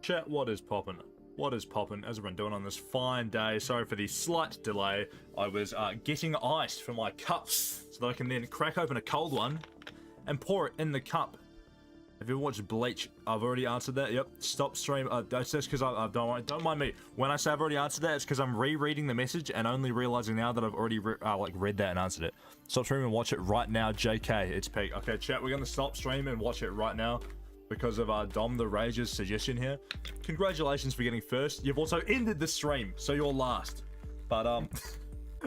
Chat, what is poppin'? What is poppin'? How's everyone doing on this fine day? Sorry for the slight delay. I was getting ice for my cups so that I can then crack open a cold one and pour it in the cup. Have you ever watched Bleach? I've already answered that. Yep. Stop stream. That's just because I don't mind me. When I say I've already answered that, it's because I'm rereading the message and only realizing now that I've already read that and answered it. Stop stream and watch it right now, JK. It's peak. Okay, chat. We're gonna stop stream and watch it right now because of Dom the Rage's suggestion here. Congratulations for getting first. You've also ended the stream, so you're last. But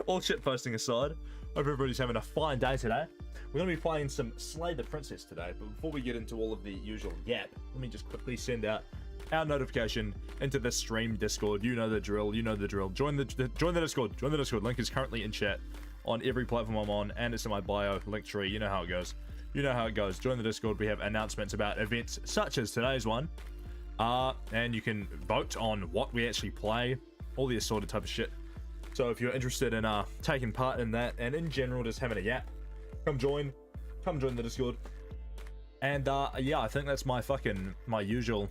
all shit posting aside, hope everybody's having a fine day today. We're going to be playing some Slay the Princess today, but before we get into all of the usual yap, let me just quickly send out our notification into the stream Discord. You know the drill, you know the drill. Join the Discord, join the Discord. Link is currently in chat on every platform I'm on, and it's in my bio, link tree. You know how it goes. You know how it goes. Join the Discord. We have announcements about events such as today's one, and you can vote on what we actually play, all the assorted type of shit. So if you're interested in taking part in that, and in general just having a yap, come join the Discord. And yeah, I think that's my usual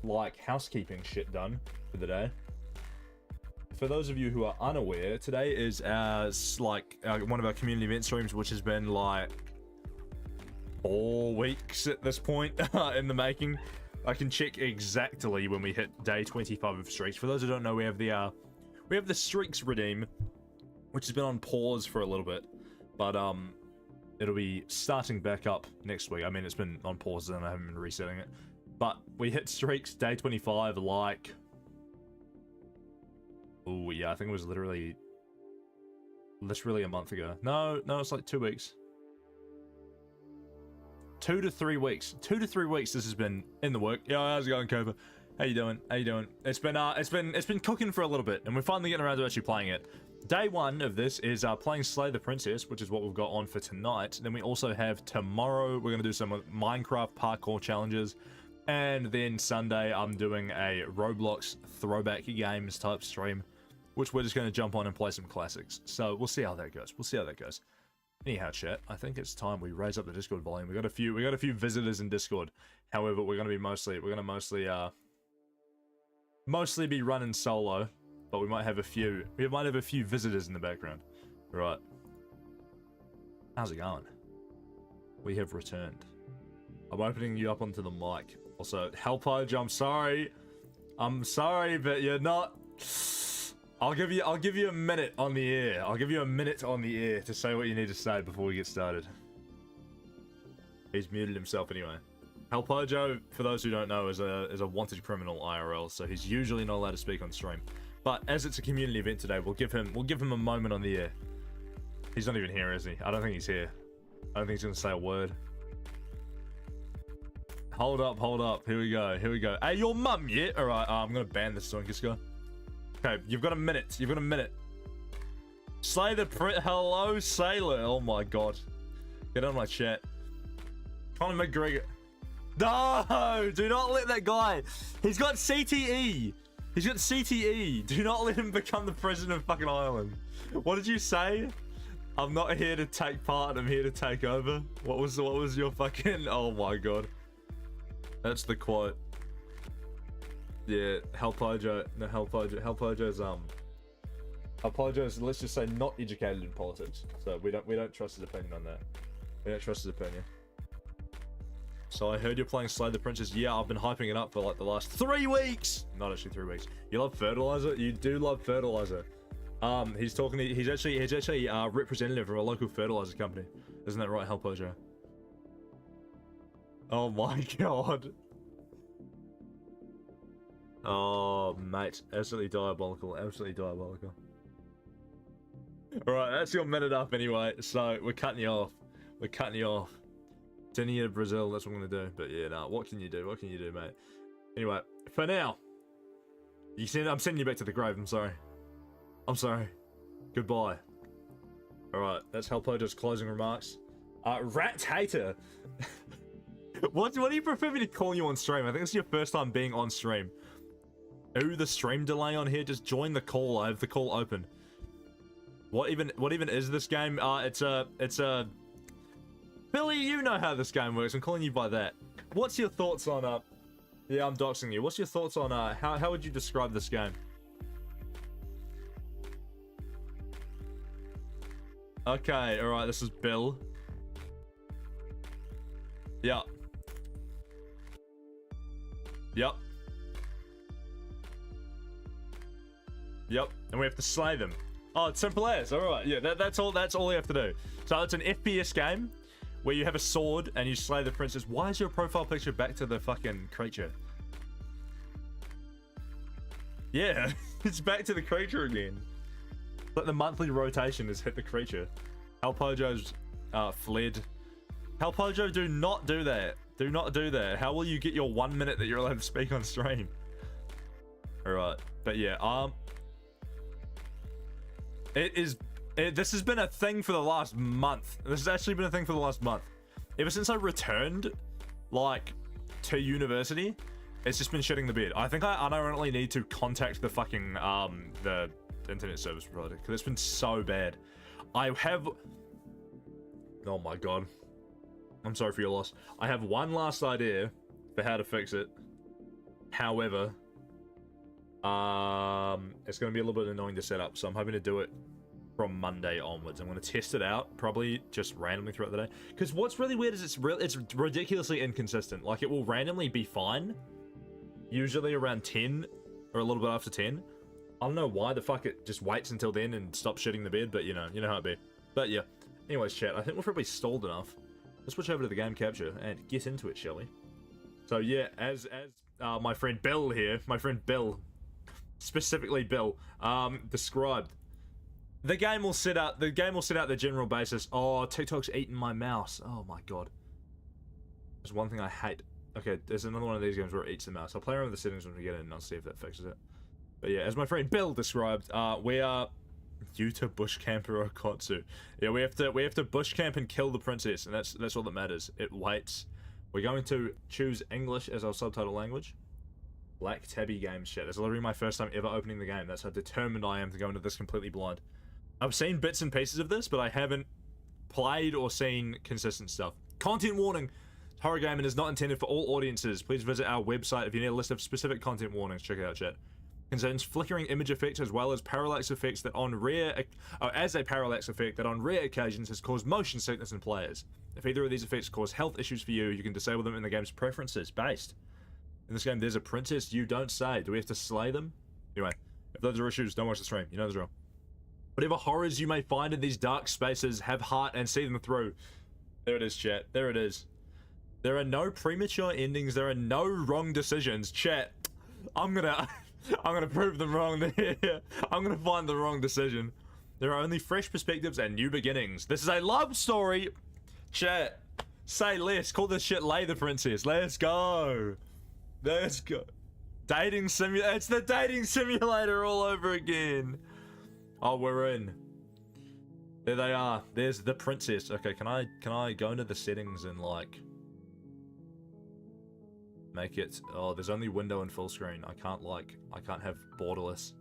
like housekeeping shit done for the day. For those of you who are unaware, today is one of our community event streams, which has been like 4 weeks at this point in the making. I can check exactly when we hit day 25 of streaks. For those who don't know, we have the streaks redeem, which has been on pause for a little bit, but it'll be starting back up next week. I mean, it's been on pause and I haven't been resetting it. But we hit streaks day 25 like... Oh yeah, I think it was literally a month ago. No, it's like 2 weeks. 2 to 3 weeks. 2 to 3 weeks this has been in the work. Yo, how's it going, Cobra? How you doing? How you doing? It's been cooking for a little bit, and we're finally getting around to actually playing it. Day one of this is playing Slay the Princess, which is what we've got on for tonight. Then we also have tomorrow, we're going to do some Minecraft parkour challenges. And then Sunday, I'm doing a Roblox throwback games type stream, which we're just going to jump on and play some classics. So we'll see how that goes. We'll see how that goes. Anyhow, chat, I think it's time we raise up the Discord volume. We got a few visitors in Discord. However, we're going to mostly be running solo. But we might have a few visitors in the background. Right. How's it going? We have returned. I'm opening you up onto the mic. Also, Helpage, I'm sorry, but you're not. I'll give you a minute on the air. I'll give you a minute on the air to say what you need to say before we get started. He's muted himself anyway. Helpojo, for those who don't know, is a wanted criminal IRL, so he's usually not allowed to speak on stream. But as it's a community event today, we'll give him a moment on the air. He's not even here, is he? I don't think he's here. I don't think he's gonna say a word. Hold up. Here we go. Hey, your mum yet? All right, I'm gonna ban this song. Just go. Okay, you've got a minute. Slay the hello, Sailor. Oh my god. Get on my chat. Conor McGregor. No, do not let that guy. He's got CTE. Do not let him become the president of fucking Ireland. What did you say? I'm not here to take part. I'm here to take over. What was your fucking? Oh my god. That's the quote. Yeah, Helpojo. No, Helpojo's Helpojo's, let's just say, not educated in politics. So we don't trust his opinion on that. We don't trust his opinion. So I heard you're playing Slay the Princess. Yeah, I've been hyping it up for like the last 3 weeks. Not actually 3 weeks. You love fertilizer? You do love fertilizer. He's actually a representative of a local fertilizer company. Isn't that right, Helpojo? Oh my god. Oh mate, absolutely diabolical. Alright, that's your minute up anyway. So we're cutting you off. Sending you to Brazil, that's what I'm gonna do. But yeah, nah, what can you do, mate? Anyway, for now, I'm sending you back to the grave. I'm sorry. Goodbye. Alright, that's Helpojo's closing remarks. Rat hater. What do you prefer me to call you on stream? I think it's your first time being on stream. Ooh, the stream delay on here. Just join the call. I have the call open. What even is this game? It's a Billy, you know how this game works. I'm calling you by that. What's your thoughts on Yeah, I'm doxing you. What's your thoughts on how would you describe this game? Okay, all right. This is Bill. Yeah. Yep. Yep. And we have to slay them. Oh, it's simple as. All right. Yeah. That's all. That's all you have to do. So it's an FPS game where you have a sword and you slay the princess. Why is your profile picture back to the fucking creature? Yeah, it's back to the creature again. But the monthly rotation has hit the creature. Alpojo's fled. Alpojo, do not do that. Do not do that. How will you get your 1 minute that you're allowed to speak on stream? Alright, but yeah, this has been a thing for the last month. This has actually been a thing for the last month. Ever since I returned, like, to university, it's just been shitting the bed. I think I unironically need to contact the fucking, the internet service provider, because it's been so bad. I have... Oh my god. I'm sorry for your loss. I have one last idea for how to fix it. However, it's going to be a little bit annoying to set up, so I'm hoping to do it from Monday onwards. I'm going to test it out, probably just randomly throughout the day. Because what's really weird is it's ridiculously inconsistent. Like, it will randomly be fine, usually around 10 or a little bit after 10. I don't know why the fuck it just waits until then and stops shitting the bed, but you know how it be. But yeah, anyways, chat, I think we're probably stalled enough. Let's switch over to the game capture and get into it, shall we? So yeah, as my friend Bill here, specifically Bill, described, the game will set out the general basis. Oh, TikTok's eating my mouse. Oh my god. There's one thing I hate. Okay, there's another one of these games where it eats the mouse. I'll play around with the settings when we get in and I'll see if that fixes it. But yeah, as my friend Bill described, we are Yuta bush camper Okotsu. Yeah, we have to bush camp and kill the princess, and that's all that matters. It waits. We're going to choose English as our subtitle language. Black Tabby Games chat. It's literally my first time ever opening the game. That's how determined I am to go into this completely blind. I've seen bits and pieces of this, but I haven't played or seen consistent stuff. Content warning. Horror game and is not intended for all audiences. Please visit our website if you need a list of specific content warnings. Check it out, chat. Contains flickering image effects as well as parallax effects that on rare occasions has caused motion sickness in players. If either of these effects cause health issues for you, you can disable them in the game's preferences based. In this game, there's a princess you don't say. Do we have to slay them? Anyway, if those are issues, don't watch the stream. You know the drill. Whatever horrors you may find in these dark spaces, have heart and see them through. There it is, chat. There it is. There are no premature endings. There are no wrong decisions. Chat, I'm gonna prove them wrong there. I'm gonna find the wrong decision. There are only fresh perspectives and new beginnings. This is a love story. Chat, say less. Call this shit Lay the Princess. Let's go. Let's go. Dating simulator. It's the dating simulator all over again. Oh, we're in. There they are. There's the princess. Okay, can I go into the settings and like make it? Oh, there's only window and full screen. I can't have borderless.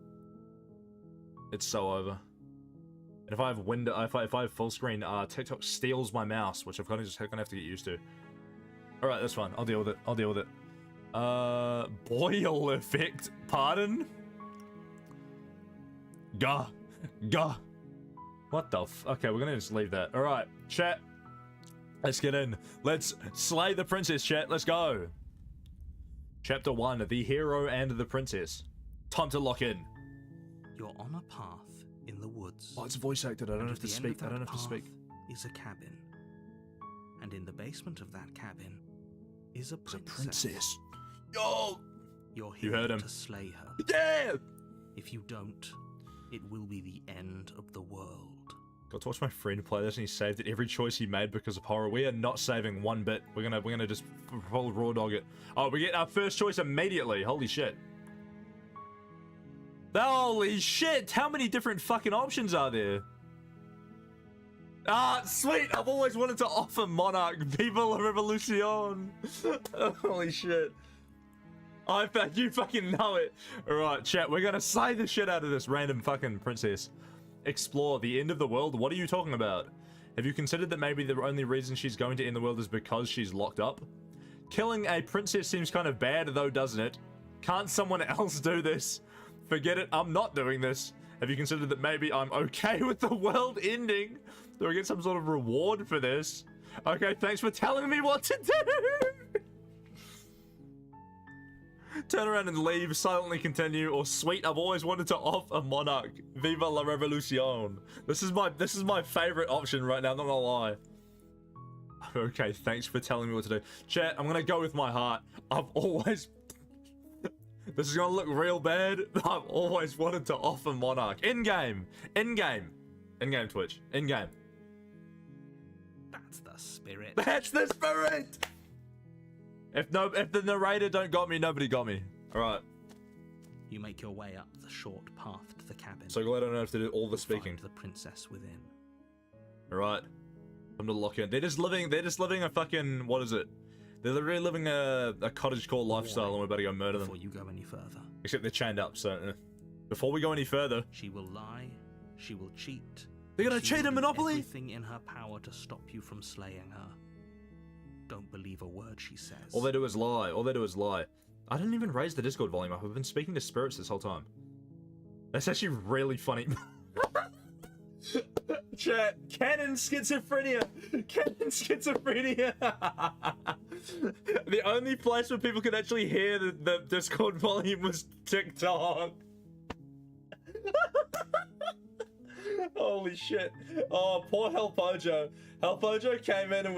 It's so over. And if I have window, if I have full screen, TikTok steals my mouse, which I'm gonna have to get used to. All right, that's fine. I'll deal with it. I'll deal with it. Boil effect. Pardon? Gah. What the f? Okay, we're gonna just leave that. All right, chat. Let's get in. Let's slay the princess, chat. Let's go. Chapter 1, The Hero and the Princess. Time to lock in. You're on a path in the woods. Oh, it's voice acted. I don't have to speak. I don't have to speak. Is a cabin. And in the basement of that cabin is a princess. It's a princess. Yo! You're here heard him. to slay her. Yeah! If you don't, it will be the end of the world. Got to watch my friend play this and he saved it every choice he made because of horror. We are not saving one bit. We're gonna just full raw dog it. Oh, we get our first choice immediately. Holy shit. Holy shit! How many different fucking options are there? Ah, sweet! I've always wanted to offer Monarch. Viva la Revolution! Holy shit. I bet you fucking know it. Alright, chat, we're gonna slay the shit out of this random fucking princess. Explore the end of the world? What are you talking about? Have you considered that maybe the only reason she's going to end the world is because she's locked up? Killing a princess seems kind of bad though, doesn't it? Can't someone else do this? Forget it, I'm not doing this. Have you considered that maybe I'm okay with the world ending? Do I get some sort of reward for this? Okay, thanks for telling me what to do! Turn around and leave, silently continue, or sweet, I've always wanted to off a monarch. Viva la revolution. This is my favorite option right now, I'm not gonna lie. Okay, thanks for telling me what to do. Chat, I'm gonna go with my heart. I've always... This is gonna look real bad. I've always wanted to off a monarch. In-game. In-game. In-game Twitch. In-game. That's the spirit. That's the spirit! If the narrator don't got me, nobody got me. Alright. You make your way up the short path to the cabin. So glad I don't have to do all the speaking. Find the princess within. Alright. I'm to lock in. They're just living a fucking, what is it? They're literally living a cottagecore lifestyle and we're about to go murder them. Before you go any further. Except they're chained up, so before we go any further. She will lie, she will cheat. They're gonna cheat in Monopoly? Everything in her power to stop you from slaying her. Don't believe a word she says. All they do is lie. All they do is lie. I didn't even raise the Discord volume up. I've been speaking to spirits this whole time. That's actually really funny. Chat, canon schizophrenia. Canon schizophrenia. The only place where people could actually hear the Discord volume was TikTok. Holy shit. Oh, poor Helpojo. Helpojo came in and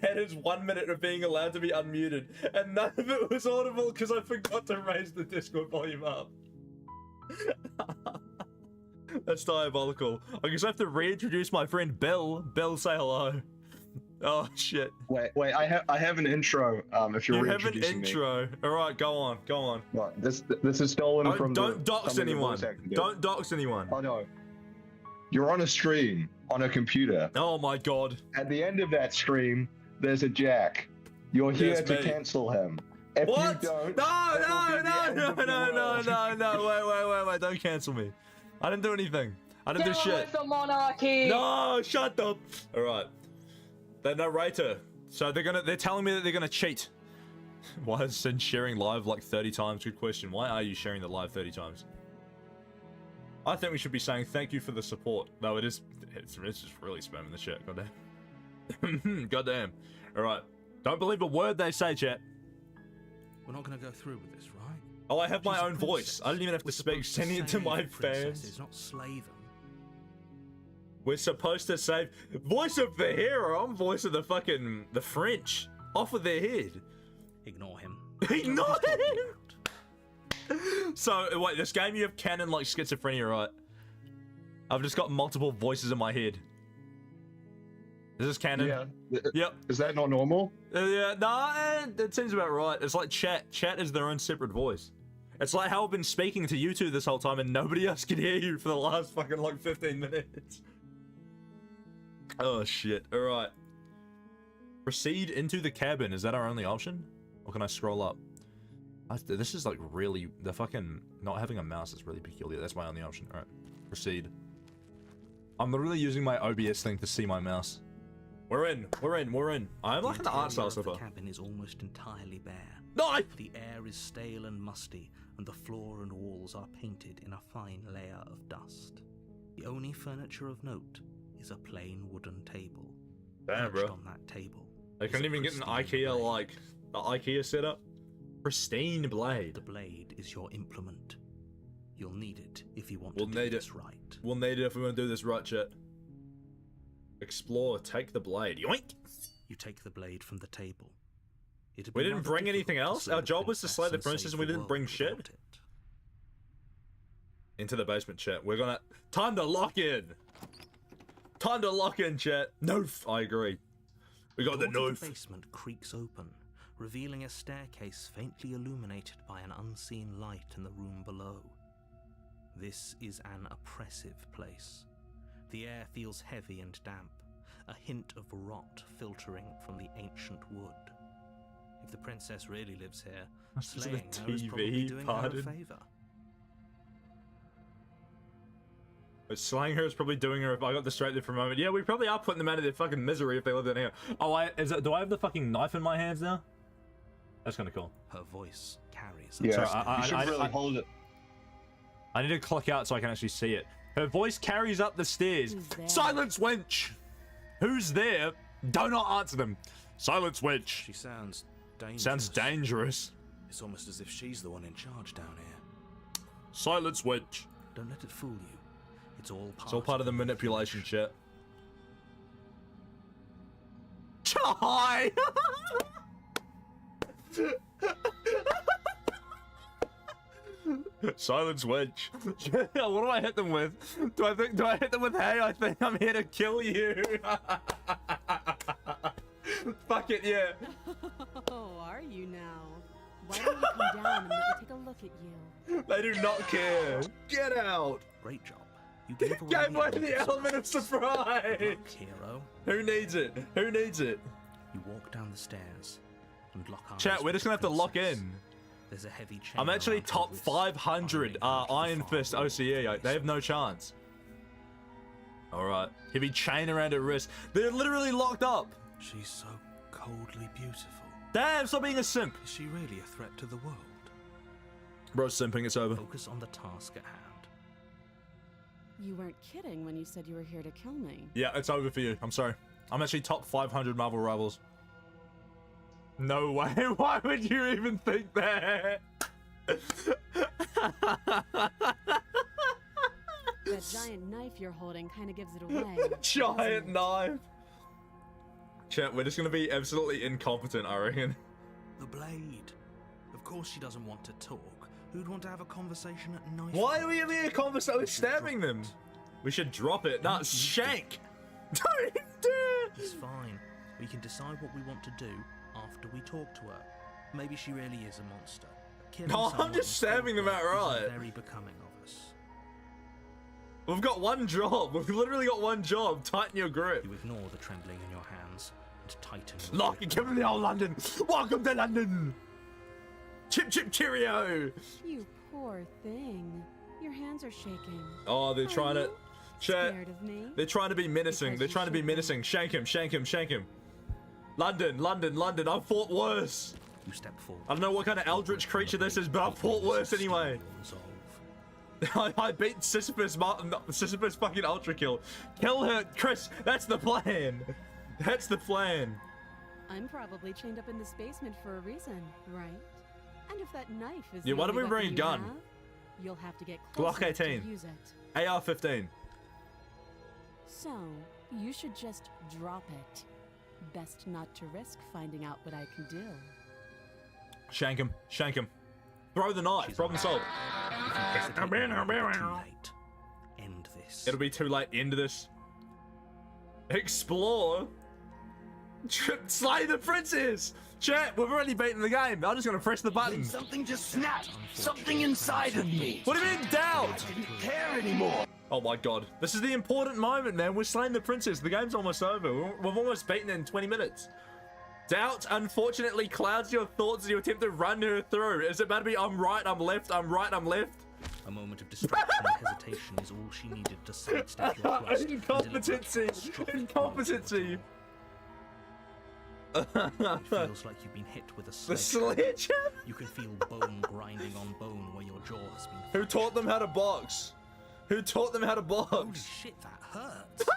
had his 1 minute of being allowed to be unmuted, and none of it was audible because I forgot to raise the Discord volume up. That's diabolical. I guess I have to reintroduce my friend Bill. Bill, say hello. Oh shit. Wait, I have an intro. If you're You reintroducing have an intro. Alright, go on. No, this is stolen from Don't dox anyone. Don't dox anyone. Oh no. You're on a stream on a computer. Oh my god. At the end of that stream, there's a Jack. You're here Yes, to mate. cancel him. If What? you don't, No, wait, don't cancel me. I didn't do anything. I didn't do shit. the monarchy. No, shut up. Alright. The narrator. So they're telling me that they're gonna cheat. Why is Sin sharing live like 30 times? Good question. Why are you sharing the live 30 times? I think we should be saying thank you for the support. No, it's just really spamming the chat. Goddamn. Goddamn. Alright. Don't believe a word they say, chat. We're not going to go through with this, right? Oh, I have my She's a own voice. princess. I didn't even have to We're speak. supposed Sending it to save my the princesses, fans. not slay them. We're supposed to save... Voice of the hero. I'm voice of the fucking... The French. Off with their head. Ignore him. Ignore him! So, wait, this game you have canon like schizophrenia, right? I've just got multiple voices in my head. Is this canon? yeah. Yep. Is that not normal? Yeah, nah, it seems about right. It's like chat. Chat is their own separate voice. It's like how I've been speaking to you two this whole time and nobody else can hear you for the last fucking like 15 minutes. Oh shit, alright. Proceed into the cabin, is that our only option? Or can I scroll up? This is like really, the fucking, not having a mouse is really peculiar. That's my only option. Alright, proceed. I'm literally using my OBS thing to see my mouse. We're in. I'm like an art style so The far. cabin is almost entirely bare. No! The air is stale and musty, and the floor and walls are painted in a fine layer of dust. The only furniture of note is a plain wooden table. Damn, Perched bro. on that table They is couldn't a even get an pristine IKEA, blade. like, the IKEA setup. Pristine blade. The blade is your implement. You'll need it if you want We'll to do need this it. right. We'll need it if we want to do this right, chat. Explore, take the blade. Yoink! You take the blade from the table. It'd We be didn't rather bring anything difficult to else? slay Our the job was to slay the princess save and we the didn't bring world shit? without it. Into the basement, chat. We're gonna... Time to lock in! Time to lock in, chat. No, I agree. We got the door to noof. The basement creaks open, revealing a staircase faintly illuminated by an unseen light in the room below. This is an oppressive place. The air feels heavy and damp, a hint of rot filtering from the ancient wood. If the princess really lives here, This is slaying the her is probably TV, doing pardon? her a favour. Slaying her is probably doing her. I got distracted for a moment. Yeah, we probably are putting them out of their fucking misery if they live in here. Oh, do I have the fucking knife in my hands now? That's kind of cool. Her voice carries. Yeah, Sorry, you should really hold it. I need to clock out so I can actually see it. Her voice carries up the stairs. Who's there? Silence, wench! Who's there? Do not answer them. Silence, wench. She sounds dangerous. Sounds dangerous. It's almost as if she's the one in charge down here. Silence, wench. Don't let it fool you. It's all part. It's all part of the manipulation shit. Hi! Silence, wench. What do I hit them with? Do I hit them with, hey, I think I'm here to kill you? Fuck it, yeah. Oh, are you now? Why don't you come down and let me take a look at you? They do not care. Get out. Great job. You gave away Gave away the element of surprise. Look, hero. Who needs it? Who needs it? You walk down the stairs and lock eyes. Chat, we're with just gonna have the to lock princess. in. There's a heavy chain. I'm actually around her top wrists, 500 following her Iron to the Fist far OCE. wall. They have no chance. Alright. Heavy chain around her wrist. They're literally locked up. She's so coldly beautiful. Damn, stop being a simp. Is she really a threat to the world? Bro, simping, it's over. Focus on the task at hand. You weren't kidding when you said you were here to kill me. Yeah, it's over for you. I'm sorry. I'm actually top 500 Marvel Rivals. No way. Why would you even think that? That giant knife you're holding kind of gives it away. Giant doesn't it? knife. Chat, we're just gonna be absolutely incompetent, I reckon. The blade. Of course she doesn't want to talk. Who'd want to have a conversation at night? Why are we having a conversation with stabbing them? We should drop it. Nah, shank. Don't do it. It's fine. We can decide what we want to do after we talk to her. Maybe she really is a monster. Killing No, I'm someone just stabbing them isn't outright. Very becoming of us. We've got one job. We've literally got one job. Tighten your grip. You ignore the trembling in your hands and tighten. your Lock grip. and give me the old London. Welcome to London. Chip chip cheerio. You poor thing. Your hands are shaking. Oh, they're Are trying to. you Chat. scared of me? They're trying to be menacing. Because They're you trying to be should be. menacing. Shank him, shank him, shank him. London, London, London. I've fought worse. You step forward. I don't know what kind of eldritch creature this is, but I've fought worse anyway. I beat Sisyphus, Sisyphus fucking Ultra Kill. Kill her, Chris. That's the plan. That's the plan. I'm probably chained up in this basement for a reason, right? And if that knife is Yeah, the why don't only we bring a weapon you gun? have, you'll have to get Glock closer 18. to use it. AR-15. So, you should just drop it. Best not to risk finding out what I can do. Shank him, shank him. Throw the knife. Problem solved. Too late. End this. It'll be too late. End this. Explore. Slay the princess. Chat, we've already beaten the game. I'm just gonna press the button. Something just snapped. Something inside of me. What do you mean doubt? I didn't care anymore. Oh my god. This is the important moment, man. We're slaying the princess. The game's almost over. We've almost beaten it in 20 minutes. Doubt, unfortunately, clouds your thoughts as you attempt to run her through. Is it about to be I'm right, I'm left, I'm right, I'm left? A moment of distraction and hesitation is all she needed to sidestep your thrust. and Incompetency! deliver a catastrophic Incompetency! blow. It feels like you've been hit with a The sledgehammer. sledge? You can feel bone grinding on bone where your jaw has been. Who taught them how to box? Who taught them how to Holy box? shit, that hurts!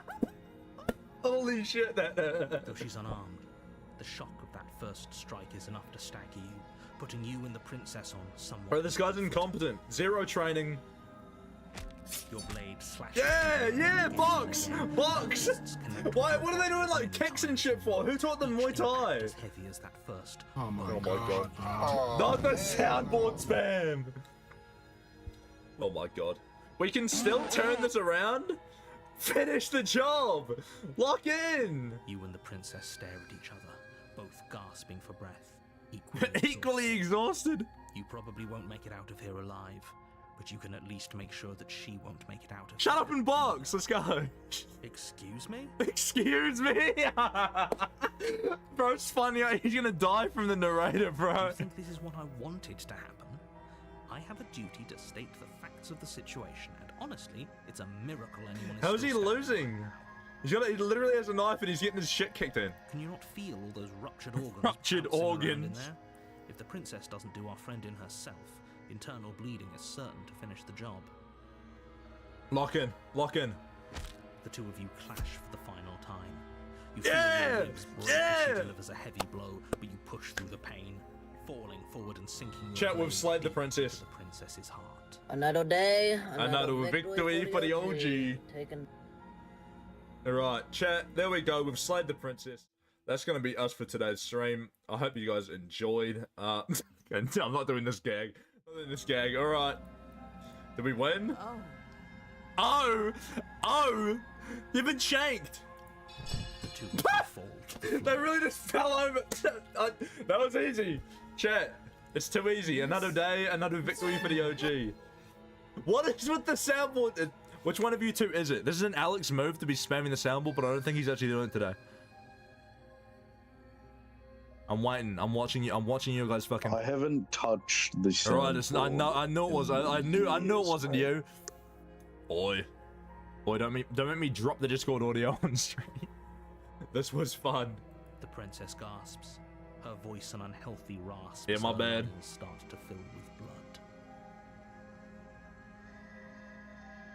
Holy shit, that Though she's unarmed, the shock of that first strike is enough to stagger you, putting you and the princess on somewhat. Bro, this guy's equal footing. incompetent. Zero training. Your blade slashes. Yeah, through yeah, the box! air. Box! Wrists connect Why, with what are they doing like kicks and shit for? Who taught them Muay impact Thai? as heavy as that first. Oh my Oh my god. Oh, Not the soundboard spam! Oh my god. We can still turn this around? Finish the job! Lock in! You and the princess stare at each other, both gasping for breath, equally Equally exhausted. You probably won't make it out of here alive, but you can at least make sure that she won't make it out of Shut here. up and box! Let's go! Excuse me? Excuse me? Bro, it's funny. He's gonna die from the narrator, Do bro. you think this is what I wanted to happen? I have a duty to state the facts of the situation, and honestly, it's a miracle anyone is How's still he standing losing? now. He literally has a knife and he's getting his shit kicked in. Can you not feel all those ruptured organs? Ruptured bouncing around in organs. there? If the princess doesn't do our friend in herself, internal bleeding is certain to finish the job. Lock in. Lock in. The two of you clash for the final time. You feel Yeah! your ribs break as Yeah! she delivers a heavy blow, but you push through the pain, falling forward and sinking your Chat, we've blade slayed the deep princess. into the princess's heart. Another day, Another victory for the OG. Taken. Alright, chat, there we go. We've slayed the princess. That's going to be us for today's stream. I hope you guys enjoyed. I'm not doing this gag. I'm not doing this gag. Alright. Did we win? Oh, Oh! Oh! You've been shanked! The two of you fall to the They really just fell over. That was easy. Chat, it's too easy. Another day, another victory for the OG. What is with the soundboard? Which one of you two is it? This is an Alex move to be spamming the soundboard, but I don't think he's actually doing it today. I'm waiting. I'm watching you. I'm watching you guys fucking. I haven't touched the sound. Alright, I know it was. I knew it wasn't you. Boy, don't make me drop the Discord audio on stream. This was fun. The princess gasps. Her voice an unhealthy rasp. Yeah, my bad. Start to fill with blood.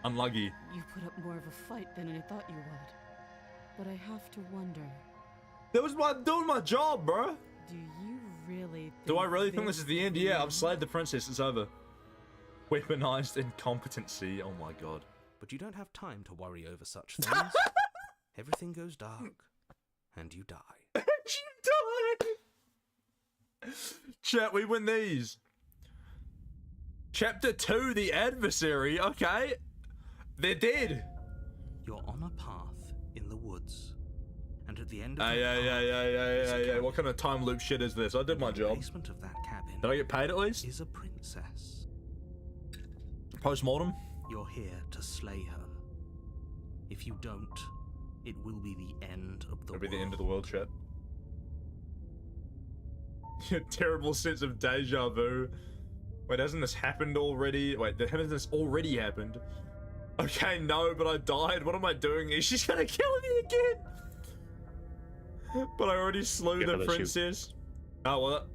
Unlucky. you put up more of a fight than I thought you would. But I have to wonder, That was doing my job, bro. do you really Do I really think this is the end? Yeah, I've slayed the princess. It's over. Weaponized incompetency. Oh my god. But you don't have time to worry over such things. Everything goes dark, and you die. You die. Chat, we win these. Chapter 2, the adversary. Okay. They're dead. You're on a path in the woods, and at the end of Yeah. What kind of time loop shit is this? I did my In the job. basement of that cabin Did I get paid at least? is a princess. Post-mortem? You're here to slay her. If you don't, it will be the end of the It'll be world. the end of the world, chat. Your terrible sense of deja vu. Wait, hasn't this happened already? Wait, hasn't this already happened? Okay, no, but I died. What am I doing? Is she gonna kill me again? But I already slew Yeah, the that's you. princess. Oh, what?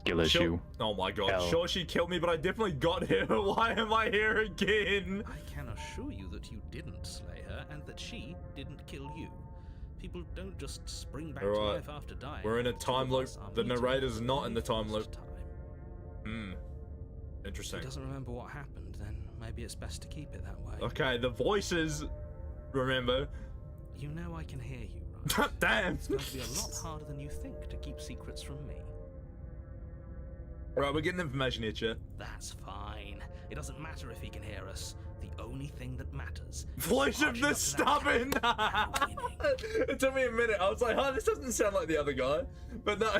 Kill issue. She'll- Oh my god. Hell. Sure, she killed me, but I definitely got her. Why am I here again? I can assure you that you didn't slay her, and that she didn't kill you. People don't just spring back to Alright. life after dying. We're in a Two time of loop. us are The meeting narrator's for the not in the very time loop. first time. Hmm. If Interesting. he doesn't remember what happened, then maybe it's best to keep it that way. Okay, the voices. Remember. You know I can hear you, right? Damn. It's going to be a lot harder than you think to keep secrets from me. Right, we're getting information here, chat. That's fine. It doesn't matter if he can hear us. The only thing that matters. is Voice of marching the up to that stubborn. camp and winning. It took me a minute. I was like, oh, this doesn't sound like the other guy. But no,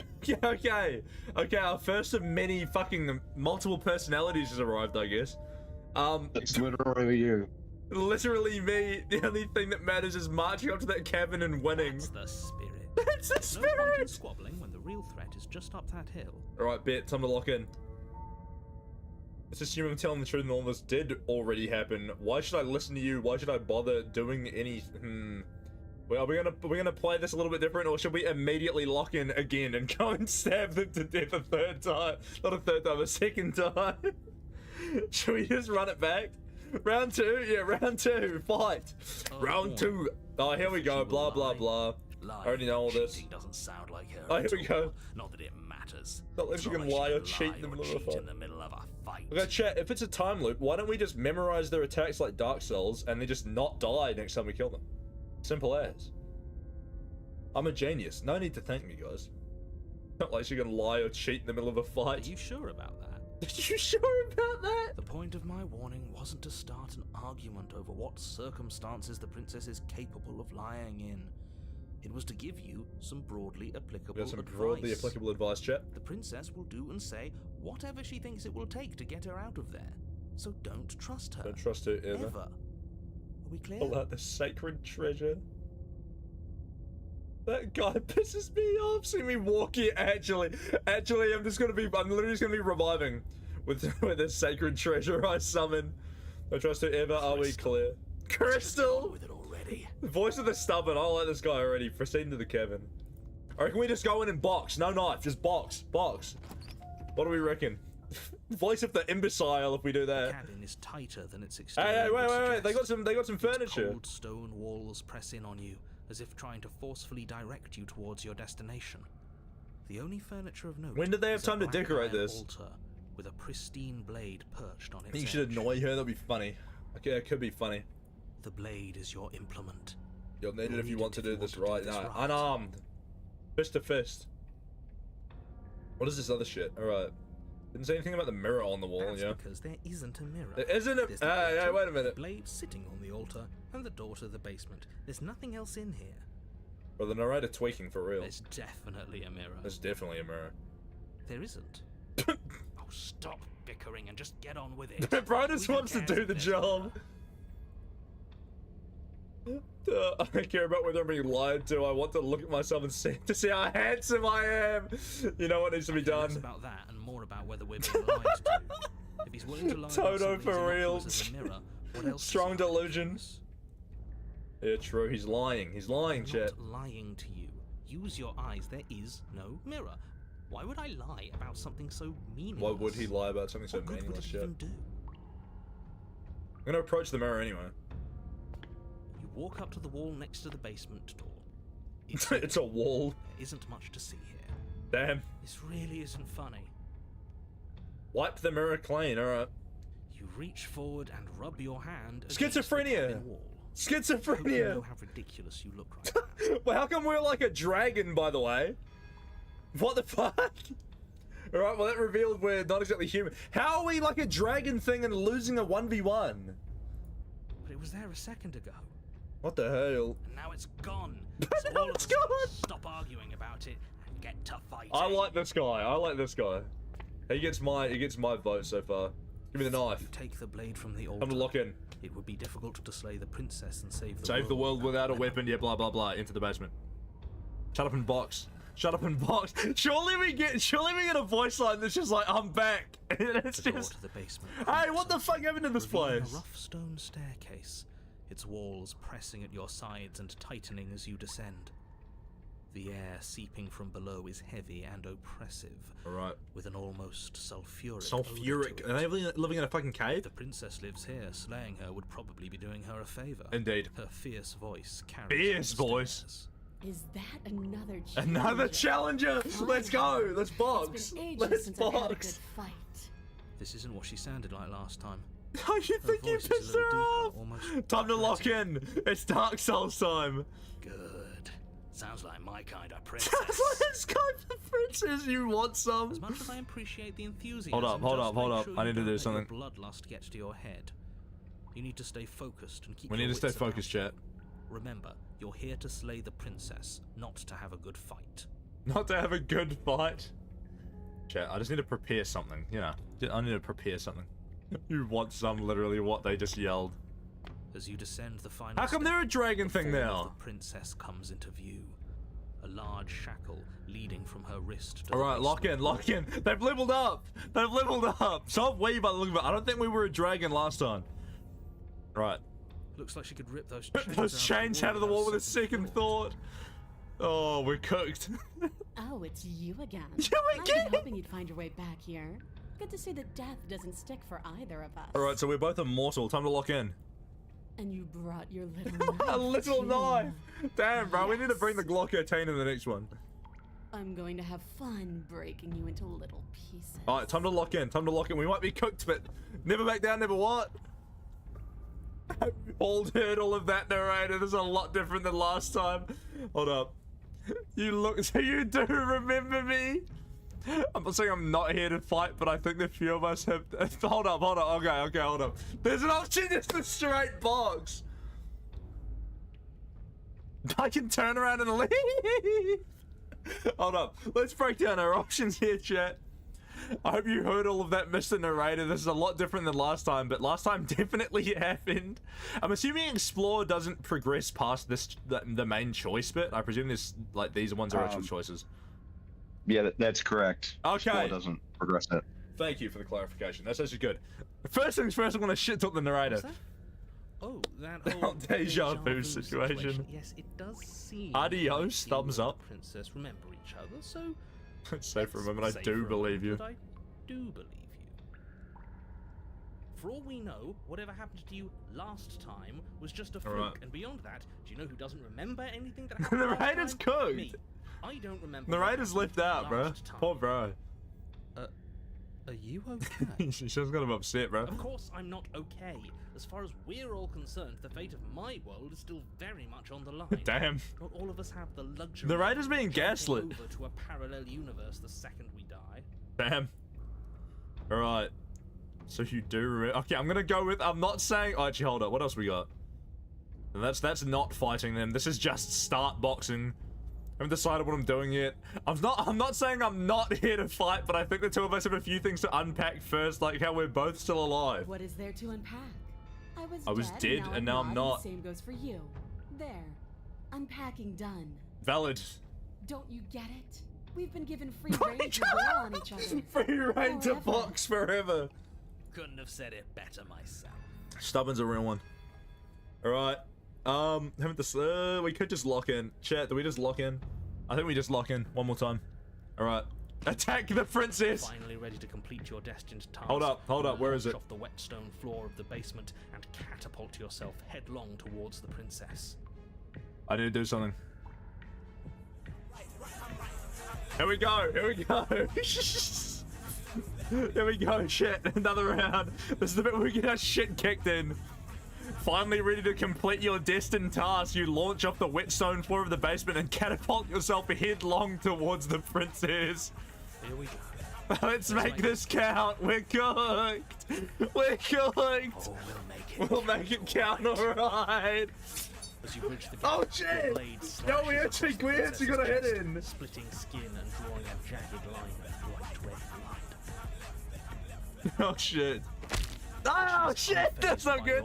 okay. Okay, our first of many fucking multiple personalities has arrived, I guess. It's literally you. Literally me. The only thing that matters is marching up to that cabin and winning. That's the spirit. That's the No point in spirit. squabbling when the real threat is just up that hill. Alright, bet. Time to lock in. Let's assume I'm telling the truth and all this did already happen. Why should I listen to you? Why should I bother doing any... Well, are we gonna play this a little bit different, or should we immediately lock in again and go and stab them to death a third time? Not a third time, a second time. Should we just run it back? Round 2? Yeah, round 2. Fight. Round 2. Oh, here we go. Blah, blah, blah. I already know all this. Cheating doesn't sound like her Oh, here at we go. all. Not that it matters. Not that It's you not can like lie she or can cheat in the lie or middle of a cheat fight. in the middle of a fight. Okay, chat, if it's a time loop, why don't we just memorize their attacks like Dark Souls and they just not die next time we kill them? Simple as. I'm a genius. No need to thank me, guys. Not like you're gonna lie or cheat in the middle of a Are fight. you sure about that? Are you sure about that? The point of my warning wasn't to start an argument over what circumstances the princess is capable of lying in. It was to give you some broadly applicable We got some advice. broadly applicable advice, chat. The princess will do and say whatever she thinks it will take to get her out of there. So don't trust her. Don't trust her ever. Ever. Are we clear? Pull out the sacred treasure. That guy pisses me off. See me walk here. Actually, I'm literally just gonna be reviving with the sacred treasure I summon. Don't trust her ever. Are we Crystal. clear? Crystal. With it already. Voice of the stubborn. I like this guy already. Proceeding to the cabin. I reckon we just go in and box. No knife, just box. Box. What do we reckon? Voice of the imbecile if we do The that. cabin is tighter than its Hey, exterior. would wait. They suggest. got some Its furniture. cold stone walls press in on you, as if trying to forcefully direct you towards your destination. The only furniture of note. When did they have is a time to black decorate iron this? altar with a pristine blade perched on I its think you should edge. annoy her, that'd be funny. Okay, it could be funny. The blade is your implement. You'll need it You'll if you need want it to if do you this want right to do this now. right. Unarmed. Fist to fist. What is this other shit? Alright. Didn't say anything about the mirror on the wall, That's yeah? because there isn't a mirror. There isn't a- There's the hey, altar, wait a minute. The blade sitting on the altar, and the door to the basement. There's nothing else in here. Or the narrator tweaking for real. There's definitely a mirror. There's definitely a mirror. There isn't. Oh, stop bickering and just get on with it. Bro just We don't wants to care do if the there's job. I don't care about whether I'm being lied to. I want to look at myself and see how handsome I am. You know what needs to be Less done. about that and more about whether we're being lied to. If he's willing to lie about Toto something for as real. innocuous as a mirror, what else? Strong is he delusion. innocuous? Yeah, true. He's lying. He's lying, I'm chat. not lying to you. Use your eyes. There is no mirror. Why would I lie about something so meaningless? Why would he lie about something so What good would meaningless, it chat? even do? I'm gonna approach the mirror anyway. You walk up to the wall next to the basement door. It's a wall. There isn't much to see here. Damn. This really isn't funny. Wipe the mirror clean, alright. You reach forward and rub your hand against Schizophrenia. the cabin wall. You know Schizophrenia! how ridiculous you look right now. Well, how come we're like a dragon, by the way? What the fuck? Alright, well that revealed we're not exactly human. How are we like a dragon thing and losing a 1v1? But it was there a second ago, What the hell? and now it's gone. Now So all of it's us gotta gone. stop arguing about it and get to fighting. I like this guy. I like this guy. He gets my vote so far. Give me the You knife. take the blade from the Time altar. to lock in. It would be difficult to slay the princess and save the Save the world without a weapon. Yeah, blah blah blah. Into the basement. Shut up and box. Shut up and box. Surely we get a voice line that's just like, I'm back. And it's The door just, to the basement. hey, what the fuck happened to this revealing place? A rough stone staircase, its walls pressing at your sides and tightening as you descend. The air seeping from below is heavy and oppressive, Alright. with an almost sulfuric. odor Sulfuric. to Are they it. living in a fucking If cave? the princess lives here, slaying her would probably be doing her a favor. Indeed. Her fierce voice carries. Fierce on the voice. stairs. Is that another challenger? Another challenger. Let's go. Let's box. It's been ages Let's since I've had a good box. fight. This isn't what she sounded like last time. Oh, you Her think you voice is a pissed her little off? deeper, almost Time to lock threatening. in. It's Dark Souls time. Good. Sounds like my kind of princess. Let's go for princess. You want some? As much as I appreciate the enthusiasm, Hold up, hold just up, hold make up. sure I you need to don't do let something. Your bloodlust gets to your head. You need to stay focused and keep. We your need to stay wits about focused, you. chat. Remember, you're here to slay the princess, not to have a good fight. Not to have a good fight. Chat, I just need to prepare something. You know, I need to prepare something. You want some, literally what they just yelled. As you descend the final. How come step, they're a dragon the thing form of now? The princess comes into view. A large shackle leading from her wrist to Alright, the lock in, lock in. They've leveled up. They've leveled up. So have we, by the look of it. I don't think we were a dragon last time. Right. Looks like she could rip those Rip those chains out of the wall with a second thought. Oh, we're cooked. Oh, it's you again. You I've again? been hoping you'd find your way back here. Good to see that death doesn't stick for either of us. Alright, so we're both immortal. Time to lock in. And you brought your little knife. A little too. knife. Damn, bro. We need to bring the Glock 13 in the next one. I'm going to have fun breaking you into little pieces. Alright, time to lock in. Time to lock in. We might be cooked, but never back down, never what? All heard all of that, narrator. This is a lot different than last time. Hold up. You look, so you do remember me? I'm not saying I'm not here to fight, but I think the few of us have. Hold up, okay, hold up. There's an option, it's the straight box. I can turn around and leave. Hold up, let's break down our options here, chat. I hope you heard all of that, Mr. Narrator. This is a lot different than last time, but last time definitely happened. I'm assuming Explore doesn't progress past this, the main choice bit. I presume this, like, these ones are actual choices. Yeah, that's correct. Okay. Explore doesn't progress it. Thank you for the clarification. That's actually good. First things first, I'm gonna shit talk the narrator. What's that? Oh, that Oh, whole deja vu situation. Yes, it does seem. Adios, like you thumbs and up. the princess remember each other, so. Say for a moment, I say do for a believe you. moment that I do believe you. For all we know, whatever happened to you last time was just a fluke, Alright. and beyond that, do you know who doesn't remember anything that The happened last narrator's time? cooked. Me. I don't remember. The what Raiders happened left out, bro. last time. Poor bro. Are you okay? She's got him upset, bro. Of course I'm not okay. As far as we're all concerned, the fate of my world is still very much on the line. Damn. Not all of us have the luxury. The Raiders of being jumping gaslit. over to a parallel universe the second we die. Damn. Alright. So you do remember. Okay, I'm gonna go with. I'm not saying. Oh, actually, hold up. What else we got? And that's not fighting them. This is just start boxing. I haven't decided what I'm doing yet. I'm not saying I'm not here to fight, but I think the two of us have a few things to unpack first, like how we're both still alive. What is there to unpack? I was dead, and now I'm not. The same goes for you. There. Unpacking done. Valid. Don't you get it? We've been given free reign to wail on each other. Free reign to Forever. box forever. Couldn't have said it better myself. Stubborn's a real one. Alright. Haven't this we could just lock in. Chat, do we just lock in? I think we just lock in one more time. Alright. Attack the princess! Finally ready to complete your destined task. Hold up, where is Launch it? off the wet stone floor of the basement and catapult yourself headlong towards the princess. I need to do something. Here we go, here we go. Here we go, shit, another round. This is the bit where we get our shit kicked in. Finally ready to complete your destined task, you launch off the whetstone floor of the basement and catapult yourself headlong towards the princess. Here we go. Let's make this count. We're cooked. We're cooked. Oh, We'll make it count, alright. As you reach the Oh, gate, shit! your blade No, we slashes actually- across the we actually got a hit princess's in. chest, splitting skin and drawing a jagged line of bright red blood. Oh shit. Oh shit, that's not good.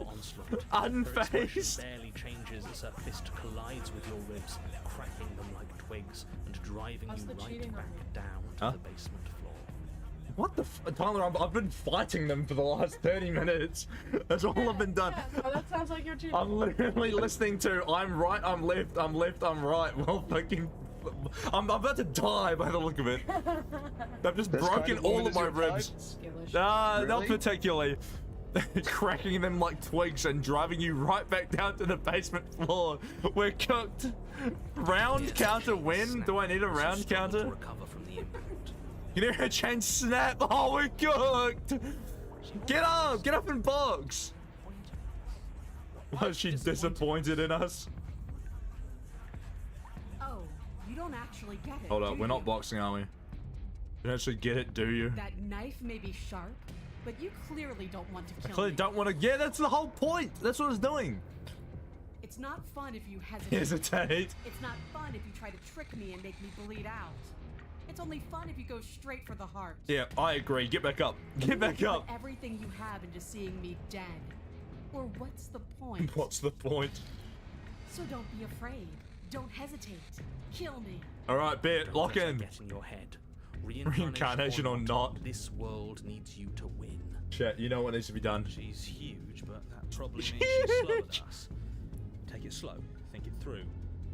Unfazed. Unfazed. Barely changes as her fist collides with your ribs, cracking them like twigs and driving How's you the right cheating back on me? down to Huh? the basement floor. What the Tyler, I've been fighting them for the last 30 minutes. That's all I've been done. Yeah, no, that sounds like you're cheating. I'm literally listening to I'm right, I'm left, I'm left, I'm right. Well, fucking... I'm about to die by the look of it. I've just This broken kind of all woman of is my your type? ribs. Skillish. Not Really? particularly. Cracking them like twigs and driving you right back down to the basement floor. We're cooked. Round counter win? Do I need a round counter? Recover from the impact. You need a change snap. Oh, we're cooked. Get up and box. Was she disappointed in us? Oh, you don't actually get it. Hold up, do we're not you? boxing, are we? You don't actually get it, do you? That knife may be sharp, but you clearly don't want to I kill clearly me. don't want to. Yeah, that's the whole point. That's what it's doing. It's not fun if you hesitate. Hesitate. It's not fun if you try to trick me and make me bleed out. It's only fun if you go straight for the heart. Yeah, I agree. Get back up. Get back You up. put everything you have into seeing me dead. Or what's the point? What's the point? So don't be afraid. Don't hesitate. Kill me. All right, bet. Lock Let it in. Get in your head. Reincarnation or not. This world needs you to win. Chat, you know what needs to be done. She's huge, but that probably means she's slower than us. Take it slow, think it through,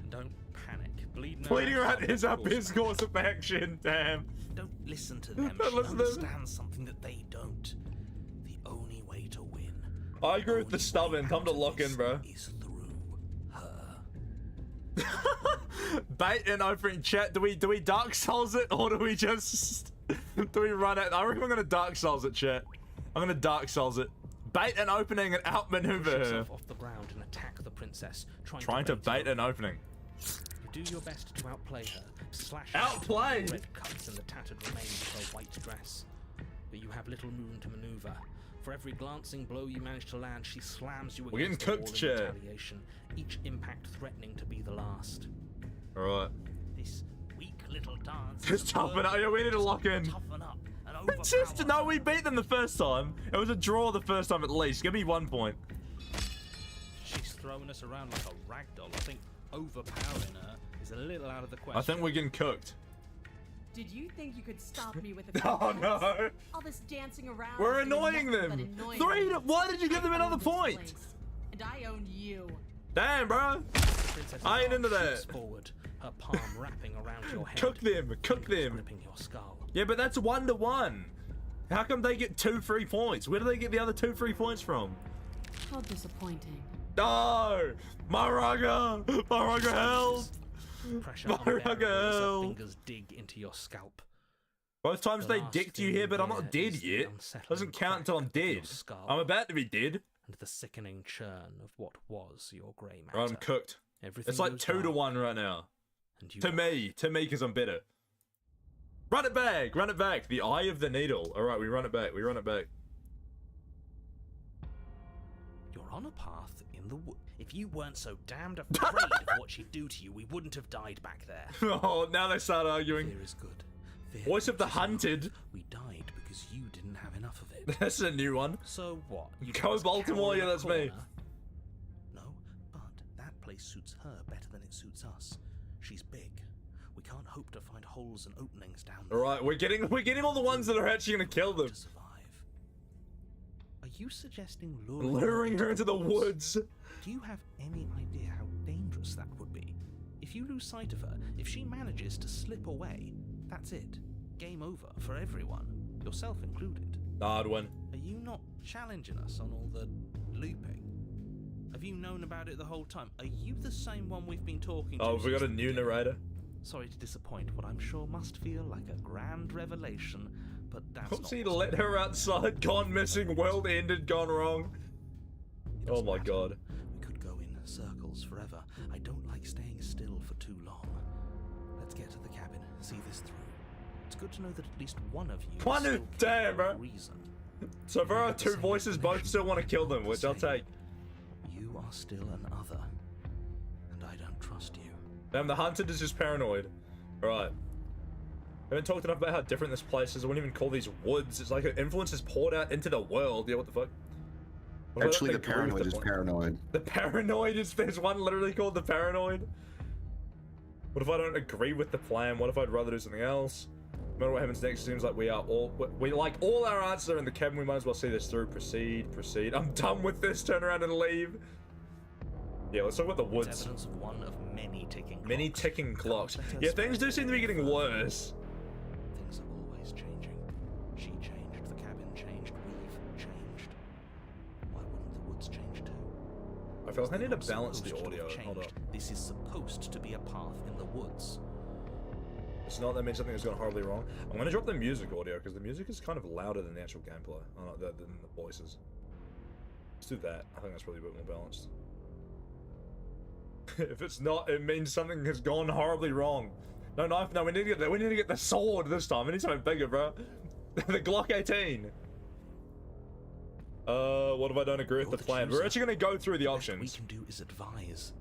and don't panic. Bleeding around is our best course of action. Damn. Don't listen to them. Don't She listen to them. understands something that they don't. The only way to win. I agree with the only stubborn. way Time to out of lock this in, bro. Is through her. Bait and opening chat. Do we Dark Souls it or do we just do we run it? I reckon I'm gonna Dark Souls it, chat. I'm gonna Dark Souls it. Bait and opening and Push outmaneuver her. yourself off the ground and attack the princess. Trying to bait an opening. You do your best to outplay her. Slash Outplay? out red cuts and the tattered remains of her white dress. But you have little room to maneuver. For every glancing blow you manage to land, she slams you We're getting against the cooked, wall in chair. retaliation, each impact threatening to be the last. Alright. This weak little dance. Just toughen up. Yeah, we need to lock in. Toughen up and It's just overpower no, we beat them the first time. It was a draw the first time at least. Give me 1 point. She's throwing us around like a rag doll. I think overpowering her is a little out of the question. I think we're getting cooked. Did you think you could stop me with a few Oh hits? no. All this dancing around. We're is doing annoying nothing them. but annoying 3 me. to, why did you give them I another own this point? place, and I own you. Damn, bro. Princess's I ain't arm into that. shoots forward, her palm wrapping around your head. Cook them, cook fingers them. gripping your skull. Yeah, but that's 1-to-1. How come they get 2 free points? Where do they get the other 2 free points from? How disappointing. No! Maraga! Maraga, help! Pressure My unbearable as her hell. fingers dig into your scalp. Both times The they last dicked you thing here, but I'm you not hear dead is the yet. unsettling Doesn't count until I'm crack of your dead. skull I'm about to be dead. and the sickening churn of what was your grey matter. Right, I'm cooked. Everything It's like goes 2-to-1 dark, right now. and you To me, because I'm better. Run it back, run it back. The eye of the needle. All right, we run it back, we run it back. You're on a path in the wood. If you weren't so damned afraid of what she'd do to you, we wouldn't have died back there. Oh, now they start arguing. Fear is good. Fear Voice of the reaches out. hunted. We died because you didn't have enough of it. That's a new one. So what? You Go just Baltimore, cower in yeah, a that's me. corner? No, but that place suits her better than it suits us. She's big. We can't hope to find holes and openings down All there. right, we're getting all the ones that are actually gonna kill them. To survive. Are you suggesting Luring her into the woods. Do you have any idea how dangerous that would be? If you lose sight of her, if she manages to slip away, that's it. Game over for everyone, yourself included. Nah, I'd win. Are you not challenging us on all the looping? Have you known about it the whole time? Are you the same one we've been talking to? Oh, have we got a since the new beginning? narrator? Sorry to disappoint what I'm sure must feel like a grand revelation, but that's not Oopsie, what's let going her on. outside, gone missing, world ended, gone wrong. It Oh doesn't my matter. god. We could go in circles forever. I don't like staying still for too long. Let's get to the cabin, see this through. It's good to know that at least one of you One is who- still damn, capable bro. of reason. So for You our have the 2 same voices, both inclination, still want to kill them, the which I'll same. take. You are still an other, and I don't trust you. Damn, the hunted is just paranoid. Alright. I haven't talked enough about how different this place is. I wouldn't even call these woods. It's like an influence is poured out into the world. Yeah, what the fuck? What if I Actually, the don't agree with paranoid is plan? paranoid. The paranoid is, there's one literally called the paranoid. What if I don't agree with the plan? What if I'd rather do something else? No matter what happens next, it seems like we like all our answers are in the cabin. We might as well see this through. Proceed, proceed. I'm done with this. Turn around and leave. Yeah, let's talk about the It's woods. evidence of one of many ticking clocks. Many ticking clocks. Can't let Yeah, us things do seem to be getting further. worse. Things are always changing. She changed, the cabin changed, we've changed. Why wouldn't the woods change too? I feel like I They're need to not balance the supposed to have audio. Hold up. changed. This is supposed to be a path in the woods. It's not that means something has gone horribly wrong. I'm gonna drop the music audio because the music is kind of louder than the actual gameplay. Than the voices. Let's do that. I think that's probably a bit more balanced. If it's not, it means something has gone horribly wrong. No knife. No, we need to get the sword this time. We need something bigger, bro. The Glock 18. What if I don't agree with You're the the plan? We're chooser. actually gonna go through the What we options. can do is advise,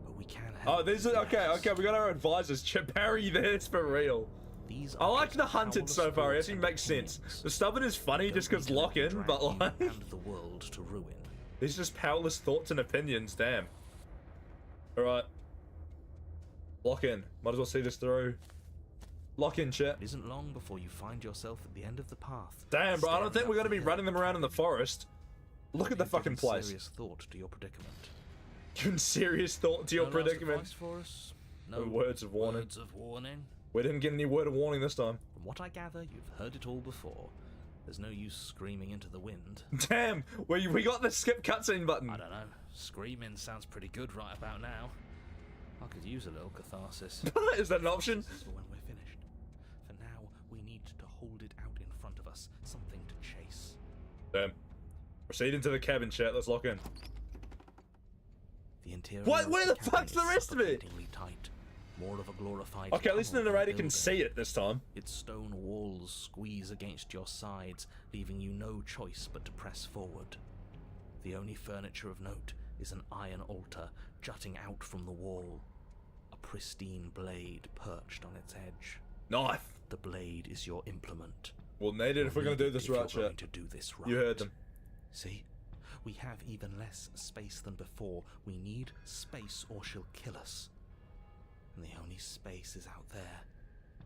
but we can Oh, help. these are okay. Yes. Okay, we got our advisors. Parry this for real. These I are like just the hunted powerless so far. It thoughts actually and makes sense. opinions. The stubborn is funny Don't just because need to lock in, drag but you like and the world to ruin. these are just powerless thoughts and opinions. Damn. All right. Lock in. Might as well see this through. Lock in, chat. It isn't long before you find yourself at the end of the path. Damn, bro. I don't staring think up we're gonna the be hill running them around in the forest. Look at the You've fucking given place. Serious thought to your predicament. Giving serious thought to your No last predicament. advice for us? No words of warning. Words of warning. We didn't get any word of warning this time. From what I gather, you've heard it all before. There's no use screaming into the wind. Damn, we got the skip cutscene button. I don't know. Screaming sounds pretty good right about now. I could use a little catharsis. Is that an option? This is for when we're finished. For now, we need to hold it out in front of us. Something to chase. Damn. Proceed into the cabin, chat. Let's lock in. The interior. What? of Where the cabin fuck's the is rest of it? suffocatingly tight. More of a glorified. Okay, at least the tunnel than a narrator can building. see it this time. Its stone walls squeeze against your sides, leaving you no choice but to press forward. The only furniture of note is an iron altar jutting out from the wall. A pristine blade perched on its edge. Knife. The blade is your implement. We'll need it if we're gonna do this If you're right, going chat. to do this right. You heard them. See? We have even less space than before. We need space or she'll kill us. And the only space is out there.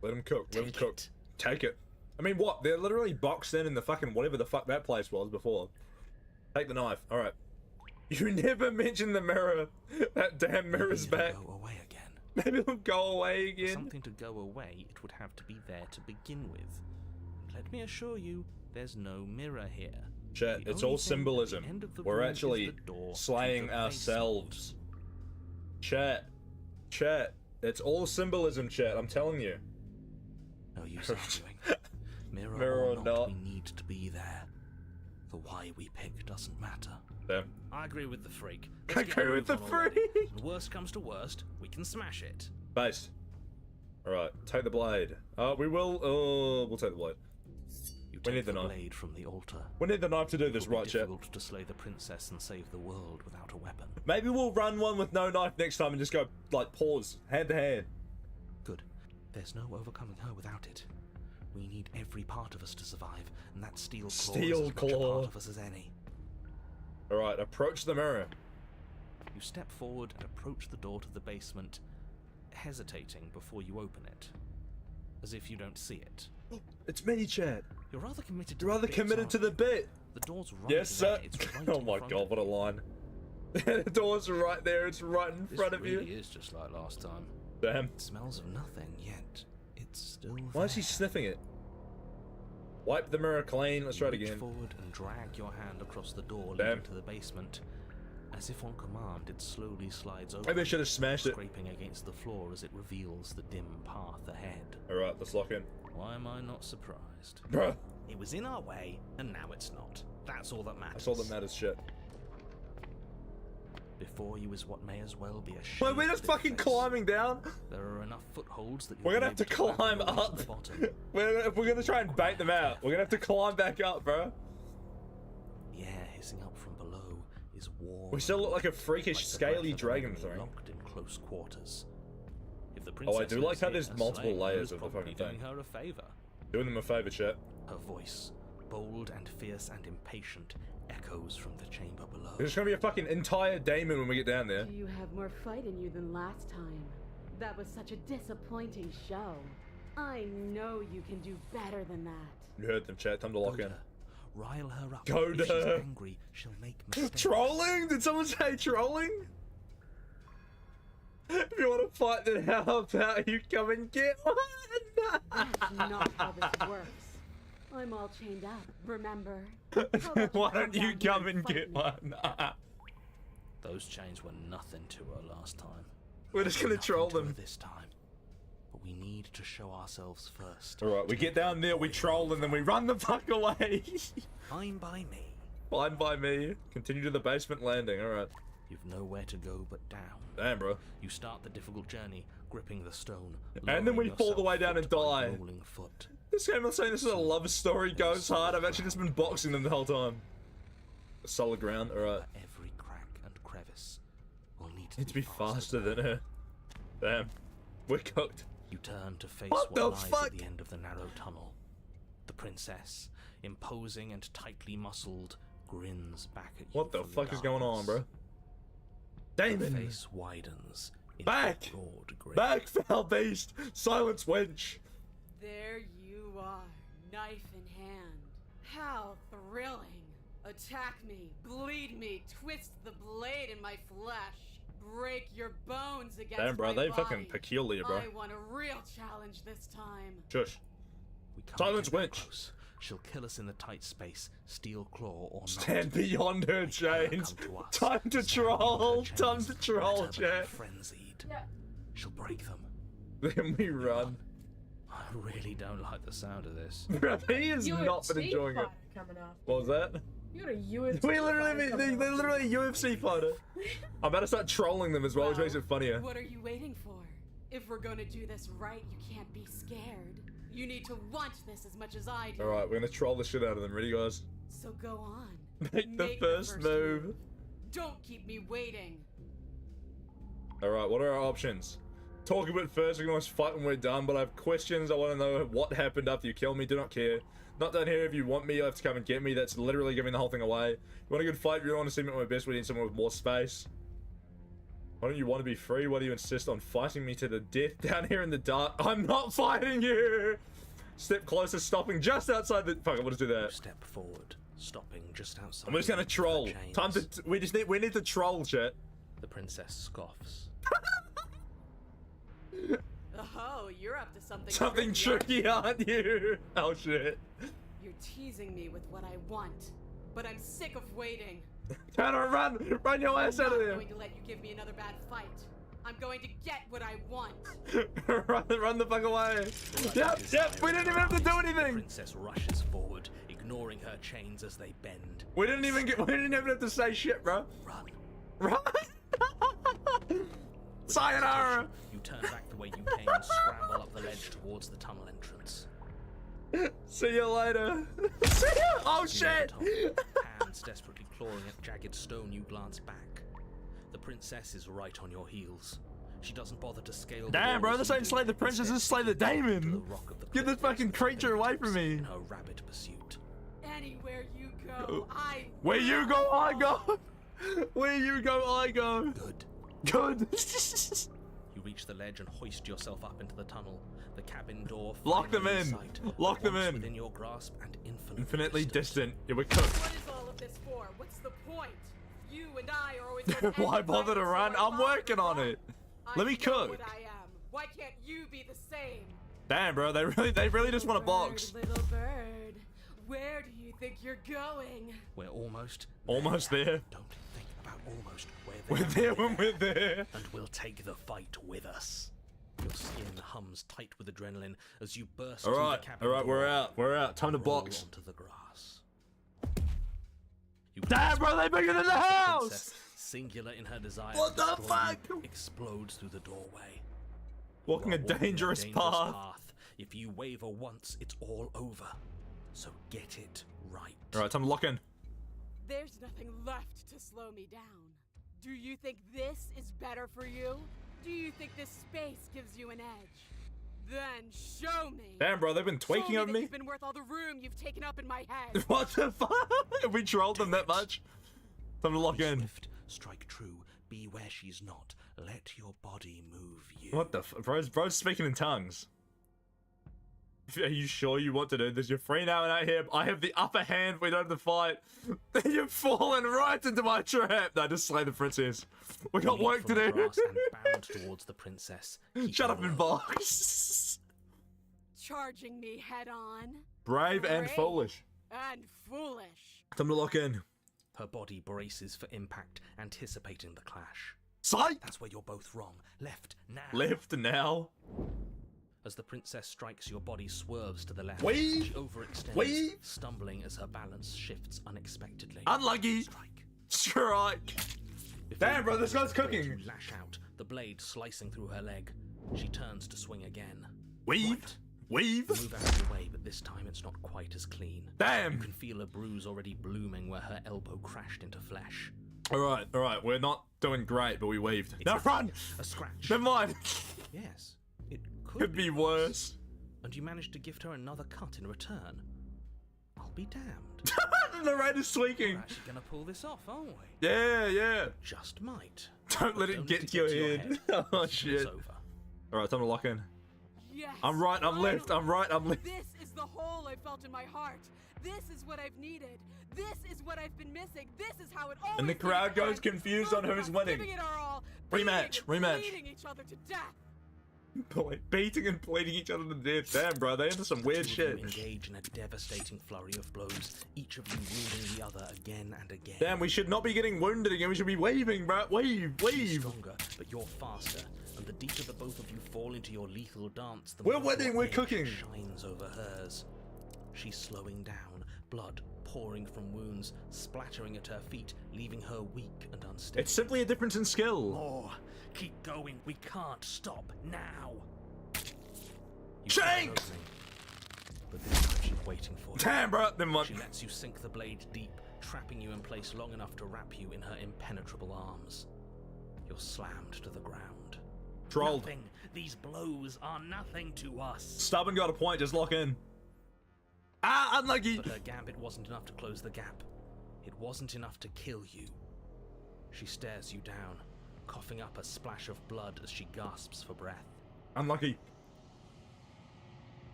Let them cook. Let them Take cook. it. Take it. I mean, what? They're literally boxed in the fucking whatever the fuck that place was before. Take the knife. All right. You never mentioned the mirror. That damn mirror's Maybe back. it'll go away again. Maybe it'll go away For again. something to go away, it would have to be there to begin with. And let me assure you, there's no mirror here. Chat, The it's only all thing at the symbolism. end of the We're room is actually the door to slaying the ourselves. Chat, it's all symbolism, chat. I'm telling you. No use arguing. Mirror, Mirror or or not, not. we need to be there. The why we pick doesn't matter. Damn. I agree with the freak. I Let's get agree a with move the on already. freak. When worst comes to worst, we can smash it. Based. Alright, take the blade. We'll take the blade. You We take need the the knife. blade from the altar. We need the knife to do It this, will be right, chat? difficult to slay the princess and save the world without a weapon. Maybe we'll run one with no knife next time and just go, like, pause, hand to hand. Good. There's no overcoming her without it. We need every part of us to survive, and that steel claw Steel is as much a claw. part of us as any. Alright, approach the mirror. You step forward and approach the door to the basement, hesitating before you open it, as if you don't see it. It's me, chat. You're rather committed to You're rather the bit, committed aren't to the you? bit. The door's right Yes, there. sir. It's right Oh in my front god, of what a you. line. The door's right there, it's right in This front of really you. is just like last time. Damn. It smells of nothing, yet it's still Why is he there. sniffing it? Wipe the mirror clean, let's try it You reach again. forward and drag your hand across the door Damn. leading to the basement. As if on command, it slowly slides open, Maybe I should have smashed it. scraping against the floor as it reveals the dim path ahead. Alright, let's lock in. Why am I not surprised? Bruh, It was in our way, and now it's not. That's all that matters. that's all that matters, shit. Before you is what may as well be a Wait, shield we're just that fucking face. climbing down? There are enough footholds that We're you'll gonna be have to able climb grab your way to up. the bottom. If we're gonna try and bait them out, we're gonna have to climb back up, bro. The air hissing up from below is warm. We still look like a like freakish, the scaly breath of an dragon enemy thing. locked in close quarters. If the Oh, I princess do like is how here, there's multiple slaying her layers is of the probably fucking doing thing. her a favor. Doing them a favor, chat. Her voice, bold and fierce and impatient, echoes from the chamber below. There's gonna be a fucking entire daemon when we get down there. Do you have more fight in you than last time? That was such a disappointing show. I know you can do better than that. You heard them, chat. Time to lock Goad in. her. Rile her up. Goad If she's her. angry, she'll make mistakes. Trolling? Did someone say trolling? If you want to fight, then how about you come and get one? That's not how this works. I'm all chained up, remember? How about Why come don't you down here come and fight get me? one? Those chains were nothing to her last time. We're just gonna Nothing troll to her them. this time. But we need to show ourselves first. Alright, we get down there, we troll, and then we run the fuck away. Fine by me. Fine by me. Continue to the basement landing, alright. You've nowhere to go but down. Damn, bro. You start the difficult journey, gripping the stone. And then we lowering fall the yourself way down foot and by die. rolling foot. This game, I'm saying this is a love story, goes hard. I've actually just been boxing them the whole time. Solid ground, alright. Every crack and crevice will Need to be faster than her. Damn. We're cooked. You turn to face What what, the lies fuck? at the end of the narrow tunnel. The princess, imposing and tightly muscled, grins back at you. What the from fuck is going on, bro? Her Damon! face widens. into Back! a broad grin. Back, foul beast! Silence, wench! There you are, knife in hand. How thrilling! Attack me, bleed me, twist the blade in my flesh, break your bones against Damn, bro, my they body. fucking peculiar, bro. I want a real challenge this time. Shush. We can't Silence, get that wench. close. She'll kill us in the tight space, steel claw or not. Stand beyond her Make her chains. come to us. Time to Stand troll. beyond her Time chains. to troll, Let her become chat. frenzied. She'll break them. Then we run. I really don't like the sound of this. Bro, he has not been enjoying it. Coming off. What was that? You got a UFC. We literally, fight they coming up. literally a UFC fighter. I'm about to start trolling them as well, which makes it funnier. What are you waiting for? If we're gonna do this right, you can't be scared. You need to want this as much as I do. Alright, we're gonna troll the shit out of them. Ready, guys? So go on. Make the first move. Don't keep me waiting. Alright, what are our options? Talk a bit first, we can always fight when we're done, but I have questions. I want to know what happened after you kill me. Do not care. Not down here. If you want me, you'll have to come and get me. That's literally giving the whole thing away. You want a good fight? If you want to see me at my best, we need someone with more space. Why don't you want to be free? Why do you insist on fighting me to the death down here in the dark? I'm not fighting you! Step closer, stopping just outside the... Fuck it, we'll just do You that. step forward, stopping just outside. I'm just gonna her troll. chains. Time to. We need to troll shit. The princess scoffs. Oh, you're up to something. Something tricky, aren't you? Oh shit. You're teasing me with what I want, but I'm sick of waiting. Tanner, run your ass I'm out of not there. going to let you give me another bad fight. I'm going to get what I want. run the fuck away. Yep, we didn't even have to do The anything. princess rushes forward, ignoring her chains as they bend. We didn't even have to say shit, bro. Run. Run. Sayonara. You turn back the way you came and scramble up the ledge towards the tunnel entrance. See you later. See ya. Oh You near shit. the top, hands desperately clawing at jagged stone, you glance back. The princess is right on your heels. She doesn't bother to scale the Damn, bro, wall this as you ain't do. Slay the Princess, this is Slay the Instead, Daemon. to the rock of the Get this cliff fucking next to the creature away from me. in her rabid pursuit. Anywhere you go, I Where you go, I will. go. Where you go, I go. Good. Good. You reach the ledge and hoist yourself up into the tunnel. The cabin door Lock them finally in. sight, Lock at them once in. within your grasp and Infinitely distant. distant. Yeah, we're cooked. What is all of this for? What's the point? You and I are always going to Why end bother to fights, run? so I I'm bother working to on run. it. I Let me know cook. What I am. Why can't you be the same? Damn, bro, they really just want to box. Little bird, where do you think you're going? We're almost There. Don't think about almost. We're there when we're there. And we'll take the fight with us. Your skin hums tight with adrenaline as you burst through the cabin All right, door we're out. Time to and roll box. onto the grass. You Damn, bro, they bigger than the house. princess, singular in her desire What to the destroy fuck? you, explodes through the doorway. Walking You a are dangerous path. If you waver once, it's all over. So get it right. All right, time to lock in. There's nothing left to slow me down. Do you think this is better for you? Do you think this space gives you an edge? Then show me. Damn, bro, they've been Show tweaking me on that me. You've been worth all the room you've taken up in my head. What the fuck? Have we trolled them that much? Time to lock Be in. swift, strike true, be where she's not. Let your body move you. What the bro's speaking in tongues. Are you sure you want to do this? You're free now and out here. I have the upper hand. We don't have to fight. You've fallen right into my trap. No, just slay the princess. We got Leap work to from the do. grass and bound towards the princess. Keep Shut her up and low. box. Charging me head on. Brave and Brave foolish. And foolish. Time to lock in. Her body braces for impact, anticipating the clash. Psych! That's where you're both wrong. Left now. Left now. As the princess strikes, your body swerves to the left. Weave. She overextends, Weave. stumbling as her balance shifts unexpectedly. Unlucky. Strike. Strike. Before Damn, you bro, can this guy's avoid, cooking. You lash out, the blade slicing through her leg. She turns to swing again. Weave. Right. Weave. You move out of the way, but this time it's not quite as clean. You Damn. can feel a bruise already blooming where her elbow crashed into flesh. All right. We're not doing great, but we weaved. It's No, a run. finger, a scratch. Never mind. Yes, it Could be worse. And you managed to gift her another cut in return. I'll be damned. The narrator's squeaking. We're actually gonna pull this off, aren't we? Yeah. Just might. Don't let it Don't get let to your it head. get Oh It's shit. over. All right, time to lock in. Yes. I'm right. I'm left. I'm right. I'm left. This is the hole I felt in my heart. This is what I've needed. This is what I've been missing. This is how it always And the crowd needs to goes end. confused on Both of who's us winning. Giving it our all, Rematch, bleeding and rematch. bleeding each other to death. Beating and bleeding each other to death. Damn, bro, they into some weird Two of shit. you engage in a devastating flurry of blows, each of you wounding the other again and again. Damn, we should not be getting wounded again. We should be waving, bro. Wave. She's stronger, but you're faster, and the deeper the both of you fall into your lethal dance, the We're more winning, your we're edge cooking. shines over hers. She's slowing down, blood pouring from wounds, splattering at her feet, leaving her weak and unsteady. It's simply a difference in skill. More. Keep going. We can't stop now. You Shank! find an opening, but this time she's waiting for you. Damn, bro. Never mind. She lets you sink the blade deep, trapping you in place long enough to wrap you in her impenetrable arms. You're slammed to the ground. Trolled. Nothing. These blows are nothing to us. Stubborn got a point. Just lock in. Ah, unlucky. But her gambit wasn't enough to close the gap. It wasn't enough to kill you. She stares you down, coughing up a splash of blood as she gasps for breath. Unlucky.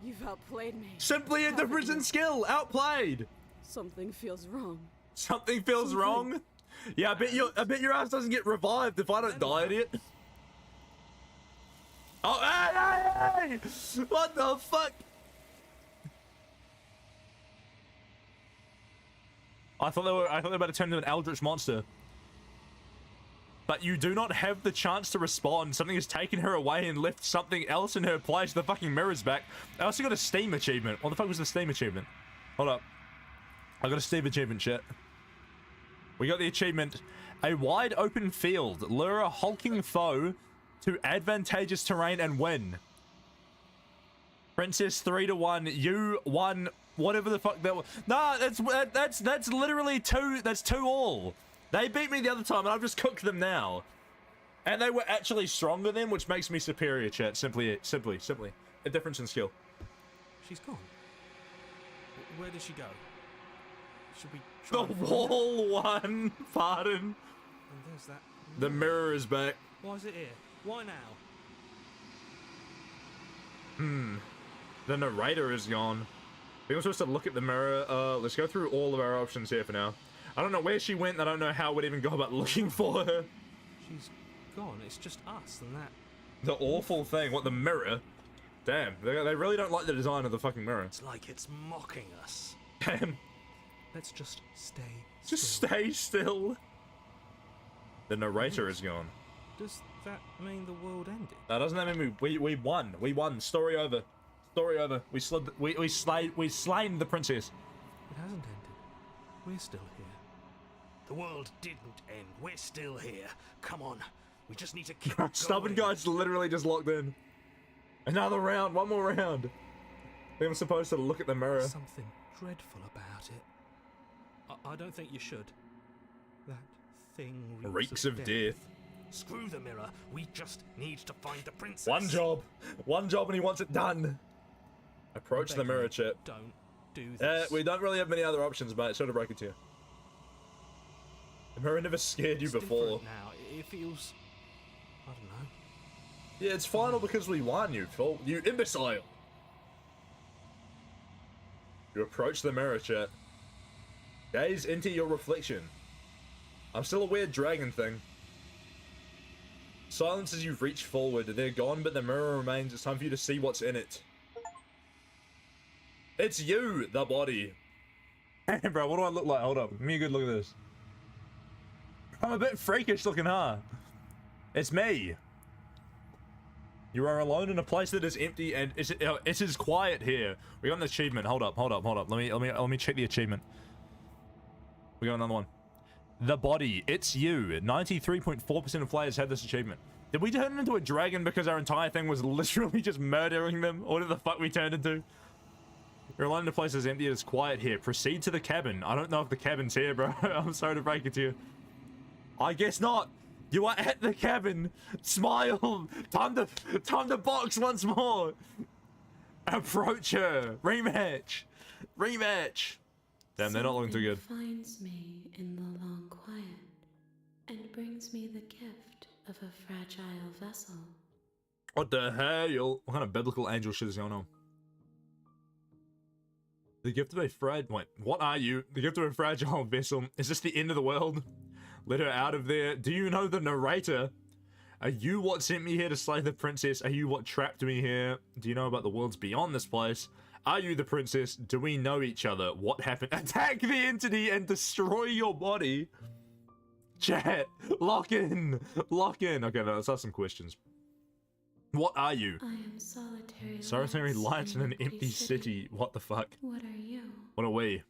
You've outplayed me. Simply a difference in skill. Outplayed. Something feels wrong. Something feels wrong. Yeah, I bet your ass doesn't get revived if I don't die, idiot. Oh, hey, hey, hey! What the fuck? I thought they were about to turn into an eldritch monster. But you do not have the chance to respond. Something has taken her away and left something else in her place. The fucking mirror's back. I also got a Steam achievement. What the fuck was the Steam achievement? Hold up. I got a Steam achievement, shit. We got the achievement. A wide open field. Lure a hulking foe to advantageous terrain and win. Princess 3-1. You won. Whatever the fuck that was. Nah, that's literally two. That's 2 all. They beat me the other time, and I've just cooked them now. And they were actually stronger than, which makes me superior, chat. Simply. A difference in skill. She's gone. Where did she go? Should we try The and find wall won. Pardon. her? And there's that. The mirror is back. Why is it here? Why now? The narrator is gone. I think I'm supposed to look at the mirror. Let's go through all of our options here for now. I don't know where she went. I don't know how we'd even go about looking for her. She's gone. It's just us and that. The awful thing. What, the mirror? Damn, they really don't like the design of the fucking mirror. It's like it's mocking us. Damn. Let's just stay Just still. stay still. The narrator is gone. Does that mean the world ended? That doesn't that mean we won? We won. Story over. Story over. We slain the princess. It hasn't ended. We're still here. The world didn't end. We're still here. Come on. We just need to keep going. Stubborn guy's literally just locked in. Another round. One more round. I think I'm supposed to look at the mirror. There's something dreadful about it. I don't think you should. That thing Reeks of death. Screw the mirror. We just need to find the princess. One job and he wants it done. Approach the mirror, chat. Don't do this. We don't really have many other options, mate. Sorry to break it to you. The mirror never scared you It's before. different now. It feels... I don't know. Yeah, it's final because we won, you fool. You imbecile. You approach the mirror, chat. Gaze into your reflection. I'm still a weird dragon thing. Silence as you reach forward. They're gone, but the mirror remains. It's time for you to see what's in it. It's you, the body. Hey, bro, what do I look like? Hold up. Give me a good look at this. I'm a bit freakish looking, huh? It's me. You are alone in a place that is empty and it is quiet here. We got an achievement. Hold up. Let me check the achievement. We got another one. The body. It's you. 93.4% of players have this achievement. Did we turn into a dragon because our entire thing was literally just murdering them? Or what the fuck we turned into? You're alone in a place that's empty and it's quiet here. Proceed to the cabin. I don't know if the cabin's here, bro. I'm sorry to break it to you. I guess not. You are at the cabin. Smile. Time to box once more. Approach her. Rematch. Damn, they're not looking too good. Finds me in the long quiet and brings me the gift of a fragile vessel. What the hell? What kind of biblical angel shit is going on? The gift of a wait, what are you? The gift of a fragile vessel. Is this the end of the world? Let her out of there. Do you know the narrator? Are you what sent me here to slay the princess? Are you what trapped me here? Do you know about the worlds beyond this place? Are you the princess? Do we know each other? What happened? Attack the entity and destroy your body. Chat, lock in. Okay, now let's ask some questions. What are you? I am solitary. Solitary lights in an empty city. What the fuck? What are you? What are we?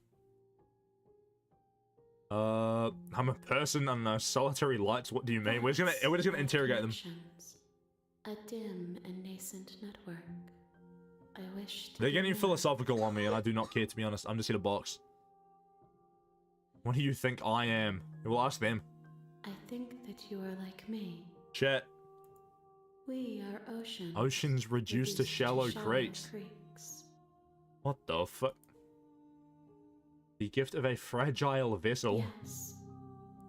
I'm a person. I don't know. Solitary lights. What do you mean? We're just gonna interrogate them. A dim and nascent network. I wish to They're getting be more. philosophical on me, and I do not care, to be honest. I'm just here to box. What do you think I am? We'll ask them. I think that you are like me. Chat. We are oceans. Oceans reduced to shallow creeks. creeks. What the fuck? The gift of a fragile vessel. Yes.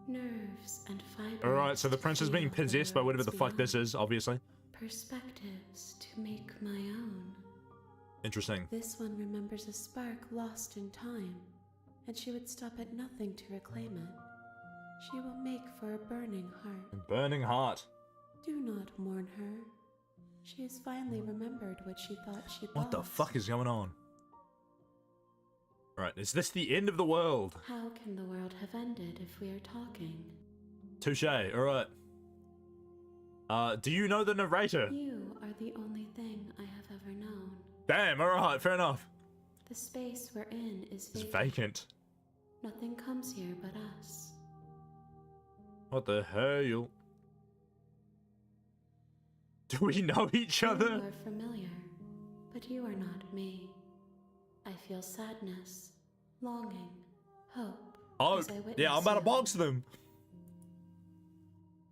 Nerves and fibers. Alright, so the prince is to being feel possessed by whatever the worlds fuck this beyond. is, obviously. Perspectives to make my own. Interesting. This one remembers a spark lost in time, and she would stop at nothing to reclaim it. She will make for a burning heart. Burning heart. Do not mourn her. She has finally remembered what she thought she'd What the lost. fuck is going on? Alright, is this the end of the world? How can the world have ended if we are talking? Touche, alright. Do you know the narrator? You are the only thing I have ever known. Damn, alright, fair enough. The space we're in is It's vacant. vacant. Nothing comes here but us. What the hell? Do we know each You other? are familiar, but you are not me. I feel sadness, longing, hope. Oh, as I witness yeah, I'm about to you. box them.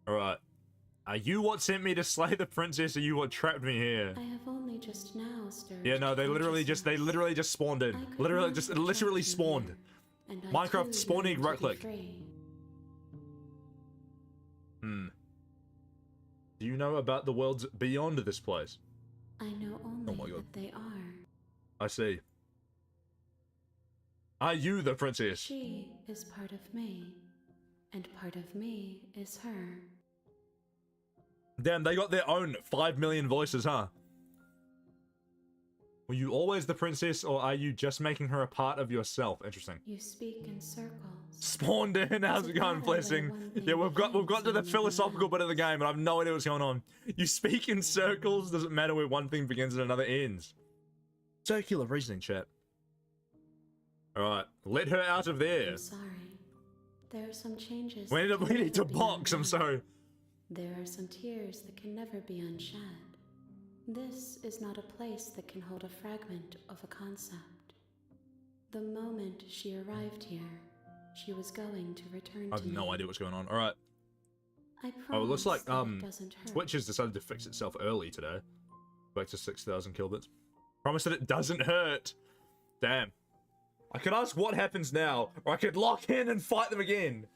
Alright. Are you what sent me to slay the princess, or you what trapped me here? I have only just now stirred. Yeah, no, they literally consciousness. just spawned in. I could Literally not just trap literally you spawned. here, and I Minecraft too spawning, yearn to right be click. free. Do you know about the worlds beyond this place? I know only Oh my God. that they are. I see. Are you the princess? She is part of me, and part of me is her. Damn, they got their own 5 million voices, huh? Were you always the princess, or are you just making her a part of yourself? Interesting. You speak in circles. Spawned in, how's it going, Blessing? Yeah, we've got to the philosophical bit of the game, and I have no idea what's going on. You speak in circles, doesn't matter where one thing begins and another ends. Circular reasoning, chat. Alright, let her out of there. I'm sorry. There are some changes. We that can need to never be box, I'm undone. sorry. There are some tears that can never be unshed. This is not a place that can hold a fragment of a concept. The moment she arrived here, she was going to return I have to no me. idea what's going on. Alright. I Oh, it looks like, promise that it doesn't hurt. Twitch has decided to fix itself early today. Back to 6,000 kilobits. Promise that it doesn't hurt. Damn. I could ask what happens now, or I could lock in and fight them again.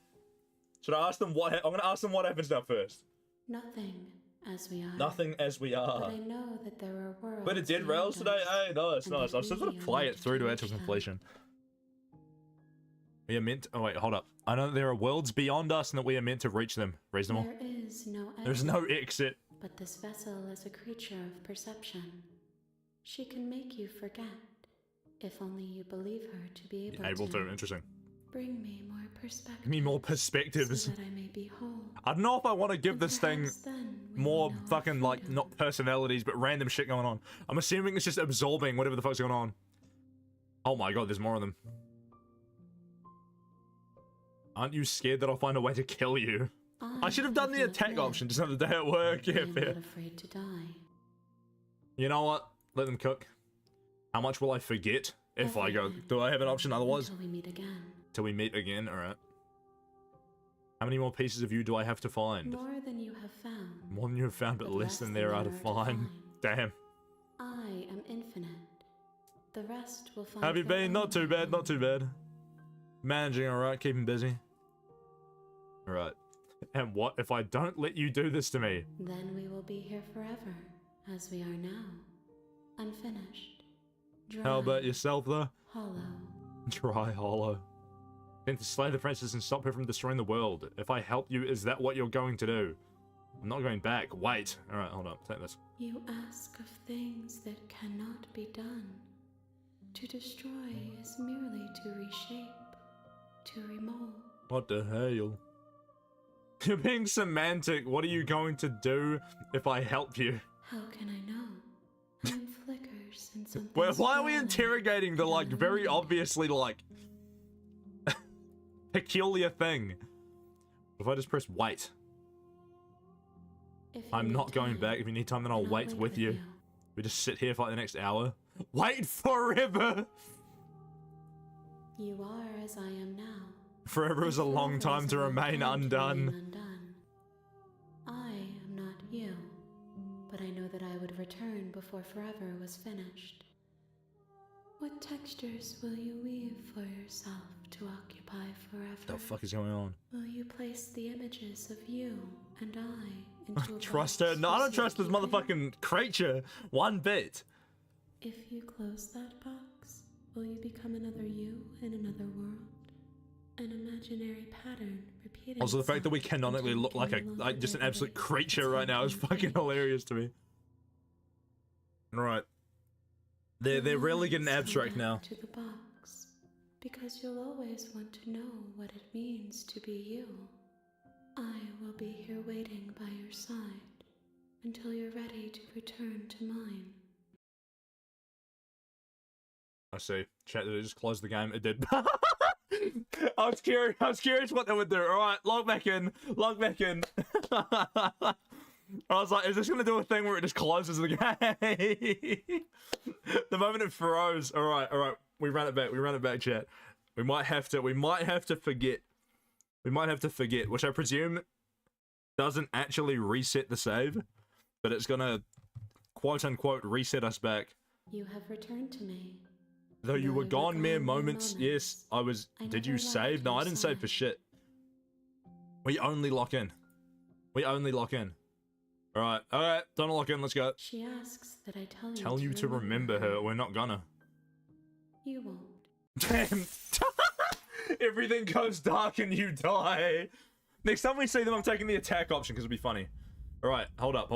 Should I ask them what? I'm gonna ask them what happens now first. Nothing as we are. Nothing as we But are. I know that there are worlds. But it did beyond rails today. us, Hey, nice, and nice. that I was just gonna we are play it meant through to to actual reach them. completion. We are meant. Oh wait, hold up. I know that there are worlds beyond us, and that we are meant to reach them. Reasonable. There is no exit. There's no exit. But this vessel is a creature of perception. She can make you forget, if only you believe her to be able, To. Interesting. Bring me more perspective. Give me more perspectives. So that I may be whole. I don't know if I want to give And this thing perhaps then we more may know our fucking, like, freedom. not personalities, but random shit going on. I'm assuming it's just absorbing whatever the fuck's going on. Oh my god, there's more of them. Aren't you scared that I'll find a way to kill you? I should have done the not attack lived. option just another day at work. I Yeah, am fair. not afraid to die. You know what? Let them cook. How much will I forget if I go? Everything. Do I have an option otherwise? Until we meet again. Till we meet again? Alright. How many more pieces of you do I have to find? More than you have found. More than you have found, but less than there are to find. Damn. I am infinite. The rest will find. Have you their been? Not own too bad, way. not too bad. Managing alright, keeping busy. Alright. And what if I don't let you do this to me? Then we will be here forever, as we are now. Unfinished. Dry. How about yourself, though? Hollow. Dry hollow. Then to slay the princess and stop her from destroying the world. If I help you, is that what you're going to do? I'm not going back. Wait. Alright, hold up. Take this. You ask of things that cannot be done. To destroy is merely to reshape, to remold. What the hell? You're being semantic. What are you going to do if I help you? How can I know? I am flickers and something. Well, why are we smaller interrogating the, and like, very unlimited. obviously, like, peculiar thing? If I just press wait. If you I'm need not going time, back. If you need time, then I'll then wait with you. We just sit here for like the next hour. Wait forever! You are as I am now. Forever is a and long forever time is to a long remain time to undone. remain undone. I am not you, but I know that I would return before forever was finished. What textures will you weave for yourself to occupy forever? The fuck is going on? Will you place the images of you and I into a Trust box her? No, I don't for trust this safekeeping? motherfucking creature one bit. If you close that box, will you become another you in another world? An imaginary pattern repeating. Also, the fact that we itself canonically until look you like can no longer just an regulate absolute its creature right now is fucking thinking. hilarious to me. Right. They're really getting Always come abstract back now. to the box, because you'll always want to know what it means to be you. I will be here waiting by your side until you're ready to return to mine. I see. Chat, did it just close the game? It did. I was curious what they would do. Alright, log back in. I was like, is this gonna do a thing where it just closes the game? The moment it froze. Alright. We ran it back, chat. We might have to forget, which I presume doesn't actually reset the save, but it's gonna quote unquote reset us back. You have returned to me. Though you were gone mere moments. Yes, I was. Did you save? No, I didn't save for shit. We only lock in. Alright, don't lock in, let's go. She asks that I tell you Tell you to remember her, we're not gonna. You won't. Damn. Everything goes dark and you die. Next time we see them, I'm taking the attack option because it'll be funny. Alright, hold up.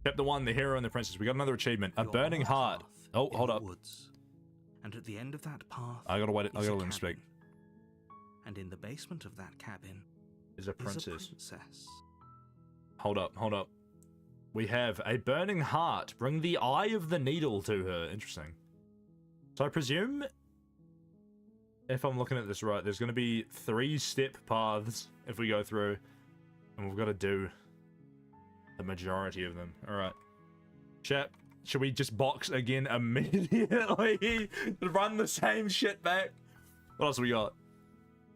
Chapter 1, the hero and the princess. We got another achievement. A You're burning on a heart. path Oh, in hold the up. Woods. And at the end of that path, I gotta wait, I is gotta a let him speak. cabin. And in the basement of that cabin Is a is a princess. princess. Hold up. We have a burning heart. Bring the eye of the needle to her. Interesting. So I presume, if I'm looking at this right, there's going to be 3-step paths if we go through, and we've got to do the majority of them. Alright. Chat, should we just box again immediately? Run the same shit back? What else we got?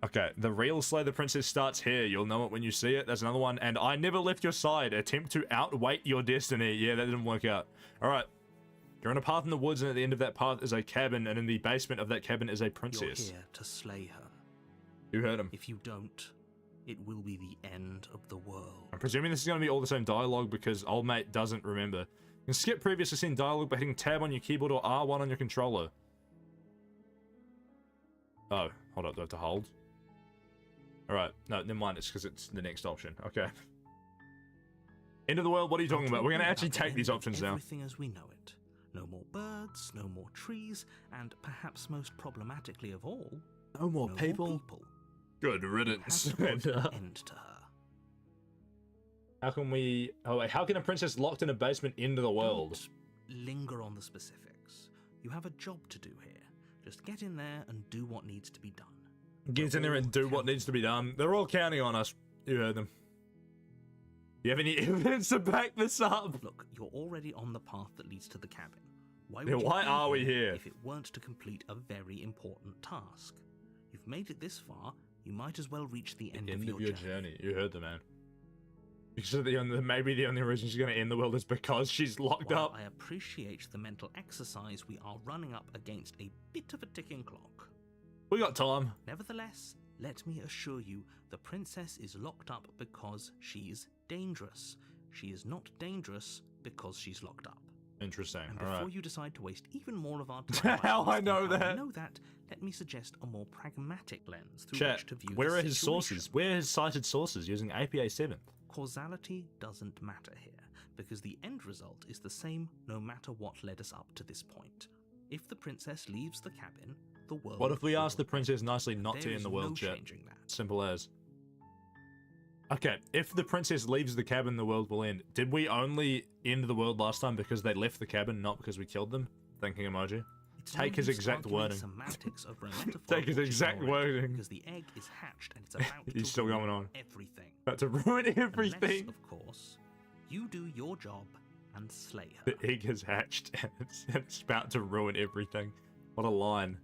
Okay, the real Slay the Princess starts here. You'll know it when you see it. There's another one. And I never left your side. Attempt to outweight your destiny. Yeah, that didn't work out. Alright. You're on a path in the woods, and at the end of that path is a cabin, and in the basement of that cabin is a princess. You're here to slay her. You heard him. If you don't, it will be the end of the world. I'm presuming this is going to be all the same dialogue because old mate doesn't remember. You can skip previous scene dialogue by hitting tab on your keyboard or R1 on your controller. Oh, hold up. Do I have to hold? Alright, no, never mind, it's because it's the next option. Okay. End of the world, what are you talking about? We're going to actually take these options now. Everything as we know it. No more birds, no more trees, and perhaps most problematically of all, No more no people. more people. Good You riddance. have to put an end to her. How can we... Oh wait, how can a princess locked in a basement end of the world? Don't linger on the specifics. You have a job to do here. Just get in there and do what needs to be done. Get in there and do what needs to be done. They're all counting on us. You heard them. Do you have any evidence to back this up? Look, you're already on the path that leads to the cabin. Why, Yeah, would you why be are we here? if it weren't to complete a very important task? You've made it this far, you might as well reach the end, End of your journey. You heard the man. Because maybe the only reason she's going to end the world is because she's locked While up. I appreciate the mental exercise, we are running up against a bit of a ticking clock. We got time. Nevertheless, let me assure you, the princess is locked up because she's dangerous. She is not dangerous because she's locked up. Interesting. And All before right. you decide to waste even more of our time, How I know that. Let me suggest a more pragmatic lens through Chat, which to view where the are his situation. sources? Where are his cited sources using APA 7? Causality doesn't matter here, because the end result is the same no matter what led us up to this point. If the princess leaves the cabin, the world... What if we will ask the end. princess nicely not to There end is the world, no chat? changing that. Simple as. Okay, if the princess leaves the cabin, the world will end. Did we only end the world last time because they left the cabin, not because we killed them? Thinking emoji. It's Take no his use exact arguing wording. semantics over a metaphor Take his which is exact ignored, wording. Because the egg is hatched and it's about He's to still ruin going on. everything. About to ruin everything. Unless, of course, you do your job and slay her. The egg has hatched and it's about to ruin everything. What a line.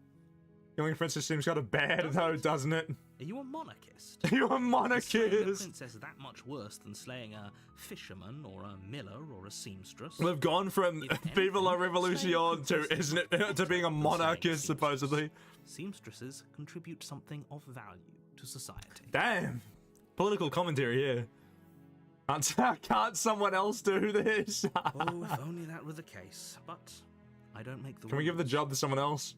Killing a princess seems kind of bad though, doesn't it? Are you a monarchist? You're a Is slaying a monarchist! princess that much worse than slaying a fisherman or a miller or a seamstress? We've gone from If anything, Viva la slaying a Revolution to, princess is isn't it, much to being a better than slaying monarchist, seamstress. supposedly. Seamstresses contribute something of value to society. Damn! Political commentary here. Can't someone else do this? Oh, if only that were the case. But I don't make the Can we give the rules. job to someone else?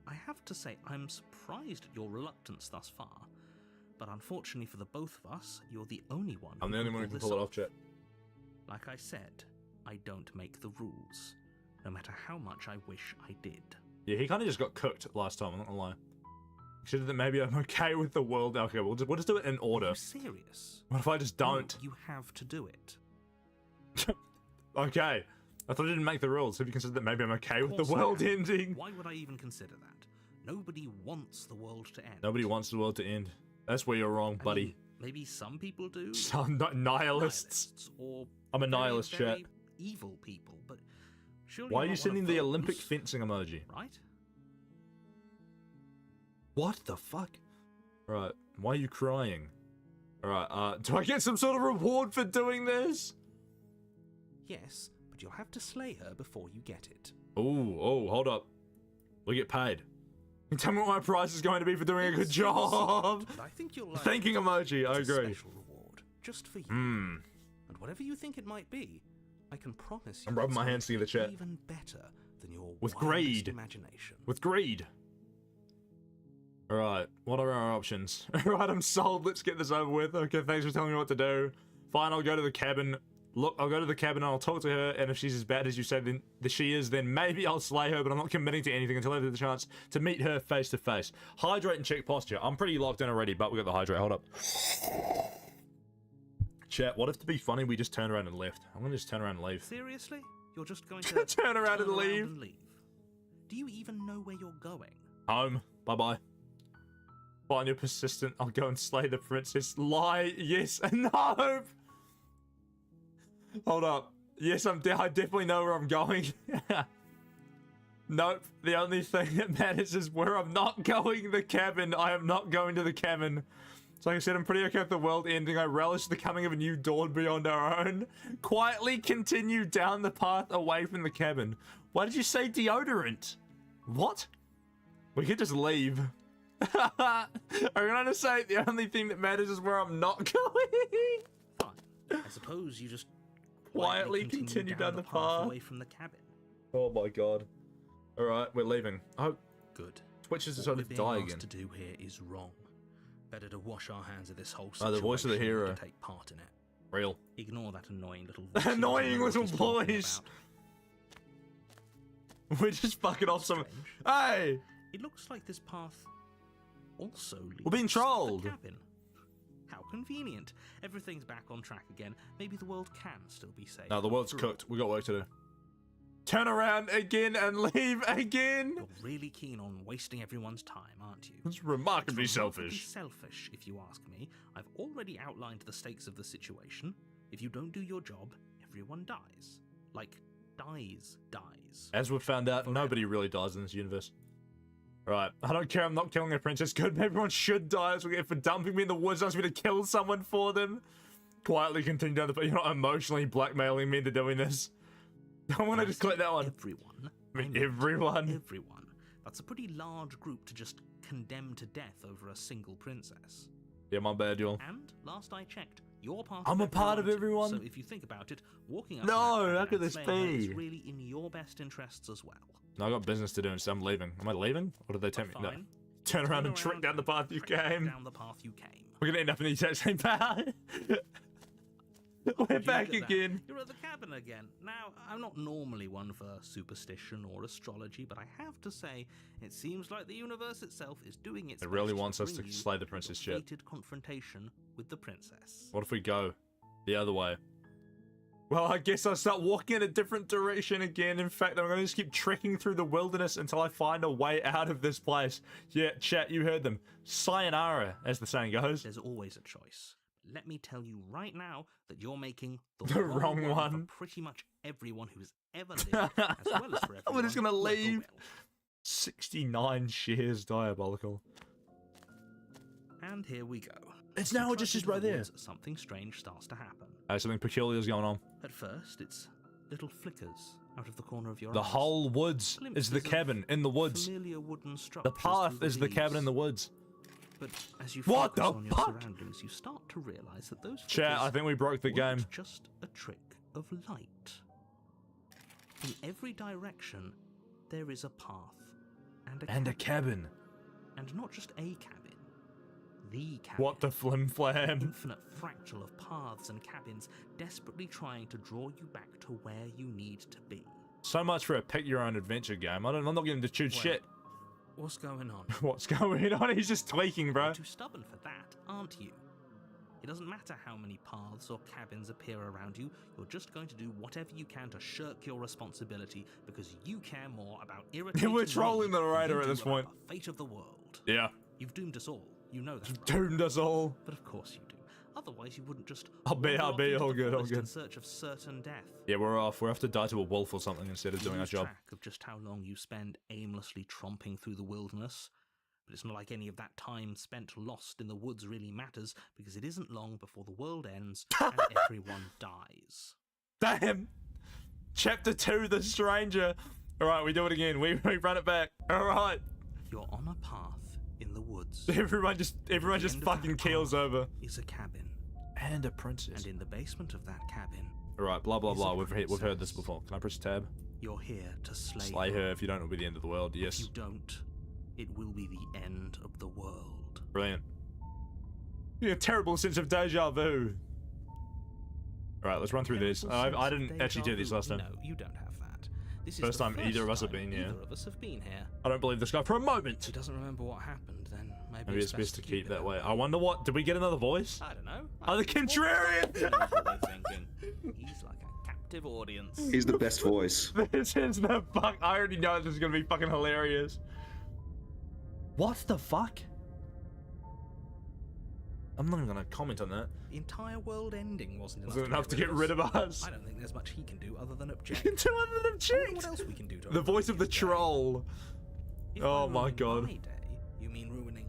I have to say, I'm surprised at your reluctance thus far. But unfortunately for the both of us, you're the only one. I'm the only one who can pull it off, chat. Like I said, I don't make the rules, no matter how much I wish I did. Yeah, he kind of just got cooked last time, I'm not gonna lie. Consider that maybe I'm okay with the world. Okay, we'll just do it in order. Are you serious? What if I just don't? No, you have to do it. Okay. I thought I didn't make the rules. Have you considered that maybe I'm okay with the Of course I world am. ending? Why would I even consider that? Nobody wants the world to end. Nobody wants the world to end. That's where you're wrong, I buddy. mean, maybe some people do. Some nihilists. Or I'm a very, nihilist, chat. very evil people, but surely Why are you're you not one sending of the those, Olympic fencing emoji? Right? What the fuck? Right, why are you crying? Alright, do I get some sort of reward for doing this? Yes, but you'll have to slay her before you get it. Oh, hold up. We get paid. Tell me what my price is going to be for doing a good job. But I think you'll like Thanking it. emoji, I It's a agree. special reward, just for you. Hmm. And whatever you think it might be, I can promise you I'm rubbing it's my going hands to be together, chat. even better than your With wildest greed. imagination. With greed. Alright, what are our options? Alright, I'm sold. Let's get this over with. Okay, thanks for telling me what to do. Fine, I'll go to the cabin. Look, I'll go to the cabin and I'll talk to her, and if she's as bad as you said then she is, then maybe I'll slay her, but I'm not committing to anything until I have the chance to meet her face to face. Hydrate and check posture. I'm pretty locked in already, but we got the hydrate. Hold up. Chat, what if to be funny we just turned around and left? I'm gonna just turn around and leave. Seriously? You're just going to Turn around and leave. Do you even know where you're going? Home. Bye-bye. Fine, you're persistent. I'll go and slay the princess. Lie. Yes. No. Hold up. Yes, I definitely know where I'm going. Nope. The only thing that matters is where I'm not going. The cabin. I am not going to the cabin. So like I said, I'm pretty okay with the world ending. I relish the coming of a new dawn beyond our own. Quietly continue down the path away from the cabin. Why did you say deodorant? What? We could just leave. I'm gonna say the only thing that matters is where I'm not going. Fine. I suppose you just Quietly continue down the path away from the cabin. Oh my god. Alright, we're leaving. Oh, Good. Twitch has What decided we're to die being again. asked to do here is wrong. Better to wash our hands of this whole Oh, situation the voice of the than hero. to take part in it. Real. Ignore that annoying little voice. You Annoying don't know what little he's talking voice. about. We're just fucking off some. Strange. Hey! It looks like this path also leads We're being to the trolled. cabin. How convenient. Everything's back on track again. Maybe the world can still be saved. No, the world's after all. cooked. We got work to do. Turn around again and leave again. You're really keen on wasting everyone's time, aren't you? It's remarkably It's remarkably selfish. selfish, if you ask me. I've already outlined the stakes of the situation. If you don't do your job, everyone dies. Like, dies. As we've found out, Forever. nobody really dies in this universe. Right, I don't care. I'm not killing a princess. Good, everyone should die. That's what we get for dumping me in the woods. Ask me to kill someone for them. Quietly continue down the. You're not emotionally blackmailing me into doing this. I want to just click that one. Everyone. I mean, I meant everyone. Everyone. That's a pretty large group to just condemn to death over a single princess. Yeah, my bad, y'all. And last I checked, you're part I'm of a part of too. everyone. So if you think about it, walking up No, to that how could this slaying her is be? really in your best interests as well. No, I got business to do, and so I'm leaving. Am I leaving? Or did they tell me? No. Fine. Turn around and trick down the path you trick came. Down the path you came. We're gonna end up in the exact same path. We're Would you back look at that? again. You're at the cabin again. Now, I'm not normally one for superstition or astrology, but I have to say, it seems like the universe itself is doing its It really best wants us to bring you slay the princess your shit. fated confrontation with the princess. What if we go the other way? Well, I guess I'll start walking in a different direction again. In fact, I'm going to just keep trekking through the wilderness until I find a way out of this place. Yeah, chat, you heard them. Sayonara, as the saying goes. There's always a choice. Let me tell you right now that you're making The wrong one. for pretty much everyone who's ever lived, as well as for everyone We're just gonna who ever leave. will. 69 shares, diabolical. And here we go. It's As you now trudge just into right the there. woods, something strange starts to happen. Something peculiar is going on. At first, it's little flickers out of the corner of your The eyes. whole woods is Glimpses the of cabin in the woods. Familiar wooden The structures path through is the cabin in the leaves. woods. But as you What focus the on your fuck? surroundings, you start to realize that those Chat, I flickers think we broke the weren't game. just a trick of light. In every direction, there is a path. And a cabin. And not just a cabin. The cabin. What the flim flam? Infinite fractal of paths and cabins desperately trying to draw you back to where you need to be. So much for a pick your own adventure game. I'm not getting to choose shit. What's going on? What's going on? He's just tweaking, bro. You're too stubborn for that, aren't you? It doesn't matter how many paths or cabins appear around you, you're just going to do whatever you can to shirk your responsibility because you care more about irritating We're trolling the narrator than you at do this point. about the fate of the world. Yeah. You've doomed us all. You know that. Right? Doomed us all. But of course you do. Otherwise you wouldn't just I'll be wander off into all the good, all forest good. in search of certain death. Yeah, we're off. We're off to die to a wolf or something instead of doing our Lose job. track of just how long you spend aimlessly tromping through the wilderness. But it's not like any of that time spent lost in the woods really matters, because it isn't long before the world ends and everyone dies. Damn! Chapter 2, The Stranger. Alright, we do it again. We run it back. Alright. You're on a path in the woods. Everyone just At the end of fucking that keels path over. is a cabin. And a princess. And in the basement of that cabin, Alright, blah blah is blah. a We've heard this princess. before. Can I press tab? you're here to Slay her. If you don't, it'll be the end of the world. If Yes. you don't, it will be the end of the world. Brilliant. You have a terrible sense of deja vu. Alright, let's run through this. Terrible I sense of didn't actually deja do these vu. last time. No, you don't have that. This is First the time either of us have been here. Either of us have been here. I don't believe this guy for a If moment. he doesn't remember what happened, then Maybe it's best to keep it that way. I wonder what. Did we get another voice? I don't know. Oh, the contrarian! That's what they're thinking. He's like a captive audience. He's the best voice. This is the fuck. I already know this is gonna be fucking hilarious. What the fuck? I'm not even gonna comment on that. The entire world ending wasn't enough, Was it enough to get rid of us? I don't think there's much he can do other than object. Two other than I wonder cheat. what else we can do to The voice of the his day. troll. If Oh by my ruining God. my day, you mean ruining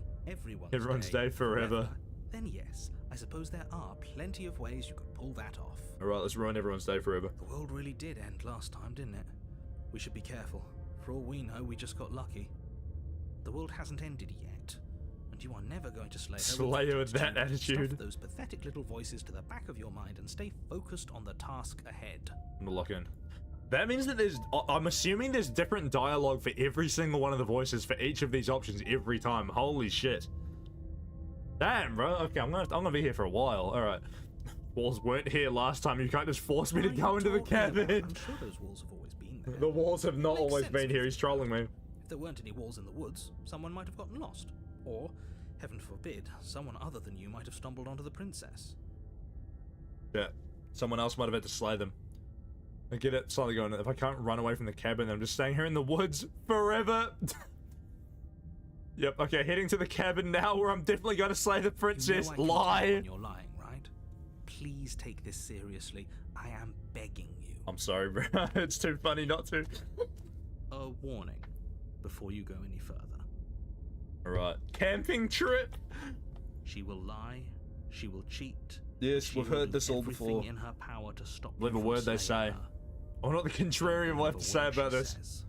Everyone's day forever. Then yes, I suppose there are plenty of ways you could pull that off. Alright, let's ruin everyone's day forever. The world really did end last time, didn't it? We should be careful. For all we know, we just got lucky. The world hasn't ended yet, and you are never going to slay her. Slay her with that Stuff attitude. those pathetic little voices to the back of your mind and stay focused on the task ahead. I'm gonna lock in. That means that there's. I'm assuming there's different dialogue for every single one of the voices for each of these options every time. Holy shit. Damn, bro. Okay, I'm gonna be here for a while. All right. Walls weren't here last time. You can't just force me to What are go you into the talking about? cabin. I'm sure those walls have always been there. The walls have not Makes always sense, been here. doesn't He's it? trolling me. If there weren't any walls in the woods, someone might have gotten lost. Or, heaven forbid, someone other than you might have stumbled onto the princess. Yeah. Someone else might have had to slay them. I get it. Slightly going. If I can't run away from the cabin, I'm just staying here in the woods forever. Yep. Okay. Heading to the cabin now, where I'm definitely going to slay the princess. You know I can Lie. tell when you're lying, right? Please take this seriously. I am begging you. I'm sorry, bro. It's too funny not to. A warning before you go any further. Alright. Camping trip? She will lie. She will cheat. Yes, She we've will heard do this all everything before. in her power to stop Believe you a from word they slaying say. her. Oh, not the contrarian will have to say Believe a about word this. she says.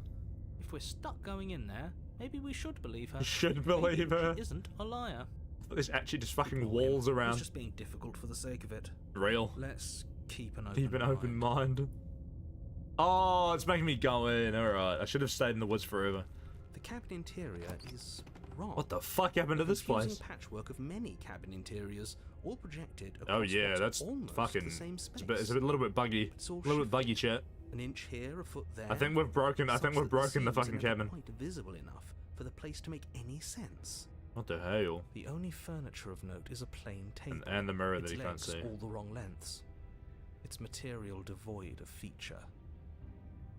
If we're stuck going in there, maybe we should believe her. You should Maybe believe her. She isn't a liar. There's actually just fucking Ignore walls him. around. He's just being difficult for the sake of it. Real. Let's keep an open Keep an open mind. mind. Oh, it's making me go in. Alright. I should have stayed in the woods forever. The cabin interior is wrong. What the fuck happened to this Confusing place? patchwork of many cabin interiors, all projected Oh across yeah, what's that's almost fucking. the same space. It's a little bit buggy. It's all A little bit buggy, chat. An inch here, a foot there. I think we've broken. I such think we've that broken the seams fucking are never cabin. quite visible enough for the place to make any sense. What the hell? The only furniture of note is a plain table. And the mirror that its he can't legs see. all the wrong lengths. Its material devoid of feature.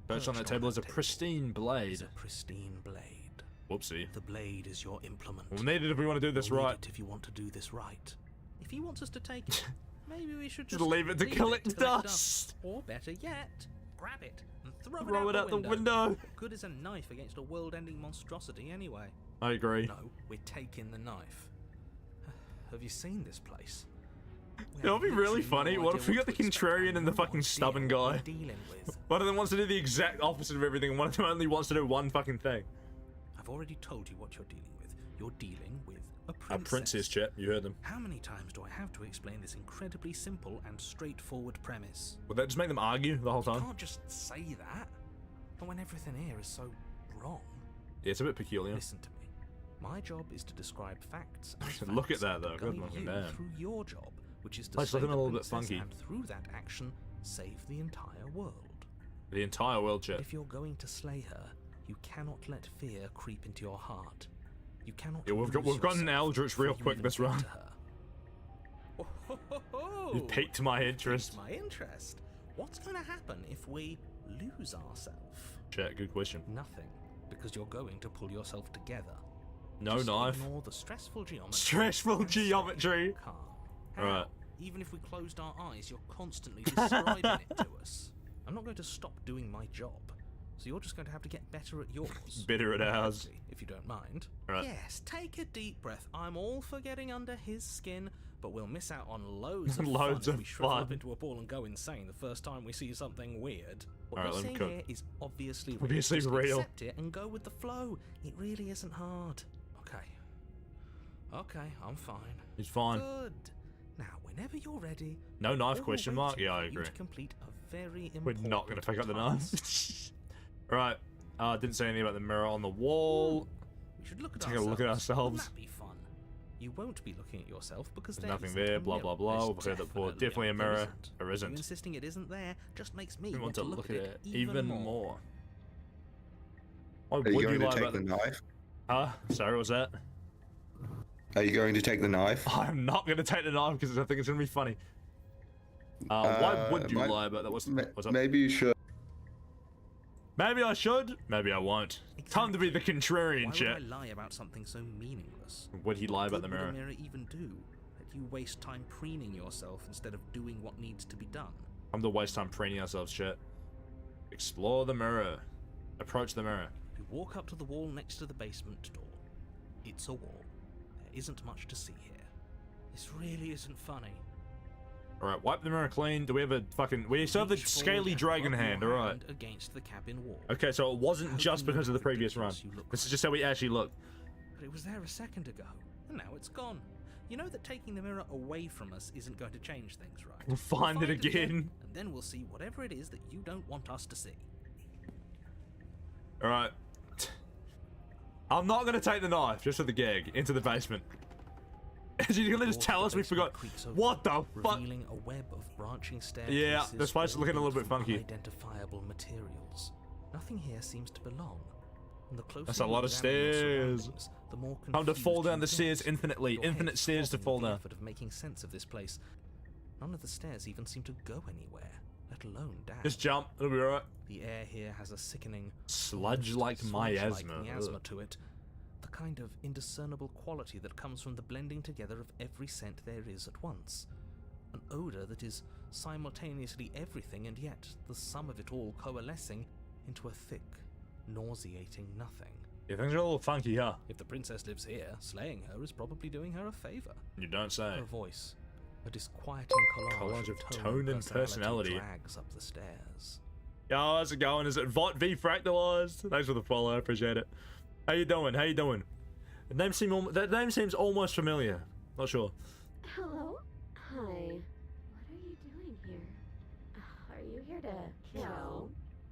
Perched on that Perched table is a pristine Is blade. a pristine blade. Whoopsie. The blade is your implement. We'll need it if we want to do this You'll need right. it if you want to do this right. If he wants us to take it, maybe we should Just just leave it to collect dust. Or better yet, grab it and throw Throw it out the window. What good is a knife against a world-ending monstrosity anyway? I agree. No, we're taking the knife. Have you seen this place? We It'll have be really literally funny. no What idea if we got to the expect contrarian and the no fucking idea stubborn what we're guy? dealing with. One of them wants to do the exact opposite of everything, and one of them only wants to do one fucking thing. I've already told you what you're dealing with. You're dealing with a A princess. princess, chat. You heard them. How many times do I have to explain this incredibly simple and straightforward premise? Would that just make them argue the whole You time? can't just say that. But when everything here is so wrong. Yeah, it's a bit peculiar. Listen to me. My job is to describe facts. As Look at facts, that, though. and Good guide looking you man. through your job, which is to Place save looking the a little bit princess funky. and through that action, save the entire world. The entire world, chat. If you're going to slay her, you cannot let fear creep into your heart. You cannot. Yeah, we've lose gotten yourself Eldritch real before you quick even this get run. to her. Oh, You piqued my interest. My interest. What's going to happen if we lose ourselves? Chat, good question. Nothing, because you're going to pull yourself together. No Just knife. Ignore the stressful geometry. Stressful and stay geometry. calm. Right. How? Even if we closed our eyes, you're constantly describing it to us. I'm not going to stop doing my job, so you're just going to have to get better at yours. Better at ours. If you don't mind. Right. Yes, take a deep breath. I'm all for getting under his skin, but we'll miss out on loads of Loads fun of if we shrivel up fun. into a ball and go insane the first time we see something weird. What Alright, you're let me seeing cook. here is obviously real. Obviously Just real. accept it and go with the flow. It really isn't hard. Okay, I'm fine. He's fine. Good. Now, whenever you're ready. No knife, all we're question mark? waiting Yeah, I for you agree. to complete a very We're important not going to pick up the task. knife. Right. Didn't say anything about the mirror on the wall. We should look at Take a look at ourselves. Wouldn't that be fun? You won't be looking at yourself because There's there nothing isn't there, a blah, mirror. blah, blah. There's We've heard that before. Definitely a there mirror. isn't. There You isn't. insisting it isn't there just makes me We want to look at it even more. Why Are would you you going to lie take about the the... knife? Huh? Sorry, what was that? Are you going to take the knife? I'm not going to take the knife because I think it's going to be funny. Why would you might- lie about that? What's up? Maybe you should. Maybe I should. Maybe I won't. Time to be the contrarian, Why would chat. I lie about something so meaningless? Would he lie about What the good mirror? would a mirror even do? That you waste time preening yourself instead of doing what needs to be done. Time to waste time preening ourselves, chat. Explore the mirror. Approach the mirror. You walk up to the wall next to the basement door. It's a wall. There isn't much to see here. This really isn't funny. Alright, wipe the mirror clean. Do we have a fucking... We still have the Reach forward scaly and dragon rub your hand, alright. hand against the cabin wall. Okay, so it wasn't just Hoping because of the how previous run. ridiculous you look This is like. just how we actually look. But it was there a second ago, and now it's gone. You know that taking the mirror away from us isn't going to change things, right? We'll find it again. and then we'll see whatever it is that you don't want us to see. Alright. I'm not gonna take the knife, just for the gag, into the basement. Is he gonna just Door to tell the us we basement forgot? creaks open, What the fuck? revealing a web of branching staircases. Yeah, this place is all looking a little built bit from funky. Unidentifiable materials. Nothing here seems to belong. And the closer That's a you lot of examine your stairs. surroundings, the more Time to confused fall down you the get. stairs infinitely. Your head Infinite stairs to throbbing fall with the down. effort of making sense of this place. None of the stairs even seem to go anywhere, let alone down. Just jump, it'll be alright. The air here has a sickening, Sludge-like miasma. miasma Ugh. to it. The kind of indiscernible quality that comes from the blending together of every scent there is at once. An odor that is simultaneously everything and yet the sum of it all coalescing into a thick, nauseating nothing. Yeah, things are a little funky, huh? If the princess lives here, slaying her is probably doing her a favor. You don't say. Her voice, a disquieting collage of tone and personality, drags up the stairs. Yo, how's it going? Is it Vot V Fractalized? Thanks for the follow, I appreciate it. How you doing? How you doing? That name seems almost familiar. Not sure. Hello? Hi. What are you doing here? Are you here to kill?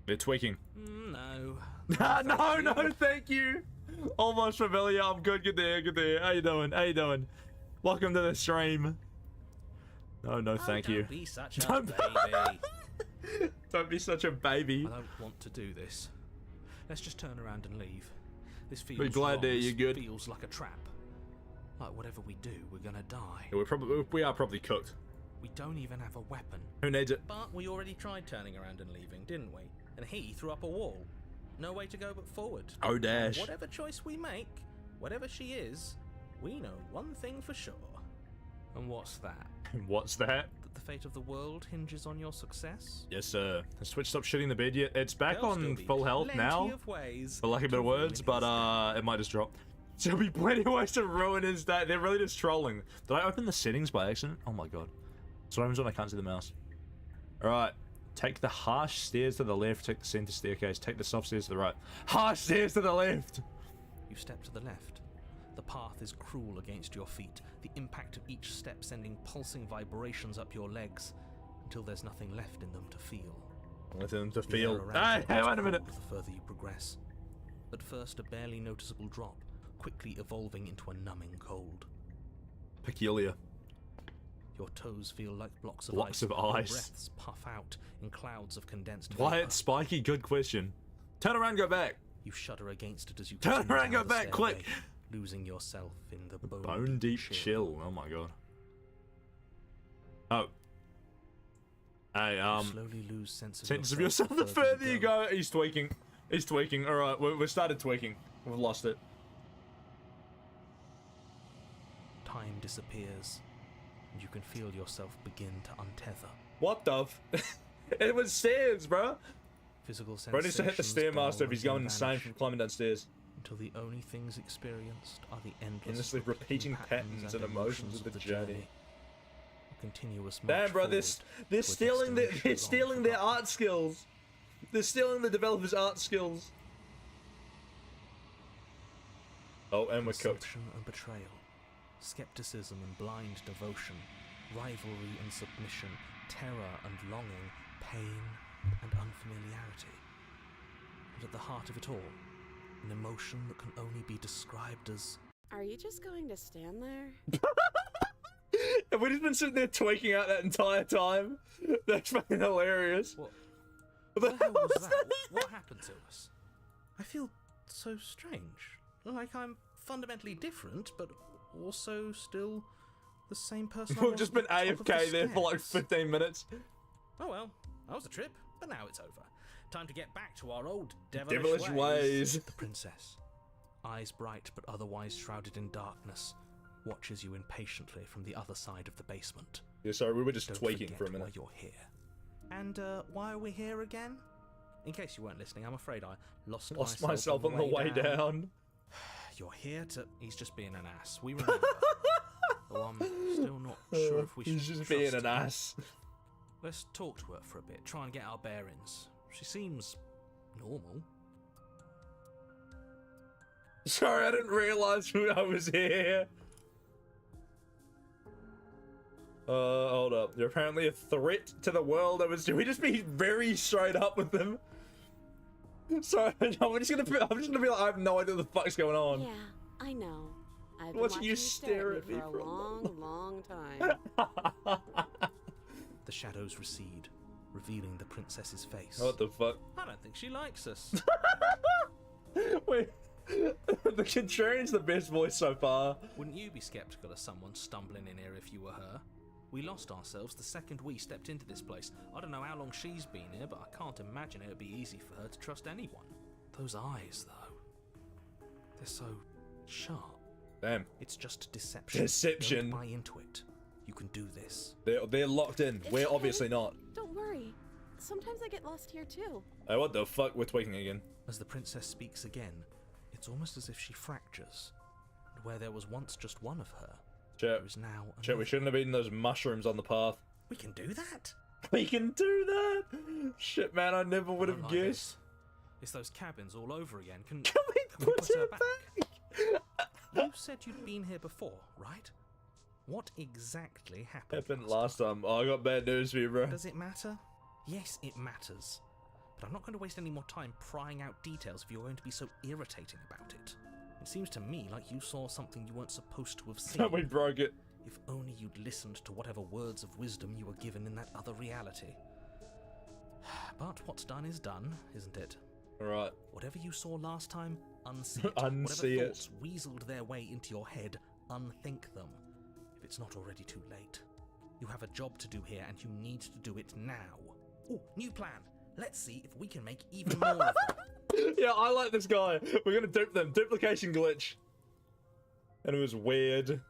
They're tweaking. No. no, thank you. Almost familiar. I'm good. Good there. Good there. How you doing? How you doing? Welcome to the stream. No, thank you. Don't be such a Don't- baby. Don't be such a baby. I don't want to do this. Let's just turn around and leave. This feels Be glad wrong. that This you're good. feels like a trap. Like whatever we do, we're gonna die. Yeah, we are probably cooked. We don't even have a weapon. Who needs it? But we already tried turning around and leaving, didn't we? And he threw up a wall. No way to go but forward. Oh dash. Whatever choice we make, whatever she is, we know one thing for sure. And what's that? What's that? That the fate of the world hinges on your success? Yes, sir. Has Twitch stopped shitting the bed yet? It's back There'll on still be full health plenty now, of ways for lack of to better words, ruin but his day. it might just drop. So there'll be plenty of ways to ruin his day. They're really just trolling. Did I open the settings by accident? Oh my god. That's what happens when I can't see the mouse. Alright. Take the harsh stairs to the left, take the center staircase, take the soft stairs to the right. Harsh stairs to the left! You step to the left. The path is cruel against your feet, the impact of each step sending pulsing vibrations up your legs, until there's nothing left in them to feel. Let them to The air feel. around Hey, you wait gets a minute. cold the further you progress. At first a barely noticeable drop, quickly evolving into a numbing cold. Peculiar. Your toes feel like blocks of Blocks ice. of Your ice. breaths puff out in clouds of condensed vapor. Wyatt Spiky, good question. Turn around, go back. You shudder against it as you Turn continue around, down go the back, stairway, quick. losing yourself in the Bone deep chill. Oh my god. Oh. Hey, You slowly lose sense of yourself the further you go. He's tweaking. He's tweaking. Alright, we started tweaking. We've lost it. Time disappears, and you can feel yourself begin to untether. What the It was stairs, bro. Physical Bro needs to hit the sensations Stairmaster dull if he's and going insane vanish, from climbing downstairs. until the only things experienced are the endless Endlessly repeating patterns and emotions of the journey. A continuous Damn, march bro, forward they're to a stealing destination they're long stealing their forgotten. art skills. They're stealing the developers' art skills. Oh, and we're cooked. Deception and betrayal, skepticism and blind devotion, rivalry and submission, terror and longing, pain and unfamiliarity. And at the heart of it all, an emotion that can only be described as... Are you just going to stand there? Have we just been sitting there tweaking out that entire time? That's fucking hilarious. What What the hell was that? What happened to us? I feel so strange. Like I'm fundamentally different, but also still the same person. I We've was just at been the top of the AFK there for like stairs. 15 minutes. Oh well, that was a trip, but now it's over. Time to get back to our old devilish, Devilish ways. The princess, eyes bright but otherwise shrouded in darkness, watches you impatiently from the other side of the basement. Yeah, sorry, we were just Don't tweaking forget for a why minute. you're here. And why are we here again? In case you weren't listening, I'm afraid I lost Myself on the way down. You're here to... He's just being an ass. We remember. Though I'm still not sure if we should He's just trust being an him. ass. Let's talk to her for a bit, try and get our bearings. She seems normal. Sorry, I didn't realise I was here. Hold up. You're apparently a threat to the world. Should we just be very straight up with them? Sorry, I'm just gonna be like, I have no idea what the fuck's going on. Yeah, I know. I've been Watching watching you you stare at me for a long time. The shadows recede, revealing the princess's face. What the fuck? I don't think she likes us. Wait, the Contrarian's the best voice so far. Wouldn't you be skeptical of someone stumbling in here if you were her? We lost ourselves the second we stepped into this place. I don't know how long she's been here, but I can't imagine it would be easy for her to trust anyone. Those eyes, though. They're so sharp. Damn, It's just deception. Deception. Don't buy into it. You can do this. they're locked in. It's We're okay. obviously not. Don't worry. Sometimes I get lost here too. Hey, what the fuck? We're tweaking again. As the princess speaks again, it's almost as if she fractures. And where there was once just one of her, Chat, there is now chat, we another. shouldn't have eaten those mushrooms on the path. We can do that? We can do that. Shit, man, I never would have Like guessed. this. It's those cabins all over again. Can We we put her it back? back. You said you'd been here before, right? What exactly happened? Happened last time. Oh, I got bad news for you, bro. Does it matter? Yes, it matters. But I'm not going to waste any more time prying out details if you're going to be so irritating about it. It seems to me like you saw something you weren't supposed to have seen. We broke it. If only you'd listened to whatever words of wisdom you were given in that other reality. But what's done is done, isn't it? Alright. Whatever you saw last time, unsee it. Unsee Whatever it. thoughts weaseled their way into your head, unthink them. If it's not already too late. You have a job to do here, and you need to do it now. Ooh, new plan. Let's see if we can make even more of them. Yeah, I like this guy. We're gonna dupe them. Duplication glitch. And it was weird.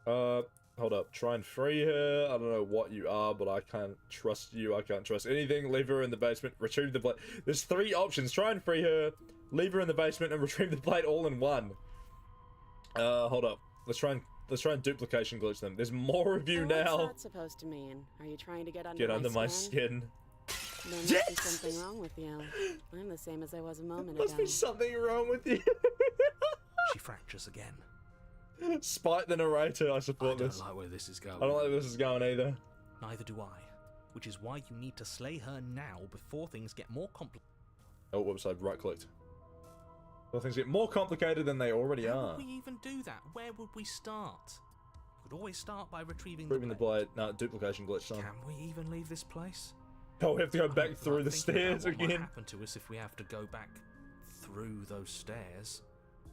Hold up. Try and free her. I don't know what you are, but I can't trust you. I can't trust anything. Leave her in the basement. Retrieve the plate. There's 3 options. Try and free her. Leave her in the basement and retrieve the plate all in one. Hold up. Let's try and duplication glitch them. There's more of you So now. What's that supposed to mean? Are you trying to get under Get my under my skin? skin. There must be something wrong with you. I'm the same as I was a moment Must ago. be something wrong with you. She fractures again. Spite the narrator. I I support don't this. like where this is going. I don't like where this is going either. Neither do I. Which is why you need to slay her now before things get more complicated. Oh, whoops, I right clicked. Well, things get more complicated than they already How are. would we even do that? Where would we start? We could always start by retrieving Proving the the blade. blade. No, duplication glitch, son. Can we even leave this place? Oh, we have to go back I'm through the thinking about stairs what might again. happen to us if we have to go back through those stairs?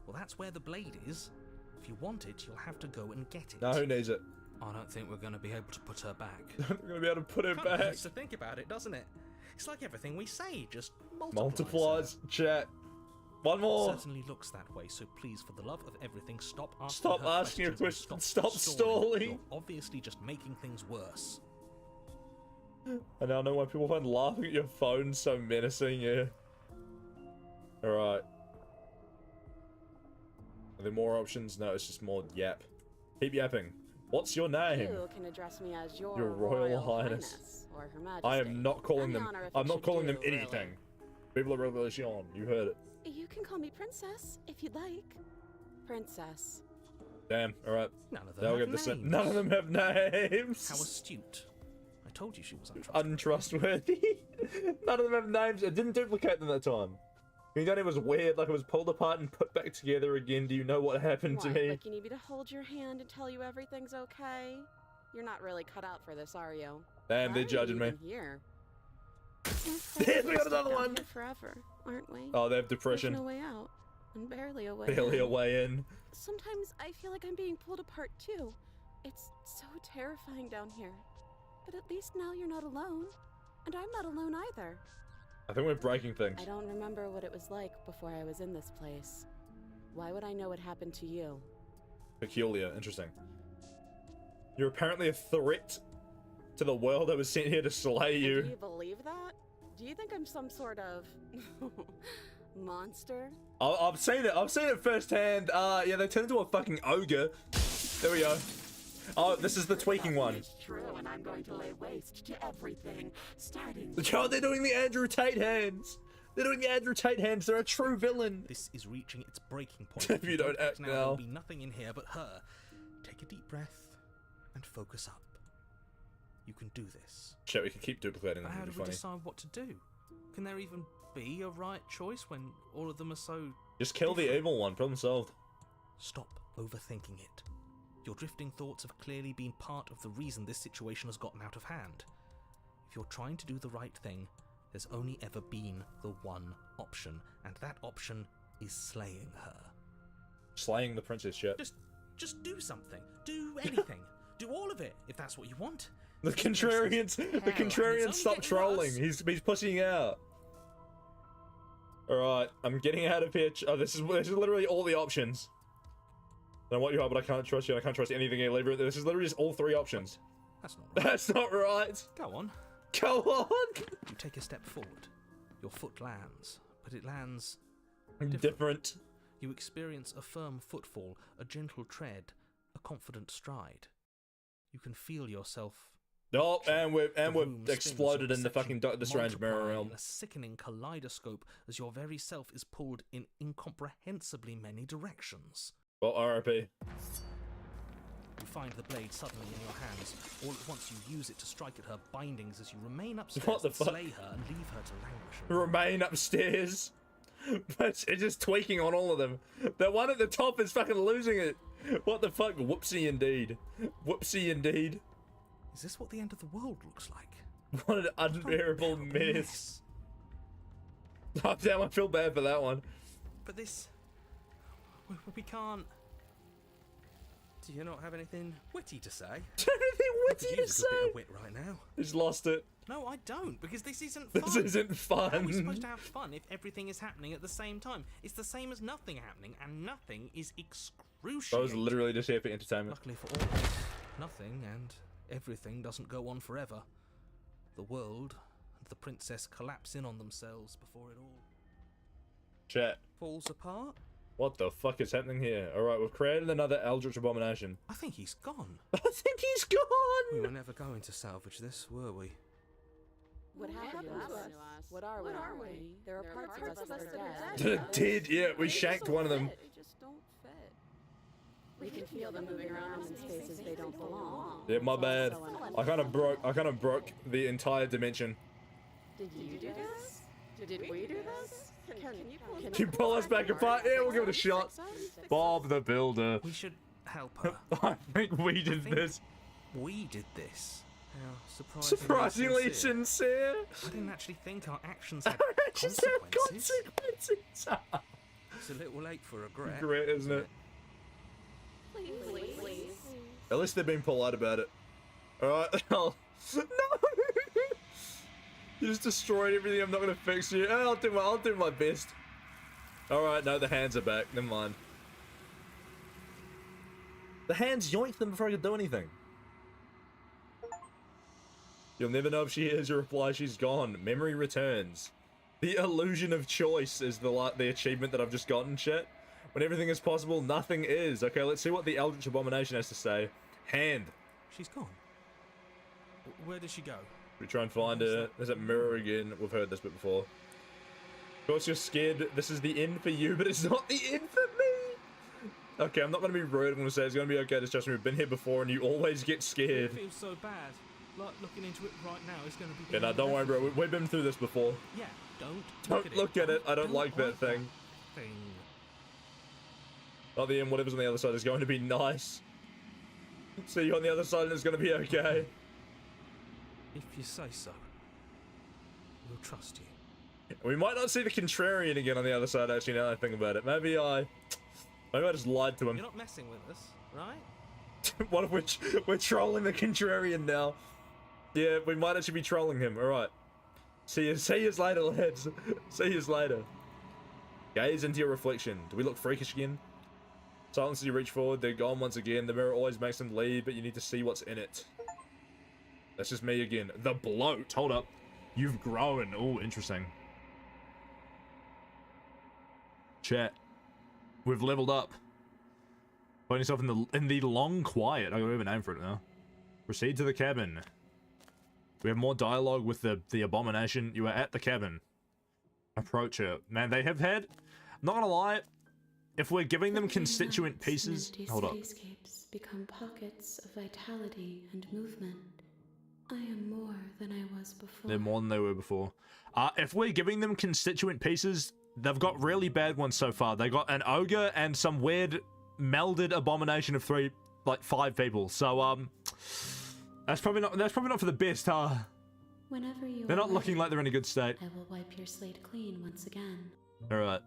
Well, that's where the blade is. If you want it, you'll have to go and get it. No, who needs it? I don't think we're going to be able to put her back. I'm gonna be able to put it Kind of back. nice to think about it, doesn't it? It's like everything we say just Multiplies, chat. One It more. certainly looks that way, so please, for the love of everything, stop asking Stop her asking her questions and questions. Stop stalling. You're obviously just making things worse. I now know why people find laughing at your phone so menacing, yeah. Alright. Are there more options? No, it's just more yap. Keep yapping. What's your name? You can address me as your, Your Royal Highness. or Her Majesty. I am not calling Any them. honor if I'm it not should calling do, them anything. People are revelation. You heard it. You can call me Princess if you'd like. Princess. Damn. Alright. None of them They'll have get this. names. None of them have names. How astute. I told you she was untrustworthy. Untrustworthy. None of them have names. It didn't duplicate them that time. You thought it was weird, like it was pulled apart and put back together again. Do you know what happened to What, me? like you need me to hold your hand and tell you everything's okay? You're not really cut out for this, are you? Damn, they're Why are judging you me. even Here. Yes, we got another Stuck down one. here forever, aren't we? Oh, they have There's depression. no way out, and barely a way. Barely a in. way in. Sometimes I feel like I'm being pulled apart too. It's so terrifying down here. But at least now you're not alone, and I'm not alone either. I think we're breaking things. I don't remember what it was like before I was in this place. Why would I know what happened to you? Peculiar. Interesting. You're apparently a threat to the world that was sent here to slay And you. do you believe that? Do you think I'm some sort of monster? I've seen it. I've seen it firsthand. Yeah, they turned into a fucking ogre. There we go. Oh, this is the tweaking one. It's true, and I'm going to lay waste to everything, starting. Oh, they're doing the Andrew Tate hands. They're doing the Andrew Tate hands. They're a true villain. This is reaching its breaking point. If you don't act now. There'll be nothing in here but her. Take a deep breath and focus up. You can do this. Shit, we can keep duplicating them. But how It'd do be we funny. decide what to do? Can there even be a right choice when all of them are so... Just kill the different? evil one. Problem solved. Stop overthinking it. Your drifting thoughts have clearly been part of the reason this situation has gotten out of hand. If you're trying to do the right thing, there's only ever been the one option, and that option is slaying her. Slaying the princess shit. Just do something. Do anything. Do all of it, if that's what you want. The contrarians. The Hell, contrarians it's stop only getting trolling. worse. He's pushing out. All right, I'm getting out of here. Oh, this is literally all the options. I don't know what you are, but I can't trust you. I can't trust anything you leave. This is literally just all three options. That's not right. That's not right. Go on. Go on. You take a step forward. Your foot lands, but it lands Different. You experience a firm footfall, a gentle tread, a confident stride. You can feel yourself. Oh, and we've The room spins, exploded your in the fucking perception Doctor Strange mirror multiplying realm. in a sickening kaleidoscope as your very self is pulled in incomprehensibly many directions. Well, R.I.P. You find the blade suddenly in your hands. All at once you use it to strike at her bindings as you remain upstairs What the and fuck? slay her and leave her to languish around. Remain upstairs. But it's just tweaking on all of them. The one at the top is fucking losing it. What the fuck? Whoopsie indeed. Whoopsie indeed. Is this what the end of the world looks like? What an unbearable mess. Oh, damn, I feel bad for that one. But this... We can't... Do you not have anything witty to say? Anything witty Could to use a good bit say? of wit right now. He's lost it. No, I don't, because this isn't fun. This isn't How are we fun. supposed to have fun if everything is happening at the same time? It's the same as nothing happening, and nothing is I excruciating. was literally just here for entertainment. Luckily for all of us, nothing and everything doesn't go on forever. The world and the princess collapse in on themselves before it all Chat. falls apart. What the fuck is happening here? Alright, we've created another Eldritch Abomination. I think he's gone. I think he's We gone! were never going to salvage this, were we? What happened to us? What are we? There are parts of us that are dead. Did, yeah, we shanked one of them. They just don't fit. We can feel them moving around in spaces they don't belong. Yeah, my bad. So I kind of broke the entire dimension. Did you do this? Did we do this? Can you pull us back apart? Yeah, we'll give it a shot. Bob the Builder. We should help her. I think we did this. We did this. How Surprisingly sincere. I didn't actually think our actions had Just consequences. have consequences. It's a little late for regret. Great, isn't it? Please. At least they're being polite about it. Alright. No! You just destroyed everything. I'm not gonna fix you. I'll do my best. Alright, no, the hands are back. Never mind. The hands yoinked them before I could do anything. You'll never know if she hears your reply. She's gone. Memory returns. The illusion of choice is the achievement that I've just gotten, chat. When everything is possible, nothing is. Okay, let's see what the Eldritch Abomination has to say. Hand. She's gone. Where did she go? We try and find her. There's that mirror again. We've heard this bit before. Of course you're scared. This is the end for you, but it's not the end for me. Okay, I'm not going to be rude. I'm going to say it's going to be okay. Just trust me. We've been here before, and you always get scared. It feels so bad. Like, looking into it right now is going to be... Yeah, no, don't worry, bro. We've been through this before. Yeah, Don't look at it. I don't like that thing. Not the end. Whatever's on the other side is going to be nice. See you on the other side, and it's going to be okay. If you say so, we'll trust you. We might not see the Contrarian again on the other side, actually, now that I think about it. Maybe I just lied to him. You're not messing with us, right? What if we're trolling the Contrarian now? Yeah, we might actually be trolling him. Alright. See you later, lads. See you later. Gaze into your reflection. Do we look freakish again? Silence as you reach forward. They're gone once again. The mirror always makes them leave, but you need to see what's in it. That's just me again. The bloat. Hold up. You've grown. Oh, interesting. Chat. We've leveled up. Find yourself in the long quiet. I have a name for it now. Proceed to the cabin. We have more dialogue with the abomination. You are at the cabin. Approach her. Man, they have had... I'm not gonna lie. If we're giving them constituent pieces... Hold up. Cityscapes become pockets of vitality and movement. I am more than I was before. They're more than they were before. If we're giving them constituent pieces, they've got really bad ones so far. They got an ogre and some weird melded abomination of 5 people. So that's probably not for the best, huh? Whenever you They're are not looking ready, like they're in a good state. I will wipe your slate clean once again. Alright.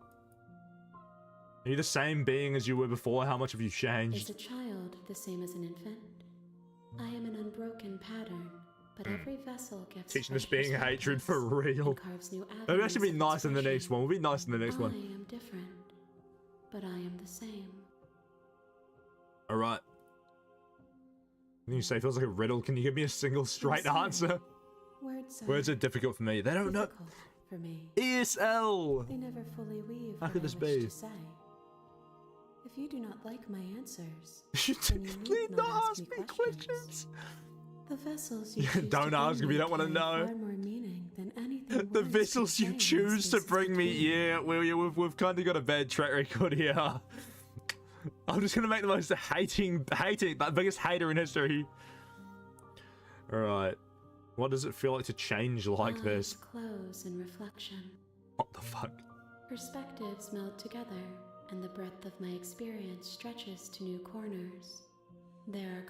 Are you the same being as you were before? How much have you changed? Is a child the same as an infant? I am an unbroken pattern, but every vessel gives Teaching us special being hatred for purpose real. and carves new Maybe I should be avenues of nice in the next expression. one. We'll be nice in the next I one. am different, but I am the same. Alright. You say it feels like a riddle. Can you give me a single straight sorry. answer? Words are difficult for me. They don't know. difficult for me. ESL! They never fully weave How what could I this wish be? to say. If you do not like my answers, You then you need need not ask me questions. The vessels you Yeah, choose don't to ask bring if you me don't wanna carry know. far more meaning than anything The words vessels could you say in choose to spaces bring me, between. yeah, we've kind of got a bad track record here. I'm just gonna make the most hating, the biggest hater in history. Alright. What does it feel like to change like Eyes this? close in reflection. What the fuck? Perspectives meld together, and the breadth of my experience stretches to new corners. There are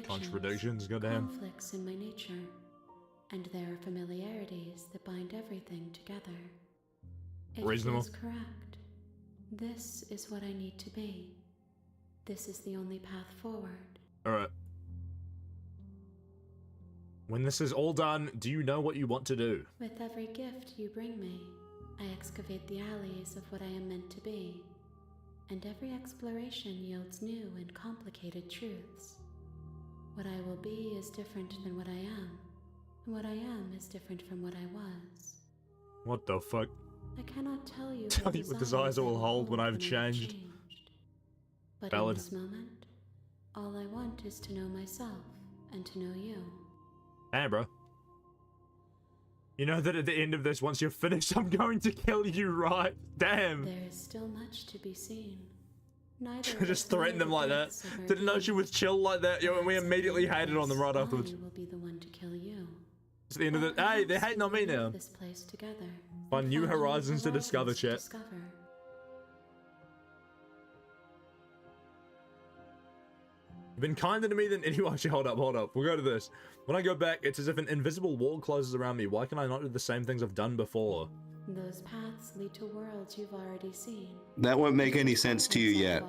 Contradictions, goddamn. conflicts in my nature, and there are familiarities that bind everything together. It Reasonable. feels correct. This is what I need to be. This is the only path forward. Alright. When this is all done, do you know what you want to do? With every gift you bring me, I excavate the alleys of what I am meant to be, and every exploration yields new and complicated truths. What I will be is different than what I am, and what I am is different from what I was. What the fuck? I cannot tell you Tell you what desires I will hold when I have changed. But Valid. in this moment, all I want is to know myself and to know you. Damn, bro. You know that at the end of this, once you're finished, I'm going to kill you, right? Damn. There is still much to be seen. Neither of Just us know threaten them the like that. depths of our Didn't know she being. was chill like that, yo, and we immediately hated on them right afterwards. I will be the one to kill you. It's the end of the. Hey, they're hating on me now. This place together Find new horizons to discover, chat. discover. You've been kinder to me than anyone. Actually, hold up. We'll go to this. When I go back, it's as if an invisible wall closes around me. Why can I not do the same things I've done before? Those paths lead to worlds you've already seen. That won't make any sense to you yet.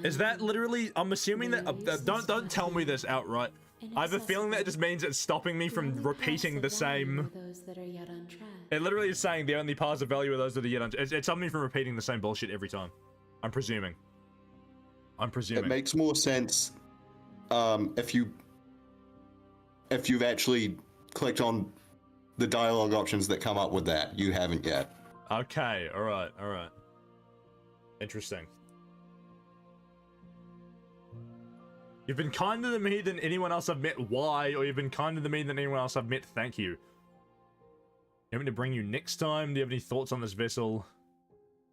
Is that literally? I'm assuming that. Don't tell me this outright. I have a feeling that it just means it's stopping me from repeating the same. Those that are yet untread. It literally is saying the only paths of value are those that are yet untread. It's stopping me from repeating the same bullshit every time. I'm presuming. It makes more sense if you've actually clicked on the dialogue options that come up with that. You haven't yet. Okay, alright. Interesting. You've been kinder to me than anyone else I've met, why? Or you've been kinder to me than anyone else I've met, thank you. You want me to bring you next time? Do you have any thoughts on this vessel?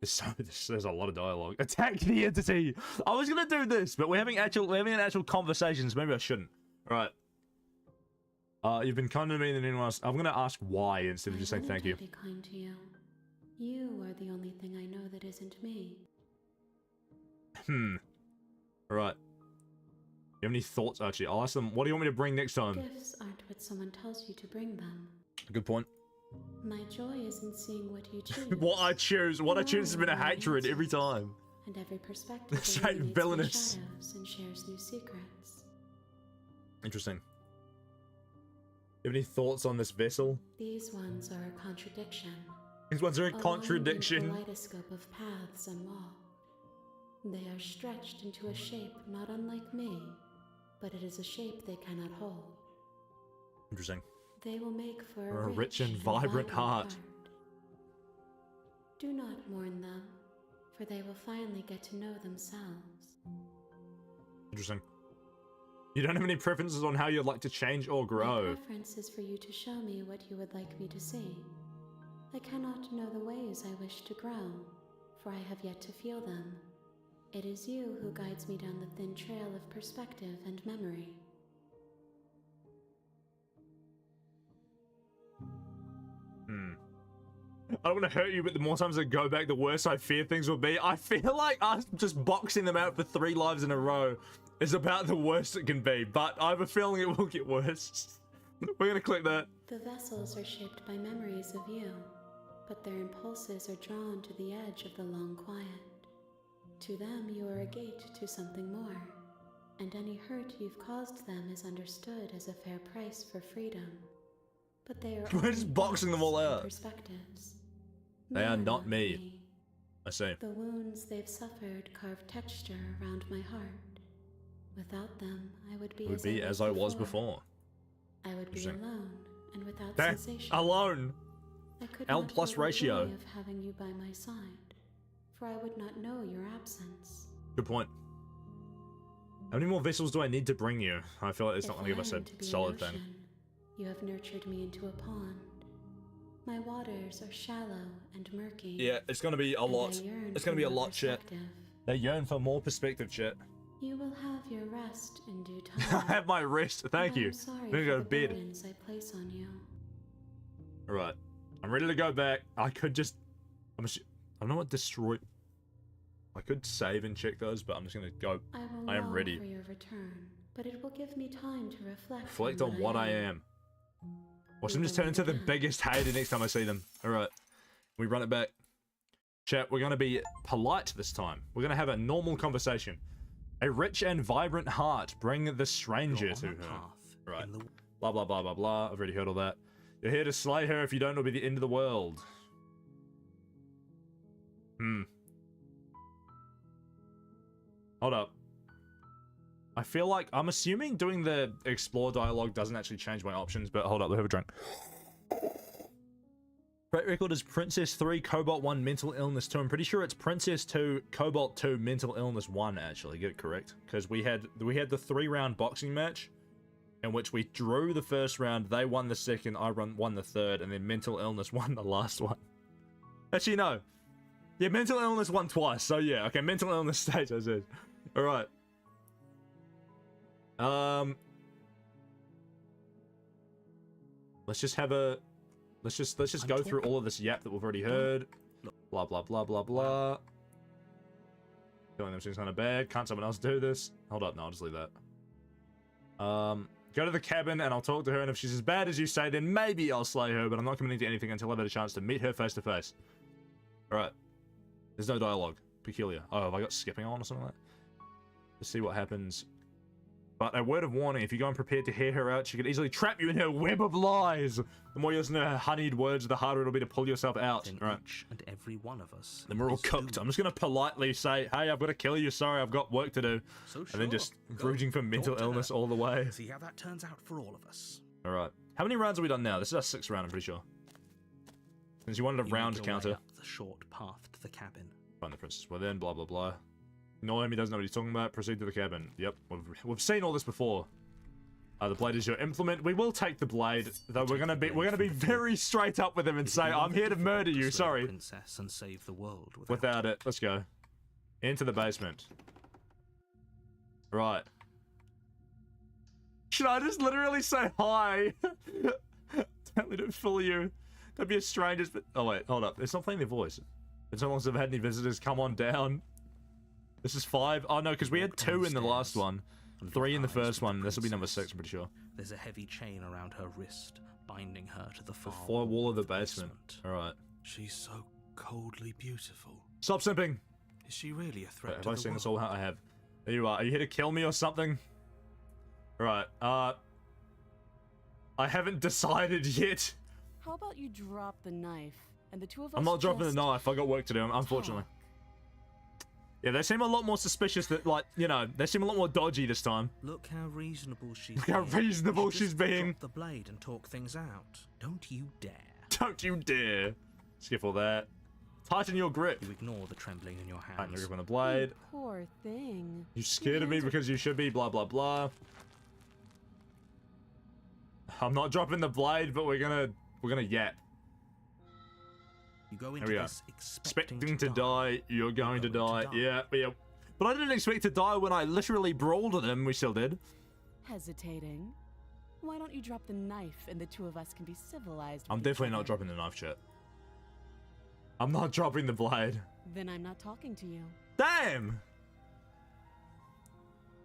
There's a lot of dialogue. Attack the entity! I was gonna do this, but we're having an actual conversation, so maybe I shouldn't. Alright. You've been kinder to me than anyone else. I'm gonna ask why instead of just saying thank you. Be kind to you. You are the only thing I know that isn't me. Alright. You have any thoughts? Actually, I'll ask them, what do you want me to bring next time? Gifts aren't what someone tells you to bring them. Good point. My joy isn't seeing what you choose. What I choose has been a hatred every time. And every perspective Straight illuminates villainous. new shadows and shares new secrets. Interesting. You have any thoughts on this vessel? These ones are a contradiction. These ones are a contradiction. A kaleidoscope of paths and walk. They are stretched into a shape not unlike me, but it is a shape they cannot hold. Interesting. They will make for a rich and vibrant heart. Do not mourn them, for they will finally get to know themselves. Interesting. You don't have any preferences on how you'd like to change or grow. My preference is for you to show me what you would like me to see. I cannot know the ways I wish to grow, for I have yet to feel them. It is you who guides me down the thin trail of perspective and memory. I don't want to hurt you, but the more times I go back, the worse I fear things will be. I feel like us just boxing them out for 3 lives in a row is about the worst it can be, but I have a feeling it will get worse. We're gonna click that. The vessels are shaped by memories of you, but their impulses are drawn to the edge of the long quiet. To them, you are a gate to something more, and any hurt you've caused them is understood as a fair price for freedom. But they are We're just boxing them all out. Perspectives. They are not me. I see. The wounds they've suffered carve texture around my heart. Without them, I would be as I was before. I would be alone and without Damn, sensation. alone. I could L not plus feel the ratio. joy of having you by my side, for I would not know your absence. Good point. How many more vessels do I need to bring you? I feel like it's If not going to give us I a am to be an solid thing. ocean, you have nurtured me into a pond. My waters are shallow and murky. Yeah, it's going to be a lot. It's going to be a lot, chat. They yearn for more perspective, chat. You will have your rest in due I time. have my rest. Thank you. I'm sorry I'm going to go for to the bed. burdens I place on you. Alright. I'm ready to go back. I could just... I don't know what destroy... I could save and check those, but I'm just going to go. I am ready. For your return, but it will give me time to reflect. Reflect on what I am. Watch them just turn into the biggest hater next time I see them. Alright. We run it back. Chat, we're going to be polite this time. We're going to have a normal conversation. A rich and vibrant heart. Bring the stranger to her. Right. Blah, blah, blah, blah, blah. I've already heard all that. You're here to slay her. If you don't, it'll be the end of the world. Hold up. I feel like, I'm assuming doing the explore dialogue doesn't actually change my options, but hold up, we'll have a drink. Great record is Princess 3, Cobalt 1, Mental Illness 2. I'm pretty sure it's Princess 2, Cobalt 2, Mental Illness 1, actually, get it correct. Because we had the 3-round boxing match, in which we drew the first round, they won the second, I won the third, and then Mental Illness won the last one. Actually, no. Yeah, Mental Illness won twice, so yeah, okay, Mental Illness stays as is. Alright. Let's just have a... Let's just go through all of this yap that we've already heard. Blah blah blah blah blah. Killing them seems kind of bad. Can't someone else do this? Hold up, no, I'll just leave that. Go to the cabin and I'll talk to her, and if she's as bad as you say, then maybe I'll slay her, but I'm not committing to anything until I've had a chance to meet her face to face. Alright. There's no dialogue. Peculiar. Oh, have I got skipping on or something like that? Let's see what happens. But a word of warning, if you go unprepared to hear her out, she could easily trap you in her web of lies. The more you listen to her honeyed words, the harder it'll be to pull yourself out. Then Right. each and every one of us. Then we're all is cooked. I'm doomed. just going to politely say, hey, I've got to kill you. Sorry, I've got work to do. So And then just rooting for mental talk to her. illness all the way. See how that turns out for all of us. Alright. How many rounds have we done now? This is our 6th round, I'm pretty sure. Since you wanted a You round make your way counter. up the short path to the cabin. Find the princess within, blah blah blah. Ignore him, he doesn't know what he's talking about. Proceed to the cabin. Yep, we've seen all this before. The blade is your implement. We will take the blade, though we're gonna be very straight up with him and say, I'm here to murder you, sorry. Princess and save the world Without it. Let's go. Into the basement. Right. Should I just literally say hi? Totally don't fool you. Don't be a stranger. Oh wait, hold up. It's not playing their voice. It's so long since I've had any visitors. Come on down. This is 5. Oh no, because we had 2 in the last one. 3 in the first one. This will be number 6, I'm pretty sure. There's a heavy chain around her wrist, binding her to the The far floor wall of the basement. Alright. She's so coldly beautiful. Stop simping! Is she really a threat Have to I the seen this world? all? I have. There you are. Are you here to kill me or something? Right. I haven't decided yet. How about you drop the knife and the two of us I'm not dropping the just knife. I got work to do, unfortunately. talk? Yeah, they seem a lot more suspicious that, like, you know, they seem a lot more dodgy this time. Look how reasonable she's Look how being. reasonable You should she's just being. Drop the blade and talk things out. Don't you dare. Don't you dare. Skip all that. Tighten your grip. You ignore the trembling in your Tighten hands. your grip on the blade. Poor thing. You scared of me because you should be, blah, blah, blah. I'm not dropping the blade, but we're gonna yap. You go Here into we go. this Expecting to die, you're going to die. going to Yeah, yeah. But I didn't expect to die when I literally brawled at him. We still did. Hesitating? Why don't you drop the knife and the two of us can be civilized? I'm with each definitely not other? dropping the knife, chat. I'm not dropping the blade. Then I'm not talking to you. Damn!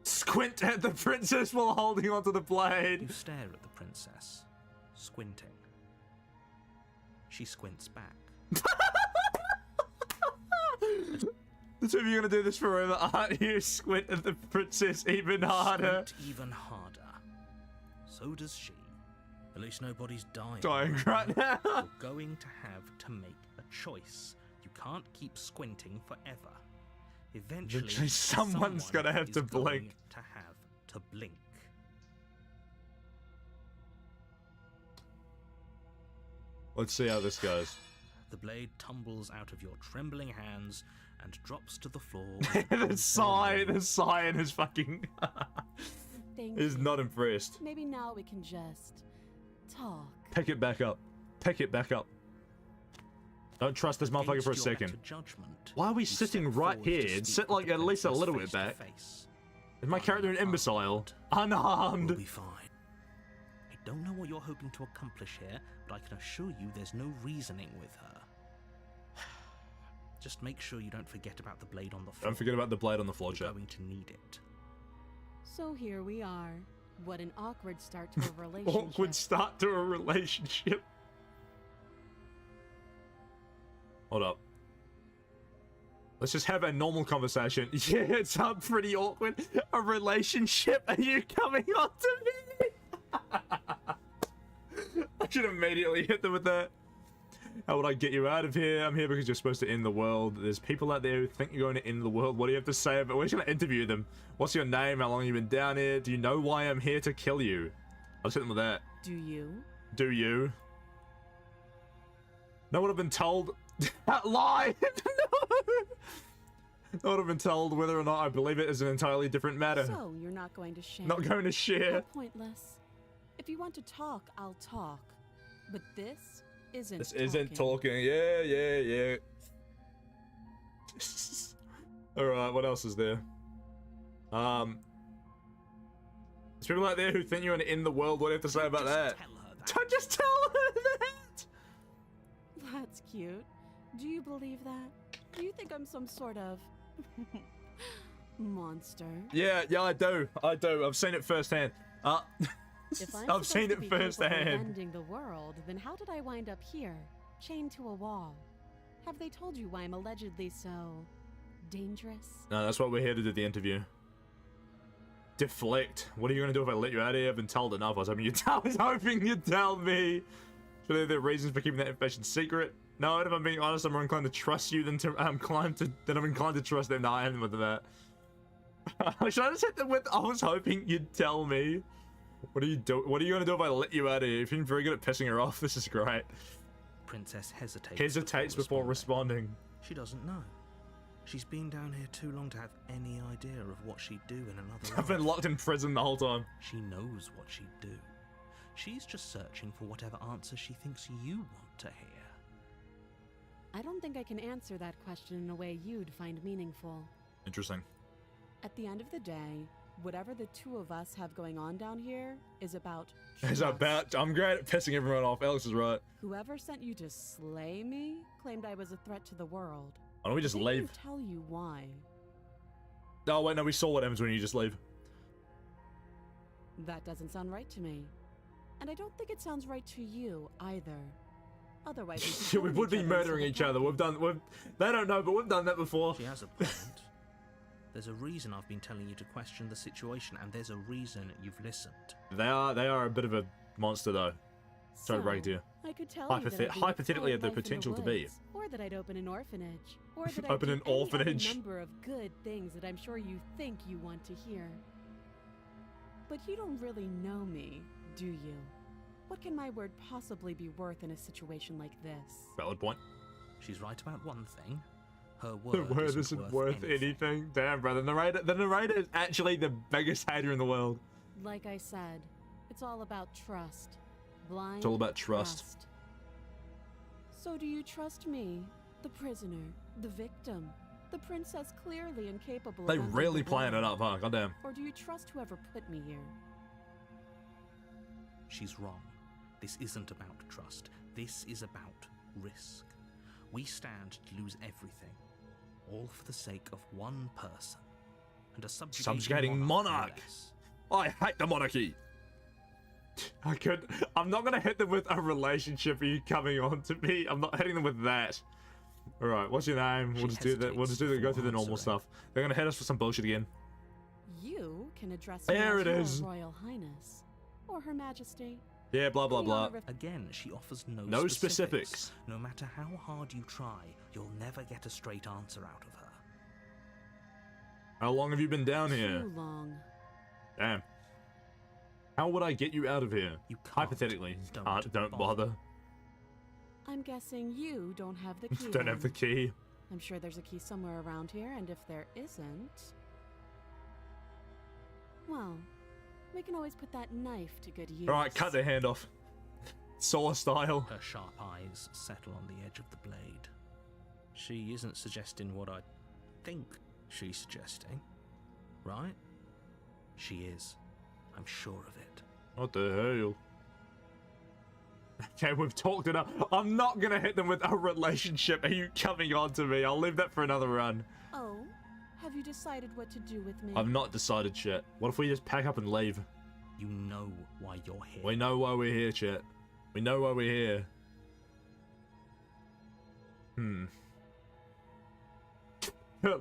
Squint at the princess while holding onto the You blade. stare at the princess, squinting. She squints back. The two of you are gonna do this forever, aren't you? Squint at the princess even harder. Squint even harder. So does she. At least nobody's dying. Dying right now. You're going to have to make a choice. You can't keep squinting forever. Eventually, someone's gonna have is to blink. going to have to blink. Let's see how this goes. The blade tumbles out of your trembling hands and drops to the floor. The sigh in his fucking Thank is you. not impressed. Maybe now we can just talk. Pick it back up. Pick it back up. Don't trust this motherfucker for a Against your second. better judgment, Why are we you sitting step right forward to here? speak Sit with like the at least a princess little bit face to back. face. Is my character an imbecile? Unarmed. We'll be fine. I don't know what you're hoping to accomplish here, but I can assure you there's no reasoning with her. Just make sure you don't forget about the blade on the floor. Don't forget about the blade on the floor, You're chat. going to need it. So here we are. What an awkward start to a relationship. Awkward start to a relationship. Hold up. Let's just have a normal conversation. Yeah, it's pretty awkward. A relationship? Are you coming on to me? I should immediately hit them with that. How would I get you out of here? I'm here because you're supposed to end the world. There's people out there who think you're going to end the world. What do you have to say about it? We're just going to interview them. What's your name? How long have you been down here? Do you know why I'm here to kill you? I'll just hit them with that. Do you? Do you? Know what I've been told? Lie! Know what I've been told. Whether or not I believe it is an entirely different matter. So you're not going to share? Not going to share. How pointless. If you want to talk, I'll talk. But this isn't. This isn't talking. Yeah. Alright, what else is there? There's people out there who think you're gonna end the world. What do you have to say about that? Tell her that. Don't just tell her that! That's cute. Do you believe that? Do you think I'm some sort of monster? Yeah, I do. I've seen it firsthand. If I'm I've seen supposed to it be capable of firsthand. ending the world, then how did I wind up here, chained to a wall? Have they told you why I'm allegedly so dangerous? No, that's what we're here to do the interview. Deflect. What are you gonna do if I let you out of here? I've been told enough. I was hoping you'd tell me. Should there be reasons for keeping that information secret? No, if I'm being honest, I'm more inclined to trust you than I'm inclined to trust them. No, I am with that. Should I just hit them with? I was hoping you'd tell me. What are you gonna do if I let you out of here? You've been very good at pissing her off. This is great. Princess Hesitates before responding. She doesn't know. She's been down here too long to have any idea of what she'd do in another I've been life. locked in prison the whole time. She knows what she'd do. She's just searching for whatever answer she thinks you want to hear. I don't think I can answer that question in a way you'd find meaningful. Interesting. At the end of the day, whatever the two of us have going on down here is about It's trust. about. I'm great at pissing everyone off. Alex is right. Whoever sent you to slay me claimed I was a threat to the world. Why don't we just They leave? didn't tell you why. Oh wait, no, we saw what happens when you just leave. That doesn't sound right to me. And I don't think it sounds right to you either. Otherwise, Yeah, we would be murdering each other. They don't know, but we've done that before. She has a point. There's a reason I've been telling you to question the situation, and there's a reason you've listened. They are a bit of a monster though. Sorry to break it to you. I could tell you that I'd be hypothetically exploring have the life in potential to be. woods, or that I'd open an orphanage, or that I'd Open do an any orphanage. other number of good things that I'm sure you think you want to hear. But you don't really know me, do you? What can my word possibly be worth in a situation like this? Valid point. She's right about one thing. Her The word, word isn't worth anything. Damn, brother. The narrator is actually the biggest hater in the world. Like I said, it's all about trust. Blind It's all about trust. So do you trust me, the prisoner, the victim, the princess clearly incapable They of ending really the playing it world? up, huh? Goddamn. Or do you trust whoever put me here? She's wrong. This isn't about trust. This is about risk. We stand to lose everything, all for the sake of one person and a Subjugating monarch. no less. I hate the monarchy. I'm not gonna hit them with a relationship. Are you coming on to me? I'm not hitting them with that. All right, what's your name? We'll just do that. We'll just do the go through the normal stuff. They're gonna hit us with some bullshit again. You can address me There as it your is. Royal Highness or Her Majesty. Yeah, blah blah The blah. honor of- Again, she offers no, No specifics. No matter how hard you try, you'll never get a straight answer out of her. How long have you been down here? Too long. Damn. How would I get you out of here? You can't. Hypothetically, don't bother. I'm guessing you don't have the key. Don't have the then. key. I'm sure there's a key somewhere around here, and if there isn't, well, we can always put that knife to good use. All right, cut their hand off. Saw style. Her sharp eyes settle on the edge of the blade. She isn't suggesting what I think she's suggesting, right? She is. I'm sure of it. What the hell? Okay, we've talked it up. I'm not gonna hit them with a relationship. Are you coming on to me? I'll leave that for another run. Oh, have you decided what to do with me? I've not decided shit. What if we just pack up and leave? You know why you're here. We know why we're here, chat. We know why we're here.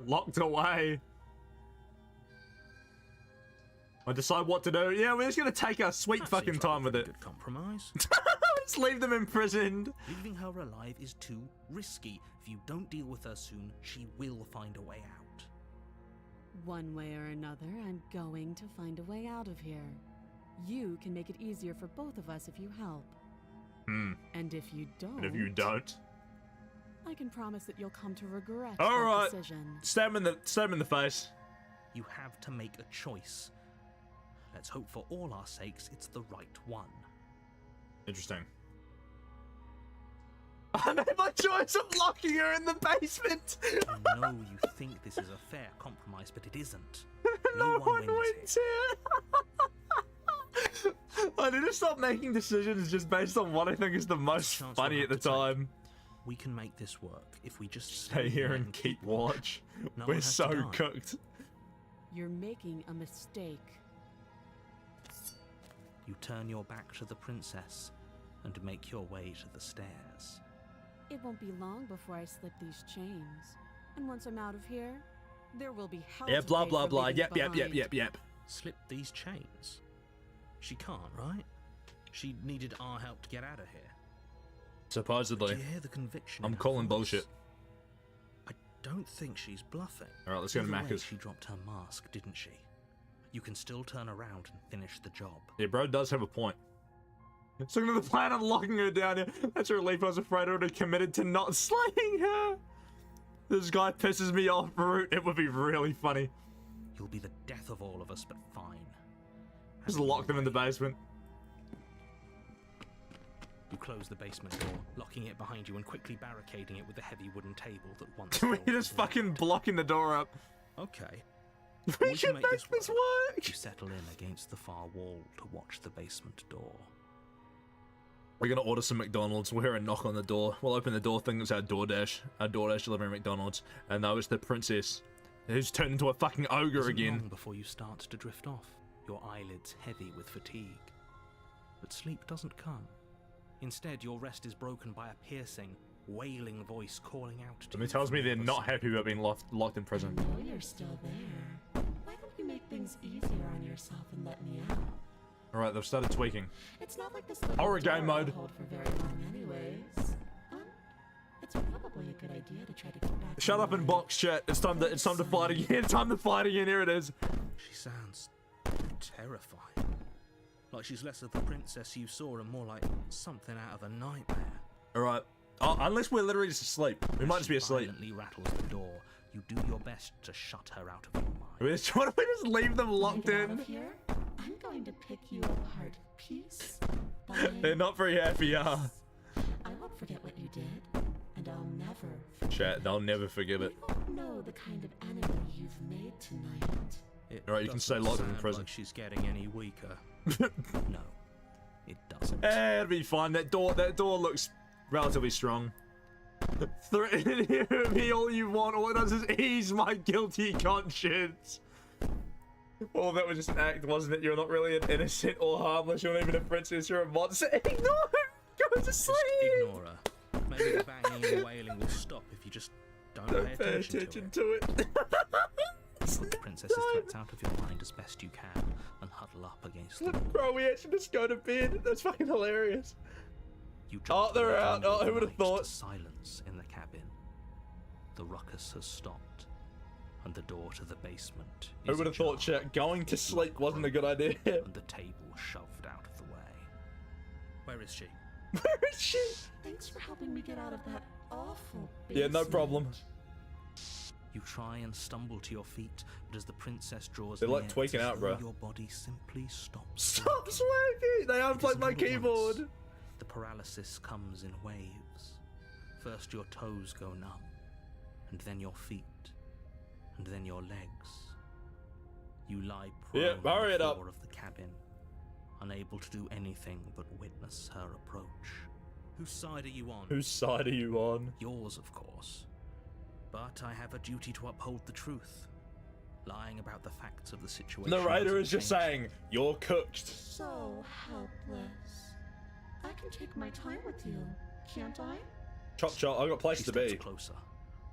Locked away. I decide what to do. Yeah, we're just gonna take our sweet That fucking seems like a time with pretty it. Good compromise. Let's leave them imprisoned. Leaving her alive is too risky. If you don't deal with her soon, she will find a way out. One way or another, I'm going to find a way out of here. You can make it easier for both of us if you help. And if you don't... And if you don't, I can promise that you'll come to regret all that right, decision. stab him in the face. You have to make a choice. Let's hope for all our sakes it's the right one. Interesting. I made my choice of locking her in the basement. I know you think this is a fair compromise, but it isn't. No No one one wins wins here. I need to stop making decisions just based on what I think is the most Chance funny we'll at the have to take. time. We can make this work if we just Stay here and keep watch. No one We're has to so die. cooked. You're making a mistake. You turn your back to the princess and make your way to the stairs. It won't be long before I slip these chains. And once I'm out of here, there will be hell Yeah, to blah pay blah for blah. leaving Yep, yep, yep, behind. yep, yep. Slip these chains? She can't, right? She needed our help to get out of here. Do Supposedly. you hear the conviction? I'm in her calling voice? bullshit. I don't think she's bluffing. Alright, let's go to Either way, Macca's. She dropped her mask, didn't she? You can still turn around and finish the job. Yeah, bro does have a point. Sticking to the plan of locking her down here. That's a relief. I was afraid I would have committed to not slaying her. This guy pisses me off, Root. It would be really funny. You'll be the death of all of us, but fine. Just lock them in the basement. You close the basement door, locking it behind you and quickly barricading it with the heavy wooden table that once. Can we held the just vault. fucking blocking the door up? Okay. We can should make make this this work. You settle in against the far wall to watch the basement door. We're gonna order some McDonald's. We'll hear a knock on the door. We'll open the door, think it's our DoorDash delivering McDonald's. And no, it's the princess, who's turned into a fucking ogre Isn't again. long before you start to drift off, your eyelids heavy with fatigue. But sleep doesn't come. Instead, your rest is broken by a piercing, wailing voice calling out to you. It tells me from they're the other not side. happy about being locked in I prison. know you're still there. Why don't you make things easier on yourself and let me out? Alright, they've started tweaking. It's not like this little Horror game door will mode. hold for very long anyways. It's probably a good idea to try to get back. Shut in up and line. box chat. It's time to fight again. It's time to fight again. Here it is. She sounds terrifying. Like she's less of the princess you saw and more like something out of a nightmare. Alright. Oh, unless we're literally just asleep. We might just be She asleep. violently rattles the door. You do your best to shut her out of your mind. Why don't we just leave them Wanna locked get out in? of here? I'm going to pick you apart piece by They're not very happy, I won't forget what you did, and I'll never forget Chat, they'll never forgive it. You don't know the kind of enemy you've made tonight. It Alright, you can stay doesn't locked in sound prison. Like she's getting any weaker. No, it doesn't. It'll be fine. That door looks relatively strong. Threaten me all you want. All it does is ease my guilty conscience. Oh, that was just an act, wasn't it? You're not really an innocent or harmless. You're not even a princess. You're a monster. Ignore him. Go to Just sleep. ignore her. Maybe the banging and wailing will stop if you just don't pay attention to it. to it. Put the princess's threats out of your mind as best you can and huddle up against the wall. Bro, we actually just go to bed. That's fucking hilarious. You Oh, drop they're the out. door Oh, who would've light thought? to silence in the cabin. The ruckus has stopped, and the door to the basement Who is would have thought, ajar. chat, going to Its sleep lock wasn't a good broken, idea? And the table shoved out of the way. Where is she? Where is she? Thanks for helping me get out of that awful Yeah, no basement. problem. You try and stumble to your feet, but as the princess draws They're, like, near, tweaking it's as out, though bruh. Your body simply stops. Stop working. swagging! They It unplugged isn't my all at keyboard. once. The paralysis comes in waves. First your toes go numb, and then your feet, and then your legs. You lie prone Yeah, on hurry the it up. floor of the cabin, unable to do anything but witness her approach. Whose side are you on? Whose side are you on? Yours, of course. But I have a duty to uphold the truth. Lying about the facts of the situation. Narrator doesn't is just change. saying, you're cooked. So helpless. I can take my time with you, can't I? Chop chop, I've got She places to steps be. closer,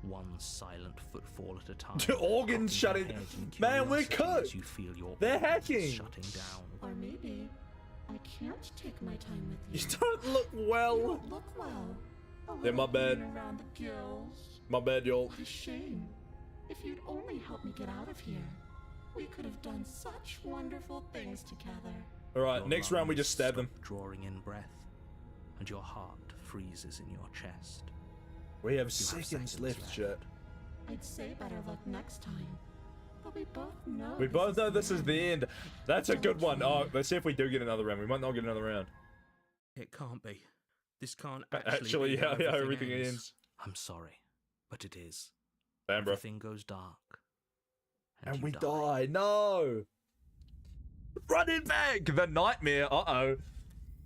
one silent footfall at a time. The organs cocking your shutting- head in Man, we're curiosity cooked. as you feel your They're organs hacking. shutting down. Or maybe I can't take my time with You you. don't look You well. don't look well. A Yeah, my little bad. green around the gills. My bad, y'all. What a shame. If you'd only helped me get out of here, we could have done such wonderful things together. Alright, Your next round we lungs just stab them. stop drawing in breath, and your heart freezes in your chest. We have You have seconds seconds left, left. chat. I'd say better luck next time. But we both know. We both know this is the end. That's a good one. Don't Oh, you? let's see if we do get another round. We might not get another round. It can't be. This can't Actually, be yeah, how everything ends. I'm sorry, but it is. Damn, bro. Everything goes dark. And you we die. No! Run it back! The nightmare. Uh-oh.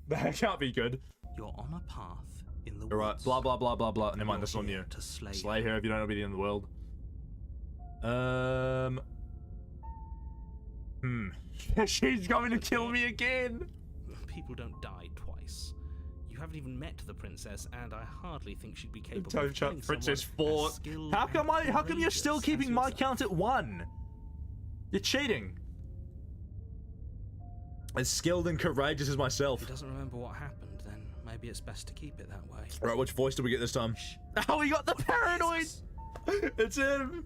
That can't be good. You're on a path in the Alright, woods. blah blah blah blah blah. Never You're mind, this is on here you. to slay Slay her if you don't know be the end of the world. She's going to kill me again. People don't die twice. You haven't even met the princess, and I hardly think she'd be capable Don't of killing shut Princess someone 4. as skilled How come and how come you're still courageous keeping as my yourself. count at 1? You're cheating. As skilled and courageous as If myself. he doesn't remember what happened, then maybe it's best to keep it that way. Right, which voice did we get this time? Oh, we got the paranoid! It's him!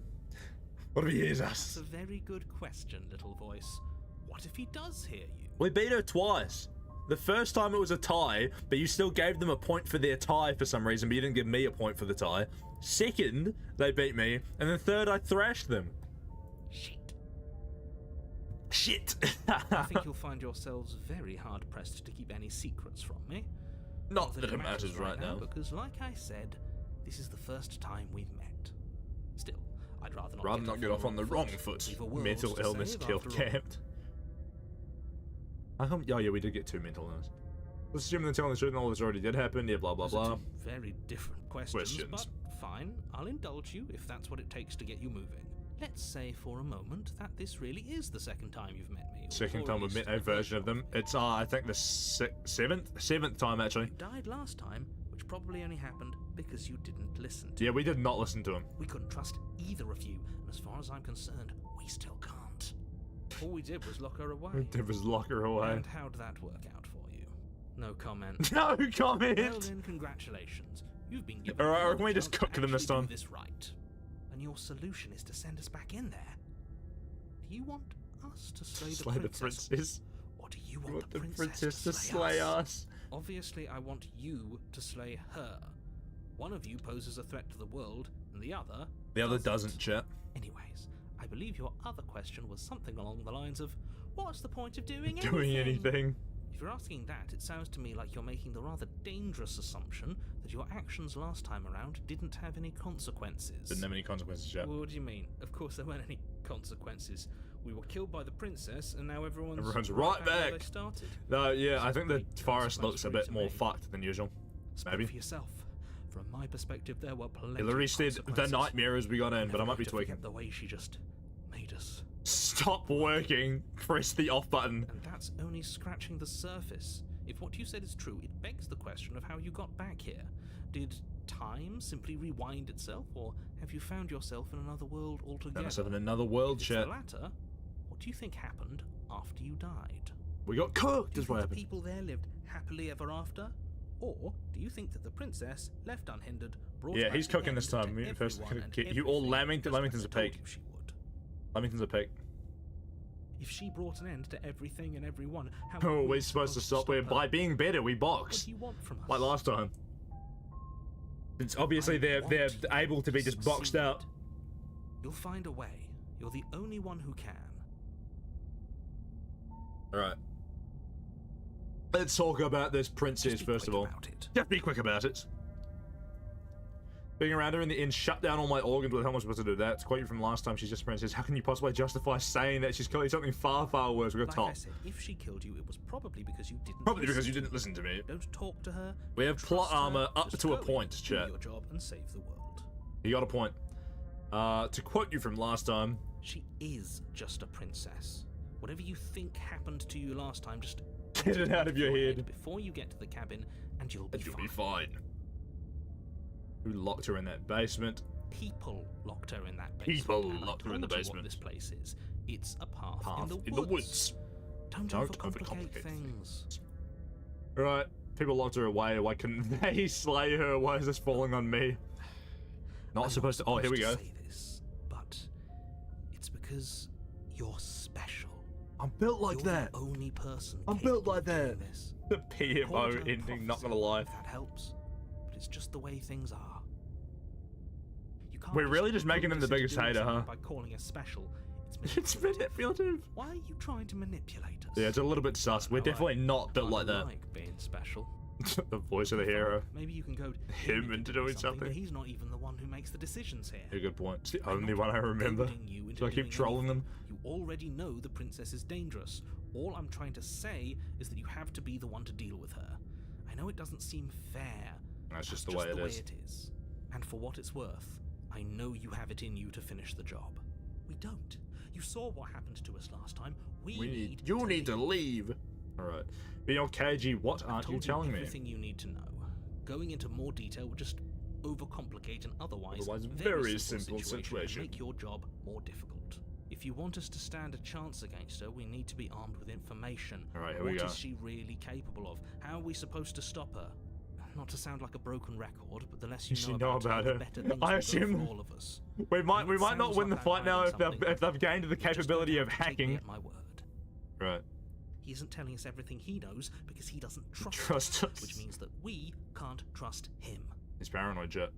What if he hears That's us? a very good question, little voice. What if he does hear you? We beat her twice. The first time it was a tie, but you still gave them a point for their tie for some reason, but you didn't give me a point for the tie. Second, they beat me, and then third, I thrashed them. Shit. I think you'll find yourselves very hard pressed to keep any secrets from me. Not that it matters right now. Because, like I said, this is the first time we've met. Still, I'd rather not get off on the wrong foot. We've a world Mental to illness save killed after all. camped. How come? Oh yeah, we did get 2 mental illness. Let's assume they're telling the truth and all this already did happen. Yeah, blah blah Those are blah. two very different questions, but fine. I'll indulge you if that's what it takes to get you moving. Let's say for a moment that this really is the second time you've met me. or Second at time we've least met a version of them. It's I think the seventh time actually. You died last time, which probably only happened because you didn't listen to Yeah, we did not listen to him. We couldn't trust either of you, and as far as I'm concerned, we still can't. All we did was lock her away. It was lock her away. And how'd that work out for you? No comment. No comment. Well then, congratulations. You've been given. Alright, a or can we chance just to cook them this actually do time? This right. And your solution is to send us back in there. Do you want us to slay the princess? Or do you want the princess to slay us? Obviously, I want you to slay her. One of you poses a threat to the world, and the other doesn't, chat. Anyways, I believe your other question was something along the lines of, what's the point of doing anything? Doing anything. If you're asking that, it sounds to me like you're making the rather dangerous assumption that your actions last time around didn't have any consequences. Didn't have any consequences, chat. What do you mean? Of course there weren't any consequences. We were killed by the princess, and now everyone's right where back. they started. No, yeah, I think the Complete forest looks a bit to more me. fucked than usual. Speak Maybe. for yourself. From my perspective, there were plenty It literally of said the consequences. nightmare as we got in, but I Never might be going to forget tweaking. the way she just made us. Stop working. Press the off button. And that's only scratching the surface. If what you said is true, it begs the question of how you got back here. Did time simply rewind itself, or have you found yourself in another world altogether? Found myself in another world, If it's chat. the latter, what do you think happened after you died? We got cooked, Do you is what think the happened. people there lived happily ever after? Or do you think that the princess, left unhindered, brought Yeah, back he's the cooking this end time. to We first everyone and get you all everything, Lamington. just Lamington's a like I told pig. you she would? Lamington's a pig. If she brought an end to everything and everyone, how Oh, were we we're supposed to stop. her? We're by being better. We What box do you want from us? like last time. It's obviously they're want able to be just boxed succeed. out. You'll find a way. You're the only one who can. All right. Let's talk about this princess Just be first of quick all. about it. Just be quick about it. Being around her in the end shut down all my organs. Well, how am I supposed to do that? To quote you from last time, she's just a princess. How can you possibly justify saying that she's killing something far, far worse? We got Like top. I said, if she killed you, it was probably because you didn't. Probably because you listen didn't listen to me. Don't talk to her. We have plot trust her, armor up just to a go in, point, do chat. your job and save the world. You got a point. To quote you from last time, She is just a princess. Whatever you think happened to you last time, just Get it out of your head. before you get to the cabin, and you'll be you'll fine. be fine. Who locked her in that basement? People locked her in that basement. People and I locked her in the told you basement. what this place is. It's a path, Path in the woods. Don't Don't overcomplicate overcomplicate things. Right, people locked her away. Why couldn't they slay her? Why is this falling on me? Not I'm supposed to. Oh, here we go. say this, but it's because you're special. I'm built like You're that. The only person. I'm built capable like of doing that. This. The Call PMO it a ending. Not prophecy, gonna lie. if that helps, but it's just the way things are. You can't We're really just making recruit him the us into biggest doing hater, huh? something By calling us special, it's It's manipulative. Why are you trying to manipulate us? Yeah, it's a little bit sus. We're No, definitely not built I like that. like being special. The voice of the hero. Maybe you can go Him into doing but something. he's not even the one who makes the decisions here. A good point. It's the I'm only not one I remember. goading you into So I keep doing trolling them. anything. You already know the princess is dangerous. All I'm trying to say is that you have to be the one to deal with her. I know it doesn't seem fair, That's just That's the way it is. it is. And for what it's worth, I know you have it in you to finish the job. We don't. You saw what happened to us last time. You need to leave. Alright. Beyond KG, what aren't you telling me? Everything you need to know. Going into more detail would just overcomplicate an otherwise very simple and situation. make your job more difficult. If you want us to stand a chance against her, we need to be armed with information. Alright, here we go. What is she really capable of? How are we supposed to stop her? Not to sound like a broken record, but the less you know about her, the better things I will assume go for all of us. we might not win the like fight now hiding if they've gained the capability of Take me hacking. at my word. Right. He isn't telling us everything he knows because he doesn't Trust us. which means that we can't trust him. He's paranoid, Jet.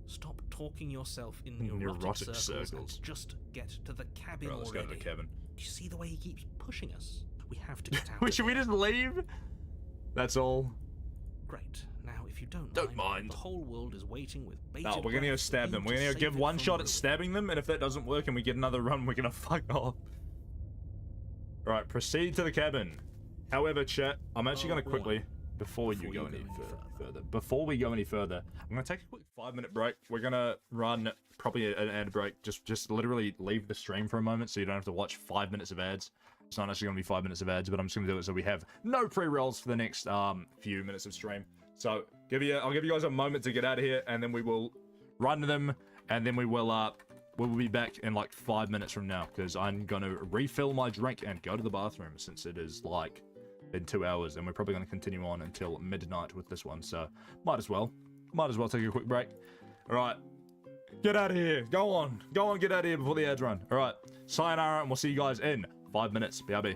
Stop talking yourself in Neurotic neurotic circles. circles. And just get to the cabin Right, let's already. go to the cabin. Do you see the way he keeps pushing us? We have to get out. Wait, of should we here. just leave? That's all. Great. Now, if you don't mind. the whole world is waiting with bated No, we're gonna go breath stab for them. you We're to gonna save give it one from shot at ruin. stabbing them, and if that doesn't work and we get another run, we're gonna fuck off. Right, proceed to the cabin. However, chat, I'm actually gonna quickly, before you go any further, before we go any further, I'm gonna take a quick 5-minute break. We're gonna run probably an ad break, just literally leave the stream for a moment, so you don't have to watch 5 minutes of ads. It's not actually gonna be 5 minutes of ads, but I'm just gonna do it so we have no pre-rolls for the next few minutes of stream. So I'll give you guys a moment to get out of here, and then we will run them, and then we will be back in like 5 minutes from now, because I'm gonna refill my drink and go to the bathroom, since it is like been 2 hours, and we're probably gonna continue on until midnight with this one. So might as well take a quick break. All right, get out of here. Go on, get out of here before the ads run. All right, sayonara, and we'll see you guys in 5 minutes. BRB.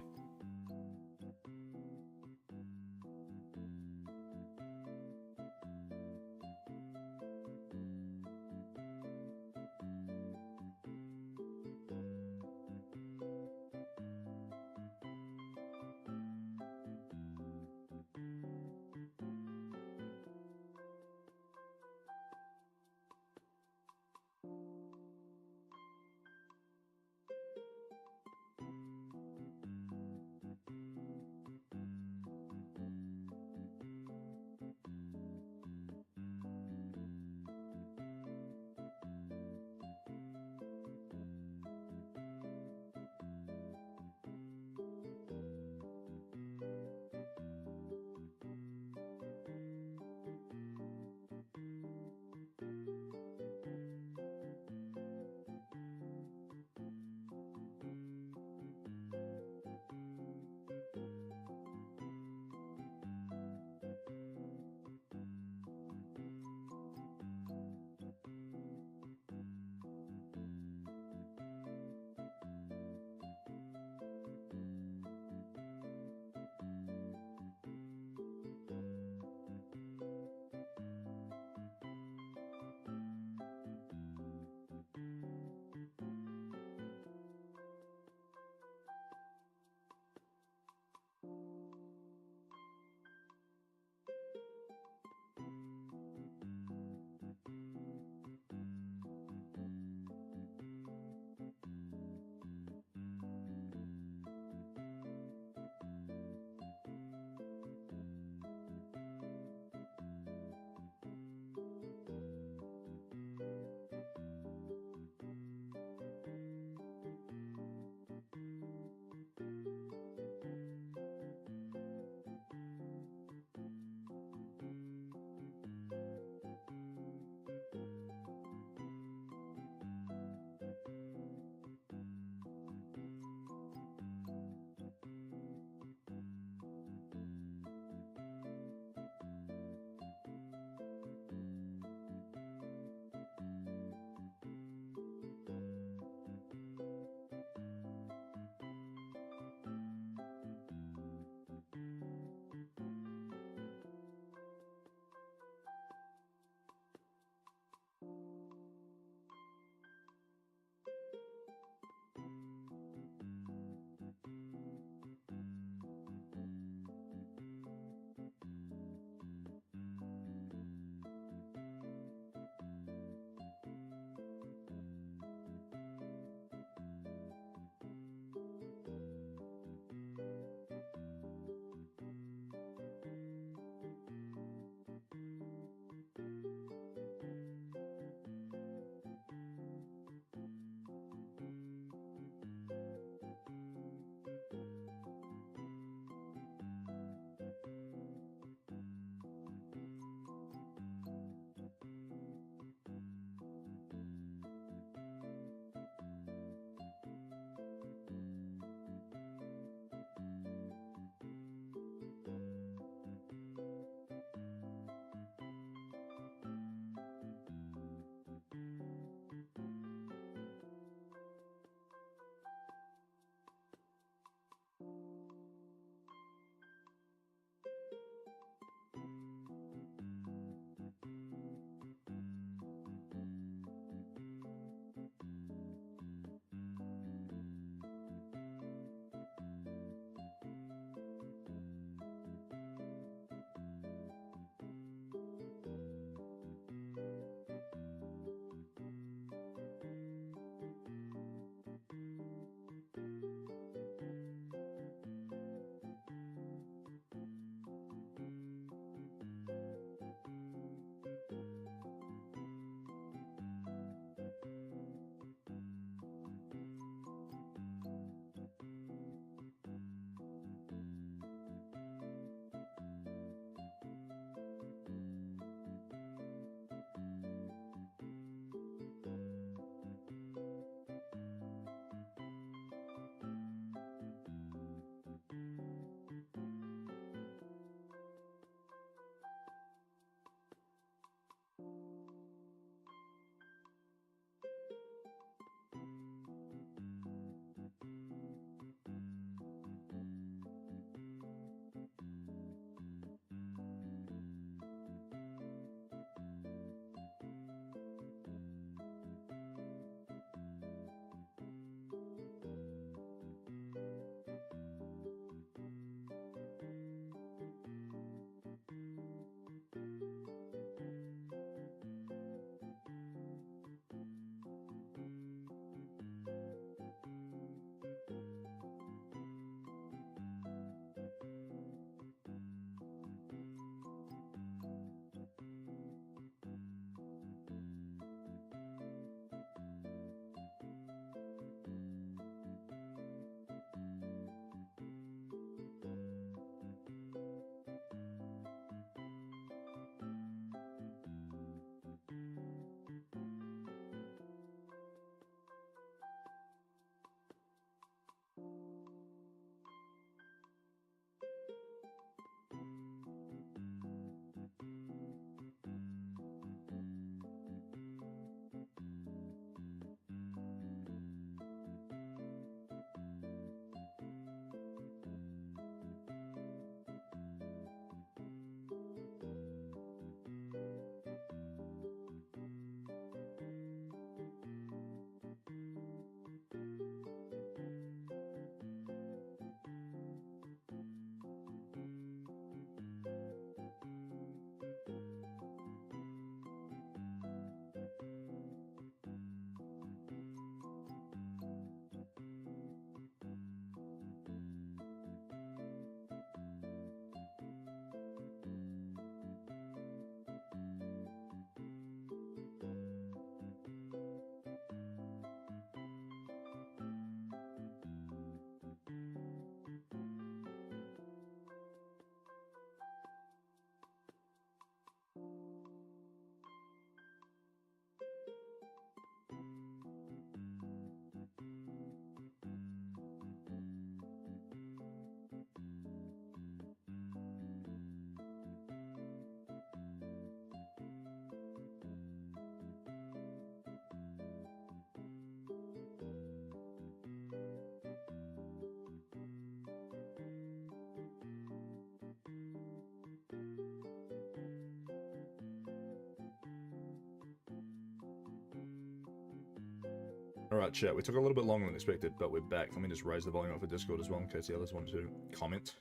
Alright, chat. We took a little bit longer than expected, but we're back. Let me just raise the volume up for Discord as well in case the others want to comment.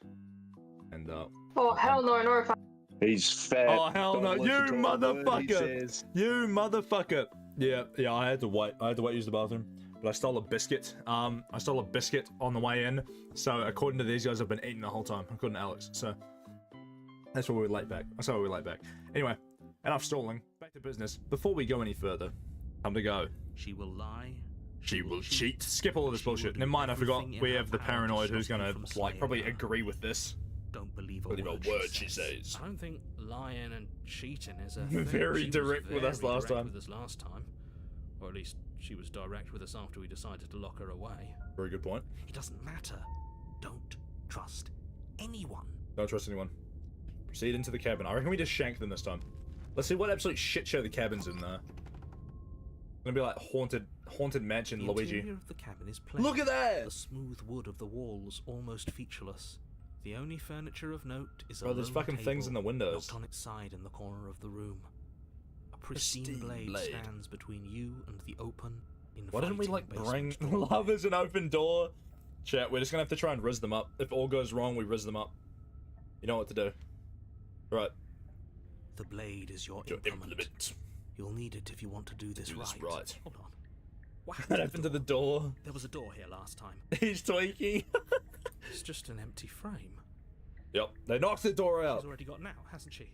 And, Oh, hell no, nor if I. He's fat. oh, hell Don't no. listen You to a word he motherfucker! says. You motherfucker! Yeah, I had to wait. I had to use the bathroom. But I stole a biscuit. I stole a biscuit on the way in. So, according to these guys, I've been eating the whole time. According to Alex. So, that's why we were late back. That's why we were late back. Anyway, enough stalling. Back to business. Before we go any further, time to go. She will lie. She will cheat. Skip all of this bullshit. Never mind, I forgot. We have the paranoid who's gonna, like, probably agree with this. Don't believe a Believe word, she says. I don't think lying and cheating is a Very thing. direct with us last time. Or at least she was direct with us after we decided to lock her away. Very good point. It doesn't matter. Don't trust anyone. Don't trust anyone. Proceed into the cabin. I reckon we just shank them this time. Let's see what absolute shit show the cabin's in there. Gonna be like haunted mansion The Luigi. interior of the cabin is plain. Look at that! The smooth wood of the walls almost featureless. The only furniture of note is Bro, a there's lone fucking things table in the windows. knocked on its side in the corner of the room. A pristine blade stands between you and the open, Why didn't we, like, bring basement door. love as an open door? Chat, we're just gonna have to try and rizz them up. If all goes wrong, we rizz them up. You know what to do. Right. The blade is your implement. You'll need it if you want to do this right. Right. Hold on. What What happened to the door? There was a door here last time. He's tweaking. It's just an empty frame. Yep, they knocked the door out. She's already got an out, hasn't she?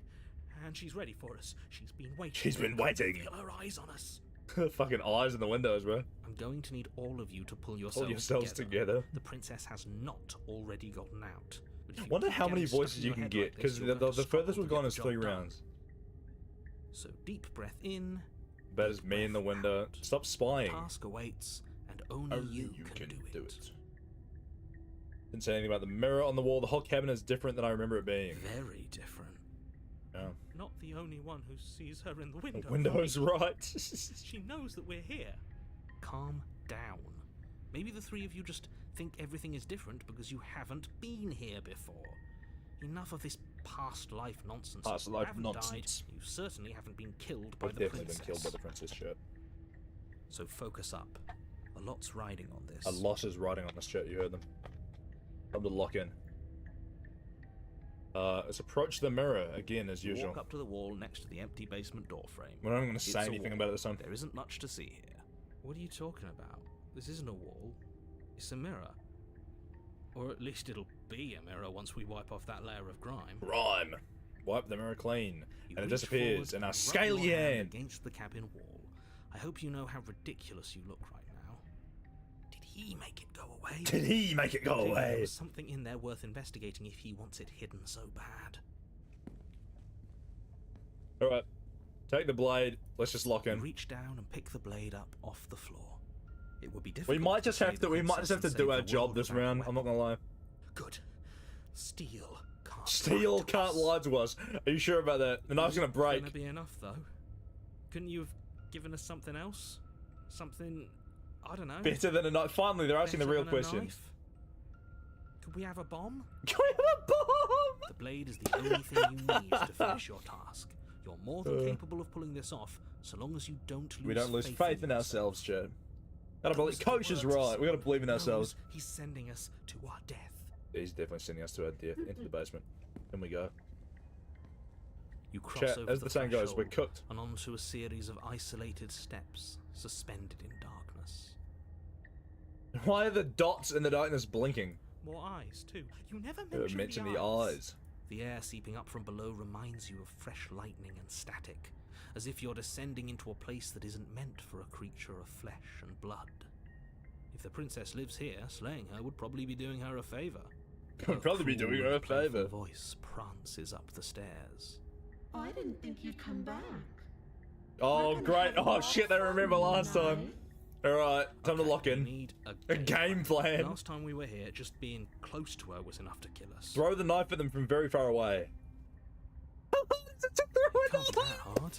And she's ready for us. She's been waiting. She's been waiting. Feel her eyes on us. Fucking eyes in the windows, bro. I'm going to need all of you to pull Pull yourselves together. The princess has not already gotten out. But if I you wonder keep how many getting stuck voices in you your can head get, like because this, you're going to the furthest struggle we've to gone get is the 3 job done. rounds. So deep breath in. That is me in the window. Stop spying. Task awaits, and only you can do it. Didn't say anything about the mirror on the wall. The whole cabin is different than I remember it being. Very different. Yeah. Not the only one who sees her in the window. The window's right. She knows that we're here. Calm down. Maybe the three of you just think everything is different because you haven't been here before. Enough of this past life nonsense. Past You life haven't nonsense. Died. You certainly haven't been killed by I've the definitely princess. been killed by the princess shirt. So focus up. A lot's riding on this. A lot is riding on this shirt, you heard them. Time to lock in. Let's approach the mirror again as usual. Walk up to the wall next to the empty basement door frame. We're not even going to say It's a anything wall. about it this time. There isn't much to see here. What are you talking about? This isn't a wall. It's a mirror. Or at least it'll be a mirror once we wipe off that layer of grime. Grime. Wipe the mirror clean. You And it reach disappears forward in our and rub scaly your hand hand. against the cabin wall. I hope you know how ridiculous you look right now. Did he make it go away? Did he make it go Clearly There away? was something in there worth investigating if he wants it hidden so bad. Alright. Take the blade. Let's just lock You in. reach down and pick the blade up off the floor. It would be We difficult. might just save have to. the We might just have to princess do and our save the job world this without a round. I'm not gonna lie. weapon. Good. Steel can't. Steel lie to can't us. lie to us. Are you sure about that? The knife's gonna break. Gonna be enough though. Couldn't you have given us something else? Something, I don't know. Better than a knife. Finally, they're asking the better real than a question. knife? Could we have a bomb? Can we have a bomb? The blade is the only thing you need to finish your task. You're more than capable of pulling this off, so long as you don't lose We don't lose faith in yourself. ourselves, Chad. Gotta believe. Those are Coach is words. right. We gotta believe in Knows ourselves. He's sending us to our death. He's definitely sending us to our death into the basement. In we go. You cross Chat, over as the saying goes, we're threshold cooked. and onto a series of isolated steps, suspended in darkness. Why are the dots in the darkness blinking? More eyes, too. You never Never mentioned mention the eyes. The air seeping up from below reminds you of fresh lightning and static, as if you're descending into a place that isn't meant for a creature of flesh and blood. If the princess lives here, slaying her would probably be doing her a favor. Would probably be doing her a playful favour. voice prances up the stairs. I didn't think you'd come back. Oh, We're gonna great. have Oh, lots shit, they of remember fun last time. tonight. Alright, time to lock We in. need A game plan. Last time we were here, just being close to her was enough to kill us. Throw the knife at them from very far away. Can't be that hard.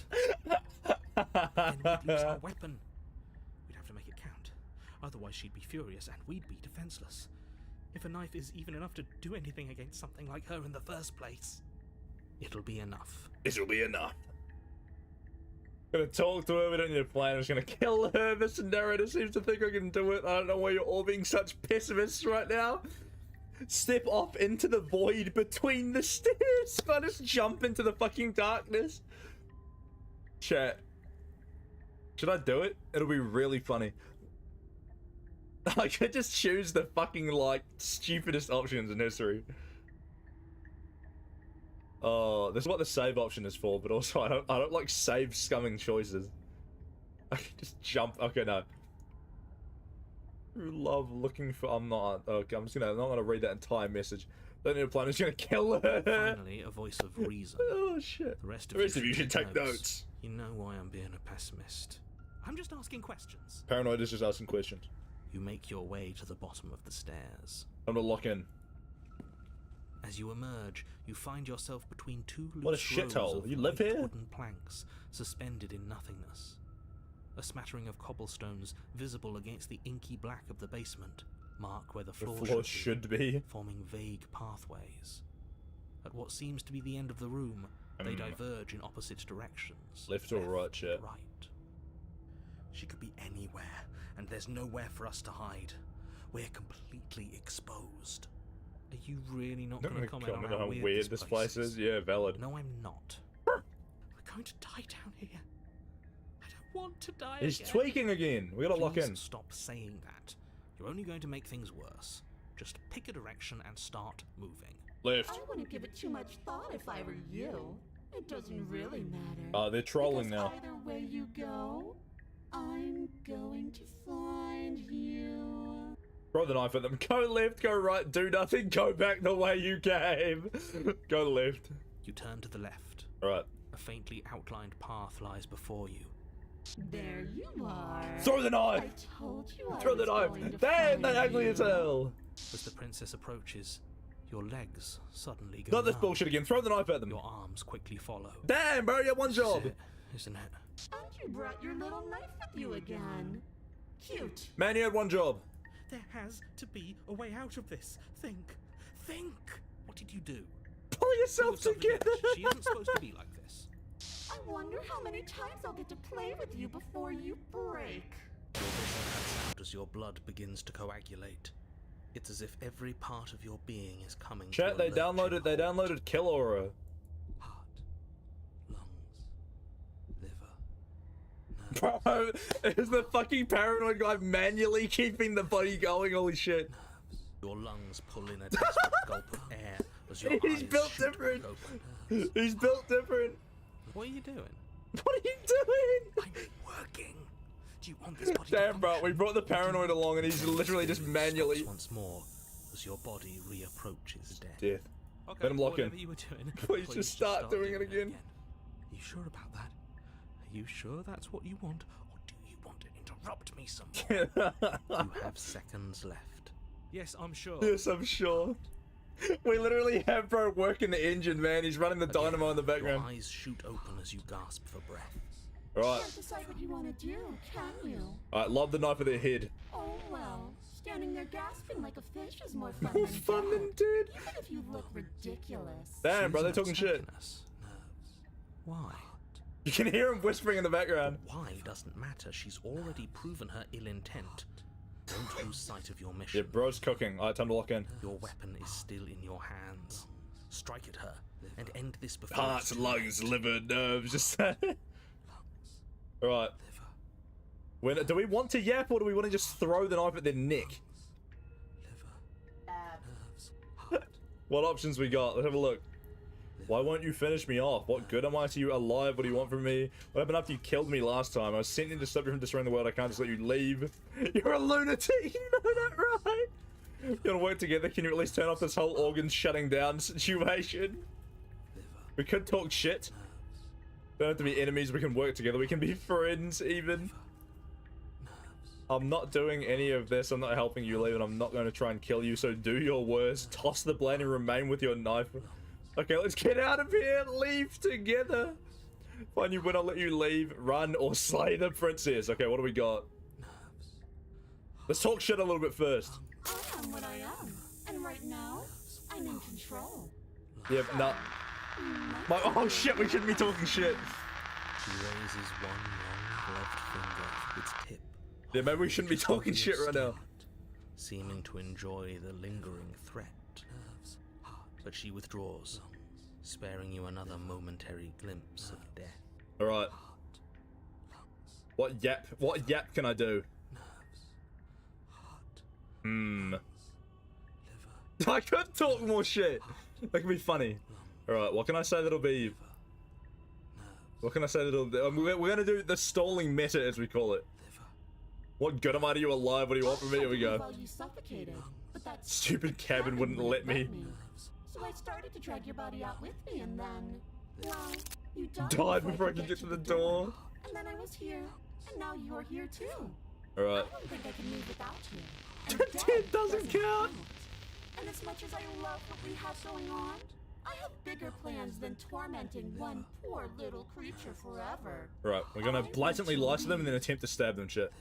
Then we'd lose our weapon. We'd have to make it count. Otherwise she'd be furious and we'd be defenseless. If a knife is even enough to do anything against something like her in the first place, it'll be enough. This'll be enough. Gonna talk to her, we don't need a plan, I'm just gonna kill her. This narrator seems to think I can do it. I don't know why you're all being such pessimists right now. Step off into the void between the stairs. I just jump into the fucking darkness. Chat. Should I do it? It'll be really funny. I could just choose the fucking, like, stupidest options in history. Oh, this is what the save option is for, but also I don't like save scumming choices. I can just jump. Okay, no. True love looking for. I'm not. Okay, I'm not gonna read that entire message. Don't need a plan. I'm just gonna kill her. Finally, a voice of reason. Oh shit. The rest of you should take notes. You know why I'm being a pessimist. I'm just asking questions. Paranoid is just asking questions. You make your way to the bottom of the stairs. I'm gonna lock in. As you emerge, you find yourself between two loose What a shithole. rows of You live white here? wooden planks suspended in nothingness. A smattering of cobblestones visible against the inky black of the basement mark where the The floor, floor should be. forming vague pathways. At what seems to be the end of the room, they diverge in opposite directions. Left or right, chat? Right. She could be anywhere, and there's nowhere for us to hide. We're completely exposed. Are you really not going to comment on how weird this place is? Yeah, valid. No, I'm not. We're going to die down here. I don't want to die He's again. tweaking again. We gotta lock Please in. Stop saying that. You're only going to make things worse. Just pick a direction and start moving. Left. I wouldn't give it too much thought if I were you. It doesn't really matter. They're trolling because now. Either way you go, I'm going to find you. Throw the knife at them. Go left, go right, do nothing, go back the way you came. Go left. You turn to the left. Alright. A faintly outlined path lies before you. There you are. Throw the knife! I told you I Throw the was knife! going to Damn, find they ugly you. as hell! As the princess approaches, your legs suddenly go Not this numb. bullshit again. Throw the knife at them. Your arms quickly follow. Damn, bro, you had one job. This is it, isn't it? And you brought your little knife with you again. Cute. Man, you had one job. There has to be a way out of this. Think. What did you do? Pull yourself together. She isn't supposed to be like this. I wonder how many times I'll get to play with you before you break. Your vision cuts out as your blood begins to coagulate. It's as if every part of your being is coming to Chat, a they lurching downloaded halt. Kill Aura. Heart, lungs, liver, Bro, is the fucking paranoid guy manually keeping the body going? Holy shit. nerves. Your lungs pull in a desperate gulp of air as your He's eyes built shoot different. open. He's built different. What are you doing? What are you doing? I'm working. Do you want this body to Damn, bro, we function? brought the paranoid along and he's literally just manually. Stops once more as your body reapproaches death. Death. Okay, Let him lock in. whatever you were doing, Please just start doing it again. Are you sure about that? Are you sure that's what you want? Or do you want to interrupt me some more? You have seconds left. Yes, I'm sure. Yes, I'm sure. We literally have bro working the engine, man. He's running the dynamo in the Your background. eyes shoot open as you gasp for breath. Right. Can't decide what you want to do, can you? Alright, lob the knife at their head. Oh well, standing there gasping like a fish is more fun than Fun death. than dude. Even if you look ridiculous. Damn, bro, they're She's not talking shit. taking us. Nerves. Why? You can hear him whispering in the background. Why doesn't matter. She's already proven her ill intent. Don't lose sight of your mission. Yeah, bro's cooking. Alright, time to lock in. Your weapon is still in your hands. Strike at her and end this before Hearts, it's too lungs, late. liver, nerves, just Alright. Liver, When, do we want to yap or do we want to just throw the knife at their neck? liver, nerves, heart. What options we got? Let's have a look. Why won't you finish me off? What good am I to you alive? What do you want from me? What happened after you killed me last time? I was sent in to stop you from destroying the world. I can't just let you leave. You're a lunatic. You know that, right? You wanna work together? Can you at least turn off this whole organs shutting down situation? We could talk shit. Don't have to be enemies. We can work together. We can be friends even. I'm not doing any of this. I'm not helping you leave, and I'm not going to try and kill you. So do your worst. Toss the blade and remain with your knife. Okay, let's get out of here. Leave together. Find you when I'll let you leave. Run or slay the princess. Okay, what do we got? Let's talk shit a little bit first. I am what I am, and right now, I'm in control. Yeah, no. Oh shit, we shouldn't be talking shit. She raises one long gloved finger to its tip. Yeah, maybe we shouldn't be talking shit right now. Seeming to enjoy the lingering threat. But she withdraws, sparing you another momentary glimpse of death. Alright. What yap can I do? I could talk more shit. That could be funny. Alright, what can I say that'll be... What can I say that'll... We're gonna do the stalling meta, as we call it. What good am I to you alive? What do you want from me? Here we go. You suffocated, but that Stupid cabin wouldn't let me. So I started to drag your body out with me, and then, well, you Died before I could get to the door. And then I was here, and now you're here too. Alright. I don't think I can move without you. Dead doesn't count. And as much as I love what we have going on, I have bigger plans than tormenting one poor little creature forever. Right, we're gonna blatantly lie to them and then attempt to stab them, shit.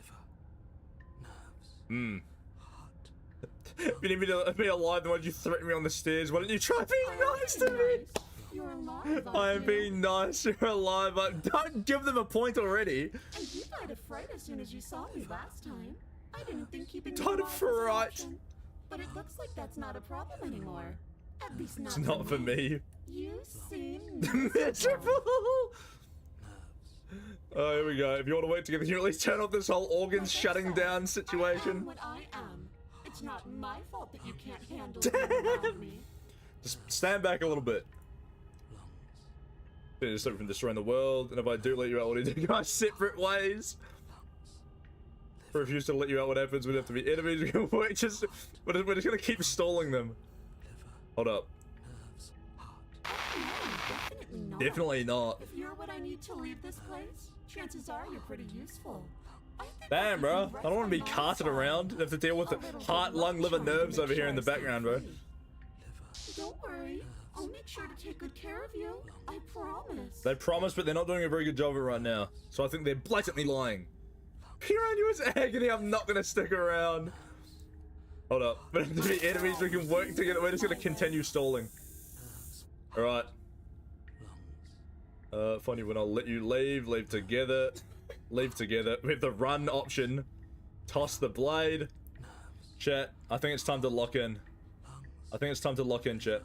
If you need me to be alive, then why did you threaten me on the stairs? Why didn't you try being nice to me? You're alive, I am being nice, you're alive, but don't give them a point already. And you died of fright as soon as you saw me last time. I didn't think keeping you Died of alive was an fright. option, but it looks like that's not a problem anymore. At least not It's not for me. You seem Miserable! Oh, here we go. If you want to work together, you at least turn off this whole organs shutting down I am situation. what I am. It's not my fault that you can't handle being around me. Just stand back a little bit. Just from destroying the world, and if I do let you out, what do you do? Guys, separate ways. If I refuse to let you out, what happens? We'd have to be enemies. We're just gonna keep stalling them. Hold up. Definitely not. If you're what I need to leave this place, chances are you're pretty useful. I think Damn, bro. I I don't want to be my carted side. around. I have to deal with the heart, lung, liver, nerves over here in the background, bro. Don't worry. I'll make sure to take good care of you. I promise. They promise, but they're not doing a very good job of it right now. So I think they're blatantly lying. Piranha's agony, I'm not gonna stick around. Hold up. But if the enemies, we can work together. We're just gonna continue stalling. Alright. Funny when I'll let you leave. Leave together. Leave together. We have the run option. Toss the blade. Chat, I think it's time to lock in. I think it's time to lock in, chat.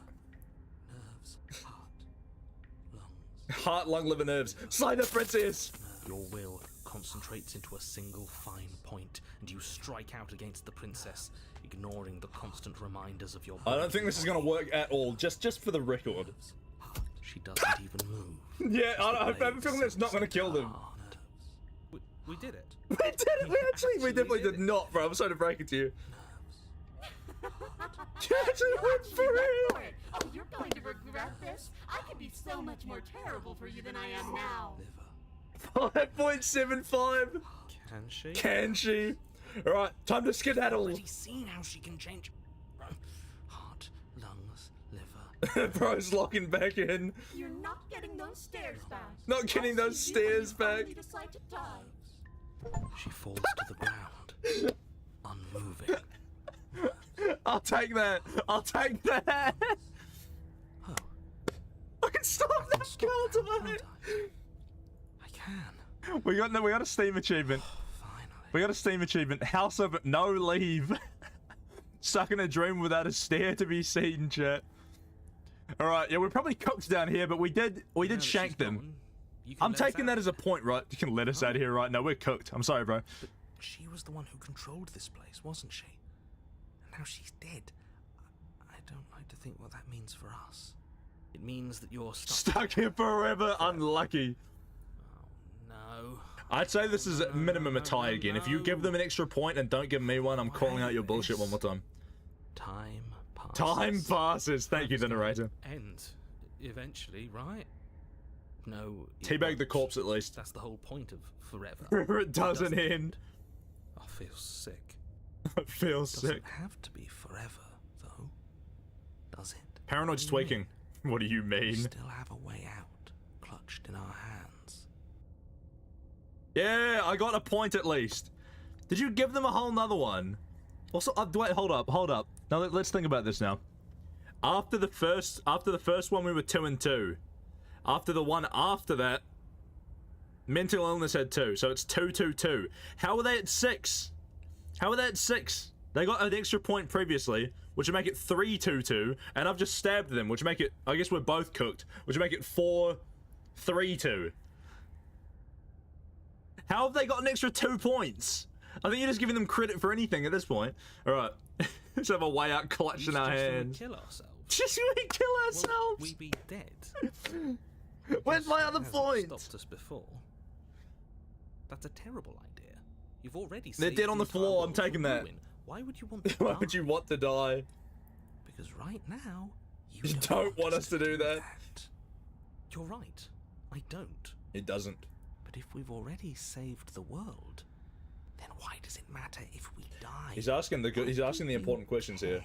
Heart, lung, liver, nerves. Slide the princess! Your will concentrates into a single fine point, and you strike out against the princess, ignoring the constant reminders of your I body. don't think this is gonna work at all, just for the record. She doesn't even move. Yeah, I have a feeling that's not gonna kill them. We did it. We did it! We definitely did not, bro. I'm sorry to break it to you. You actually went for it! Oh, you're going to regret this. I could be so much more terrible for you than I am now. 5.75. Can she? Can she? Alright, time to skedaddle. Already seen how she can change heart, lungs, liver. Bro's locking back in. You're not getting those stairs back. Not getting those stairs back. You decide to die. She falls to the ground, unmoving. I'll take that. I'll take that. Oh, I can stop that, can't I? I can. We got a Steam achievement. Finally. We got a Steam achievement. House of no leave. Stuck in a dream without a stair to be seen, chat. Alright, yeah, we're probably cooked down here, but we did shank them. I'm taking that as a point, right? You can let us out of here right now. We're cooked. I'm sorry, bro. But she was the one who controlled this place, wasn't she? And now she's dead. I don't like to think what that means for us. It means that you're Stuck here forever. Unlucky. Oh, no. I'd say this is minimum a tie again. If you give them an extra point and don't give me one, I'm calling out your bullshit one more time. Time passes. Time passes. Thank you, the narrator. End. Eventually, right? No. Teabag the corpse at least. That's the whole point of forever. It doesn't end. I feel sick. I feel sick. Doesn't have to be forever, though. Does it? Paranoid's tweaking. What do you mean? We still have a way out, clutched in our hands. Yeah, I got a point at least. Did you give them a whole nother one? Also, wait, hold up. Now let's think about this now. After the first one, we were 2 and 2. After the one after that, Mental illness had 2, so it's 2, 2, 2. How are they at 6? How are they at 6? They got an extra point previously, which would make it 3, 2, 2, and I've just stabbed them, which would make it, I guess we're both cooked, which would make it 4, 3, 2. How have they got an extra 2 points? I think you're just giving them credit for anything at this point. Alright, let's have a way out clutch in our hands. Kill ourselves. Just so we kill ourselves! Well, we'd be dead. Where's my other Hasn't point? Stopped us before. That's a terrible idea. You've already They're saved dead on the entire floor, I'm world from taking that. ruin. Why would you want to Why die? would you want to die? Because right now, you don't want us to do that. You're right. I don't. It doesn't. But if we've already saved the world, then why does it matter if we die? He's asking the important questions here.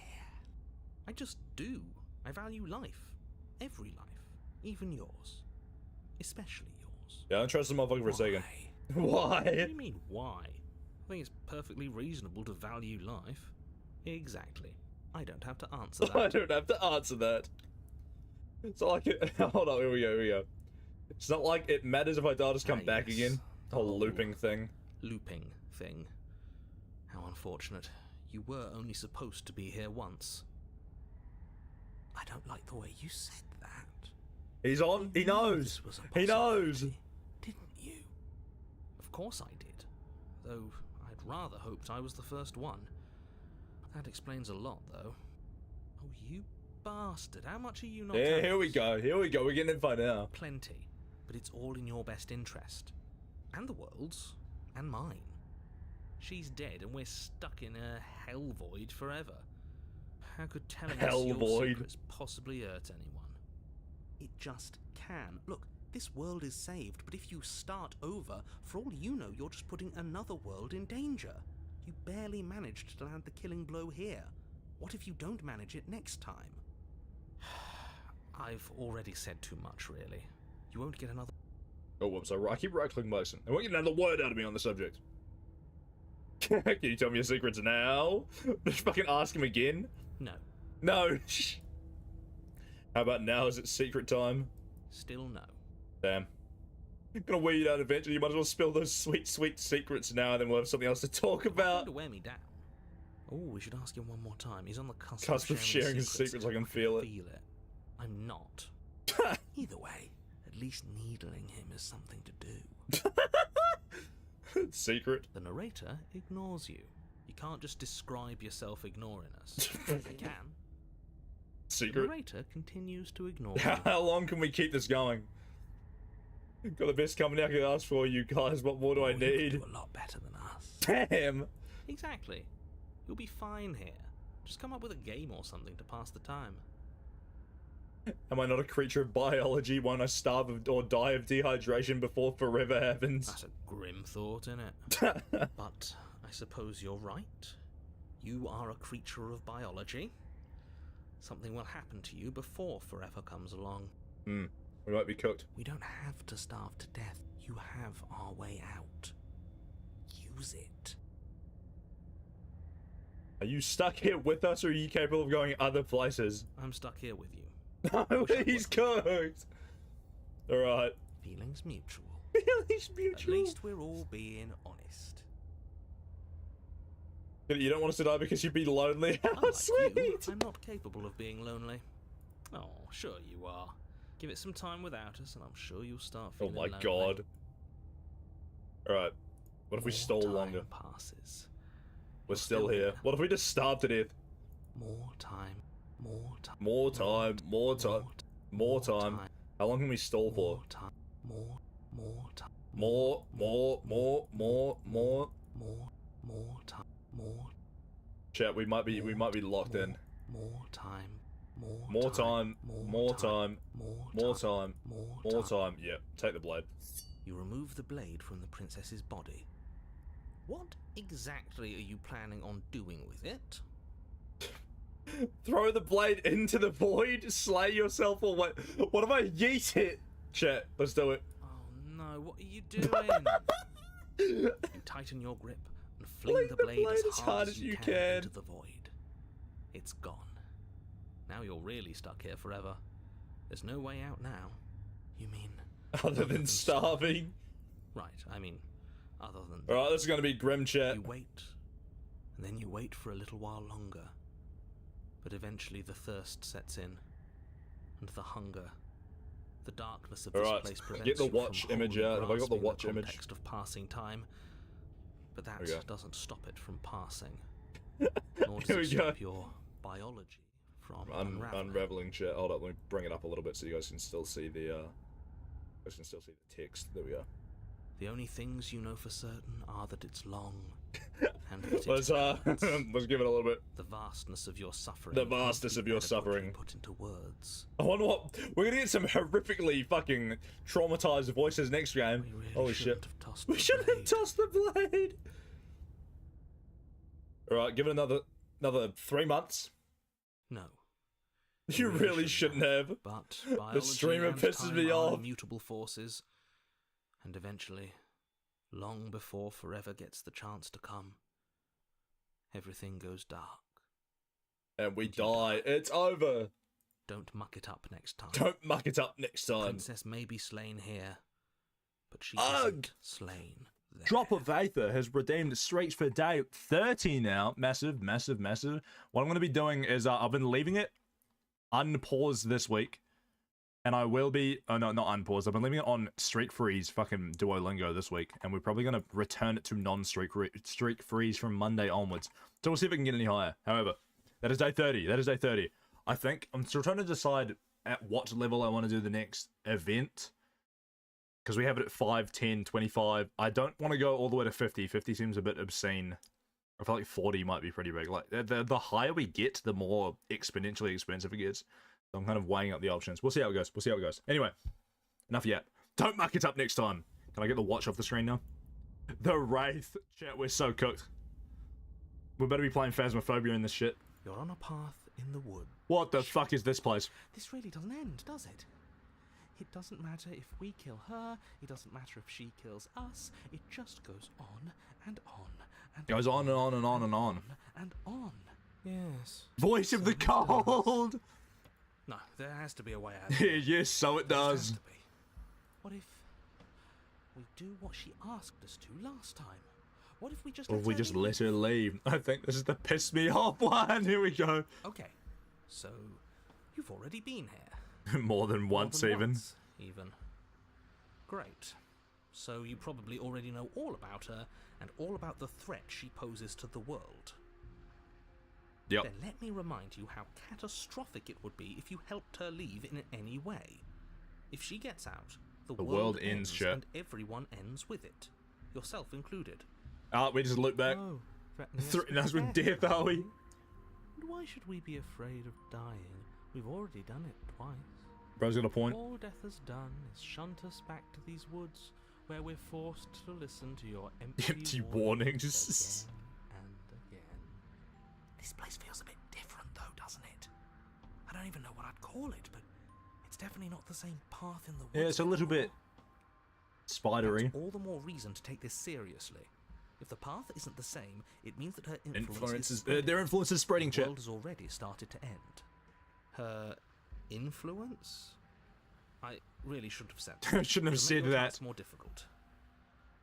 I just do. I value life. Every life. Even yours. Especially yours. Yeah, don't trust the motherfucker for a second. Why? What do you mean, why? I think it's perfectly reasonable to value life. Exactly. I don't have to answer that. I don't have to answer that. It's not like it. Hold on, here we go. It's not like it matters if I die, just come back yes. again. The whole looping thing. Looping thing. How unfortunate. You were only supposed to be here once. I don't like the way you said that. He's on. He knows. He knows. Didn't you? Of course I did. Though I'd rather hoped I was the first one. That explains a lot, though. Oh, you bastard. How much are you not Yeah, telling here we us? go. Here we go. We're getting info now. Plenty. But it's all in your best interest. And the world's. And mine. She's dead and we're stuck in a hell void forever. How could telling us Hell your void. secrets possibly hurt anyone? It just can. Look, this world is saved, but if you start over, for all you know, you're just putting another world in danger. You barely managed to land the killing blow here. What if you don't manage it next time? I've already said too much, really. You won't get another... Oh, whoops. I keep right-clicking Mason. I won't get another word out of me on the subject. Can you tell me your secrets now? Just fucking ask him again? No. No. How about now? Is it secret time? Still no. Damn. I'm gonna wear you down eventually. You might as well spill those sweet, sweet secrets now, and then we'll have something else to talk about. To wear me down. Oh, we should ask him one more time. He's on the cusp Of sharing his secrets. I can feel it. I'm not. Either way, at least needling him is something to do. Secret. The narrator ignores you. You can't just describe yourself ignoring us. You can. Secret. The narrator continues to ignore you. How long can we keep this going? Got the best company I could ask for, you guys. What more do I need? You could do a lot better than us. Damn. Exactly. You'll be fine here. Just come up with a game or something to pass the time. Am I not a creature of biology? Won't I starve or die of dehydration before forever happens? That's a grim thought, isn't it? But I suppose you're right. You are a creature of biology. Something will happen to you before forever comes along. We might be cooked. We don't have to starve to death. You have our way out. Use it. Are you stuck here with us, or are you capable of going other places? I'm stuck here with you. No, he's cooked. Alright. Feelings mutual. Feelings mutual. At least we're all being honest. You don't want us to die because you'd be lonely? How Unlike sweet! you, I'm not capable of being lonely. Oh, sure you are. Give it some time without us, and I'm sure you'll start Oh feeling my lonely. god. Alright. What if we More stole time longer? Passes. We're still here. What if we just starved to death? More time. More time. More time. More time. More time. How long can we stall for? More time. More time. More time. More. Chat, we might be locked in. More time. More time. More time. More time. More time. Yep. Take the blade. You remove the blade from the princess's body. What exactly are you planning on doing with it? Throw the blade into the void, slay yourself, or what? What if I yeet it? Chat, let's do it. Oh no, what are you doing? You tighten your grip and fling the blade as hard as you can into the void. It's gone. Now you're really stuck here forever. There's no way out now. You mean... Other than starving? Right, I mean, other than All right, this is gonna be grim chat. you wait, and then you wait for a little while longer. But eventually the thirst sets in, and the hunger. The darkness of this Alright, place prevents get the you watch from image wholly out. Have I got the grasping watch image? context of passing time, but that we go. doesn't stop it from passing. Nor does Here it we go. stop your biology from unraveling. Unraveling chat. Hold up, let me bring it up a little bit so you guys can still see the text. There we go. The only things you know for certain are that it's long, and that Let's let's give it a little bit. the vastness of your suffering. The vastness of your suffering. Put into words. I wonder what we're gonna get some horrifically fucking traumatized voices next game. We really Holy shouldn't shit. have tossed We the shouldn't have blade. tossed the blade. Alright, give it another 3 months. No. You really shouldn't have. But The biology streamer and pisses time me are off. immutable forces, and eventually, long before forever gets the chance to come, everything goes dark. And we die. It's over. Don't muck it up next time. Don't muck it up next time. Princess may be slain here, but she Ugh. isn't slain there. Drop of Aether has redeemed streaks for day 30 now. Massive, massive, massive. What I'm going to be doing is I've been leaving it unpaused this week. And I will be... Oh, no, not unpaused. I've been leaving it on Streak Freeze fucking Duolingo this week. And we're probably going to return it to non-Streak Freeze from Monday onwards. So we'll see if it can get any higher. However, that is day 30. That is day 30. I think I'm still trying to decide at what level I want to do the next event. Because we have it at 5, 10, 25. I don't want to go all the way to 50. 50 seems a bit obscene. I feel like 40 might be pretty big. Like the higher we get, the more exponentially expensive it gets. So I'm kind of weighing up the options. We'll see how it goes. We'll see how it goes. Anyway, enough yet. Don't muck it up next time. Can I get the watch off the screen now? The Wraith. Chat, we're so cooked. We better be playing Phasmophobia in this shit. You're on a path in the wood. What the fuck is this place? This really doesn't end, does it? It doesn't matter if we kill her, it doesn't matter if she kills us, it just goes on and on and Goes on and on and on and on. and on. Yes. Voice of the So it does. cold! No, there has to be a way out. of it. Yes, so it There has does. to be. What if we do what she asked us to last time? What if we just Or let we her just leave? let her leave. I think this is the piss me off one. Here we go. Okay, so you've already been here. More than More once, than even. once, even. Great. So you probably already know all about her and all about the threat she poses to the world. Yep. Then let me remind you how catastrophic it would be if you helped her leave in any way. If she gets out, the world ends, chat. and everyone ends with it, yourself included. We just look back. Oh, Threaten us with death, are we? And why should we be afraid of dying? We've already done it twice. Bro's got a point. All death has done is shunt us back to these woods, where we're forced to listen to your Empty warnings. again and again. This place feels a bit different, though, doesn't it? I don't even know what I'd call it, but it's definitely not the same path in the woods. Yeah, it's a little bit spidery. That's all the more reason to take this seriously. If the path isn't the same, it means that her influence is spreading. Their influence is spreading, The chat. world has already started to end. Her influence? I really shouldn't have said that. Shouldn't have It'll said make your that. task more difficult.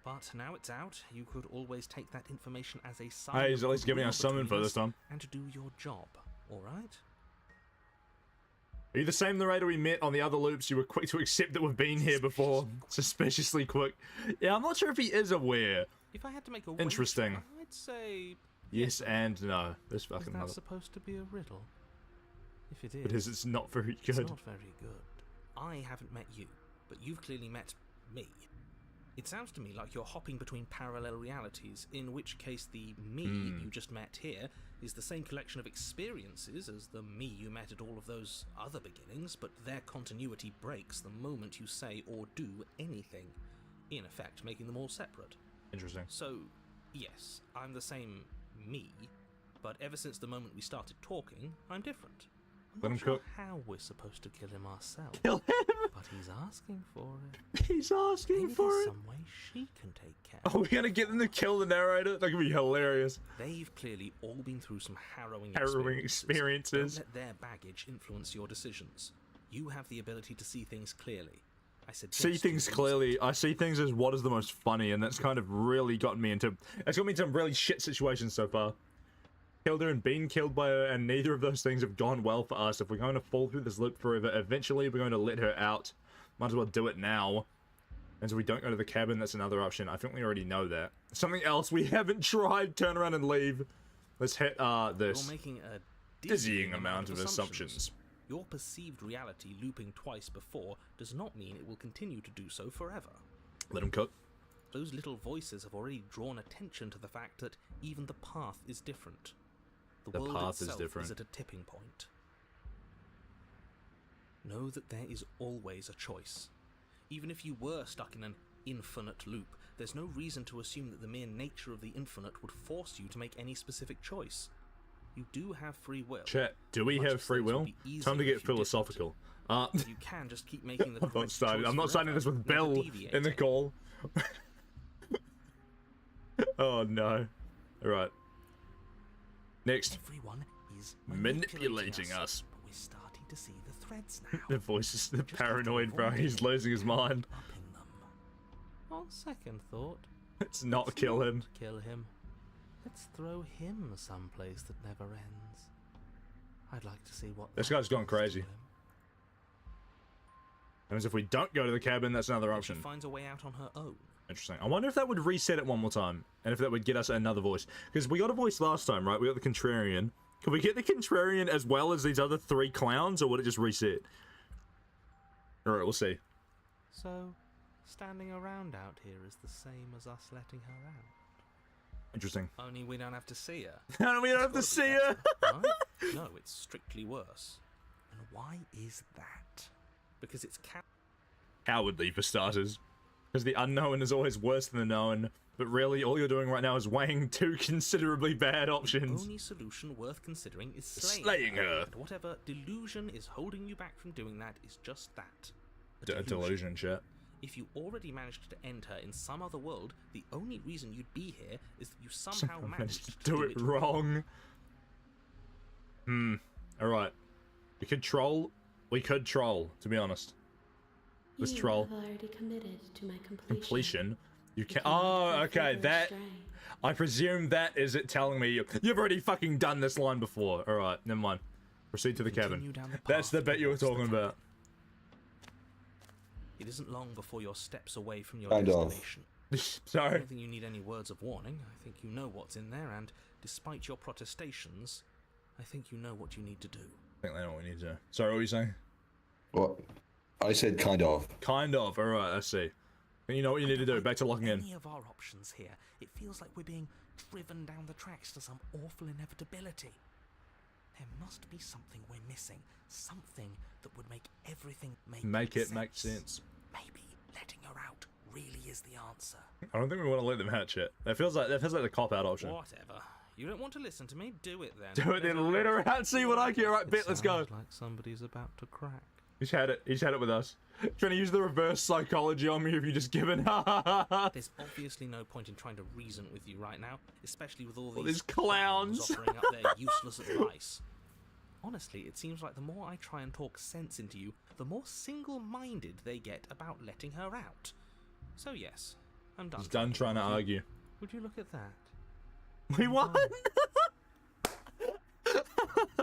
But now it's out, you could always take that information as a sign. Hey, he's of at least giving goodwill us some between info this us time. And to do your job, alright? Are you the same narrator we met on the other loops? You were quick to accept that we've been here before. Suspiciously quick. Yeah, I'm not sure if he is aware. If I had to make a Interesting. wager, I'd say... Yes and no. This Is fucking that mother. supposed to be a riddle? If it is, It is. It's not very it's good. not very good. I haven't met you, but you've clearly met me. It sounds to me like you're hopping between parallel realities, in which case the me you just met here is the same collection of experiences as the me you met at all of those other beginnings, but their continuity breaks the moment you say or do anything, in effect making them all separate. Interesting. So, yes, I'm the same me, but ever since the moment we started talking, I'm different. I'm Let not him sure cook. how we're supposed to kill him ourselves. Kill him! But he's asking for it. He's asking Maybe for there's it. some way she can take care. Are we gonna get them to kill the narrator? That could be hilarious. They've clearly all been through some harrowing Experiences. Don't let their baggage influence your decisions. You have the ability to see things clearly. I said see yes to things your clearly. I see things as what is the most funny, and that's kind of really gotten me into. It's got me into some really shit situations so far. Killed her and been killed by her, and neither of those things have gone well for us. If we're going to fall through this loop forever, eventually we're going to let her out. Might as well do it now. And so we don't go to the cabin, that's another option. I think we already know that. Something else we haven't tried, turn around and leave. Let's hit this. You're making a dizzying amount of assumptions. Your perceived reality looping twice before does not mean it will continue to do so forever. Let him cook. Those little voices have already drawn attention to the fact that even the path is different. The world path is itself different. is at a tipping point. Know that there is always a choice. Even if you were stuck in an infinite loop, there's no reason to assume that the mere nature of the infinite would force you to make any specific choice. You do have free will. Chat, do we have free will? Time to get philosophical. You can just keep making the correct choice I'm not starting this with forever, Bill never in the deviating. call. Oh no. Alright. Next. Everyone is Manipulating us. but we're starting to see the threads now. The voice is the paranoid, bro. He's losing his mind. Upping them. On second thought, Let's not kill him. kill him. Let's throw him someplace that never ends. I'd like to see what This that guy's gone does to crazy. him. That means if we don't go to the cabin, that's another She option. finds a way out on her own. Interesting. I wonder if that would reset it one more time, and if that would get us another voice. Because we got a voice last time, right? We got the Contrarian. Can we get the Contrarian as well as these other 3 clowns, or would it just reset? Alright, we'll see. So, standing around out here is the same as us letting her out. Interesting. Only we don't have to see her. We don't have to see her! Right? No, it's strictly worse. And why is that? Because it's Cowardly, for starters. Because the unknown is always worse than the known, but really all you're doing right now is weighing 2 considerably bad the options. only solution worth considering is Slaying her. And whatever delusion is holding you back from doing that is just that. A Delusion, shit. If you already managed to end her in some other world, the only reason you'd be here is that you somehow managed to do it wrong. Alright. We could troll. We could troll, to be honest. Let's troll. You have already committed to my completion. Completion? You can. cannot Oh, go okay. further That. astray. I presume that is it telling me you've already fucking done this line before. Alright, never mind. Proceed to the cabin. Continue down the That's path the bit you were towards the talking about. It isn't long before you're steps away from your Kind of. destination. I Sorry. don't think you need any words of warning. I think you know what's in there, and despite your protestations, I think you know what you need to do. I think they know what we need to do. Sorry, what were you saying? What? I said kind of. Kind of. Alright, I see. And you know what you need to do. Back to locking in. Any of our options here, it feels like we're being driven down the tracks to some awful inevitability. There must be something we're missing. Something that would make everything Make it make sense. Maybe letting her out really is the answer. I don't think we want to let them hatch it. That feels like the cop-out option. Whatever. You don't want to listen to me? Do it then. Do it then, let her out, see what I care. Right, It bet, let's go. sounds like somebody's about to crack. He's had it with us. Trying to use the reverse psychology on me if you just given. There's obviously no point in trying to reason with you right now, especially with all All these these clowns. offering up their useless advice. Honestly, it seems like the more I try and talk sense into you, the more single-minded they get about letting her out. So yes, I'm done. He's done trying to argue. Would you look at that? We won!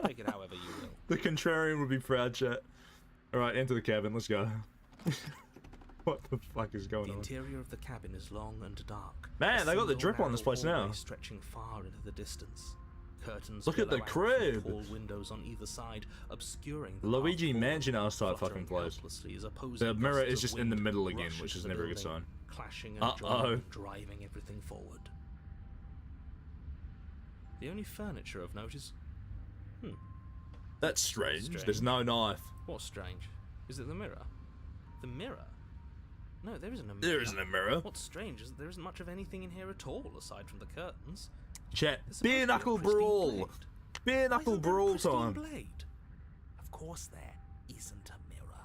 Take it however you will. The Contrarian would be proud, chat. Alright, enter the cabin, let's go. What the fuck is going The on? interior of the cabin is long and dark. Man, A they got the single drip on this narrow place now. hallway stretching far into the distance. Curtains Look at the billow out from crib. tall windows on either side, obscuring the Luigi path forward, Mansion-ass type fluttering fucking place. helplessly as opposing The mirror gusts is of just in the wind middle again, rush which into is the never a good building, sign. Clashing and Uh-oh. driving everything forward. The only furniture of note is... That's strange. Strange. There's no knife. What's strange? Is it the mirror? The mirror? No, there isn't a mirror. There isn't a mirror. What's strange is that there isn't much of anything in here at all, aside from the curtains. Chat, There's supposed bare to be a knuckle pristine brawl. blade. Bare Why knuckle isn't there a brawl pristine time. blade? Of course there isn't a mirror.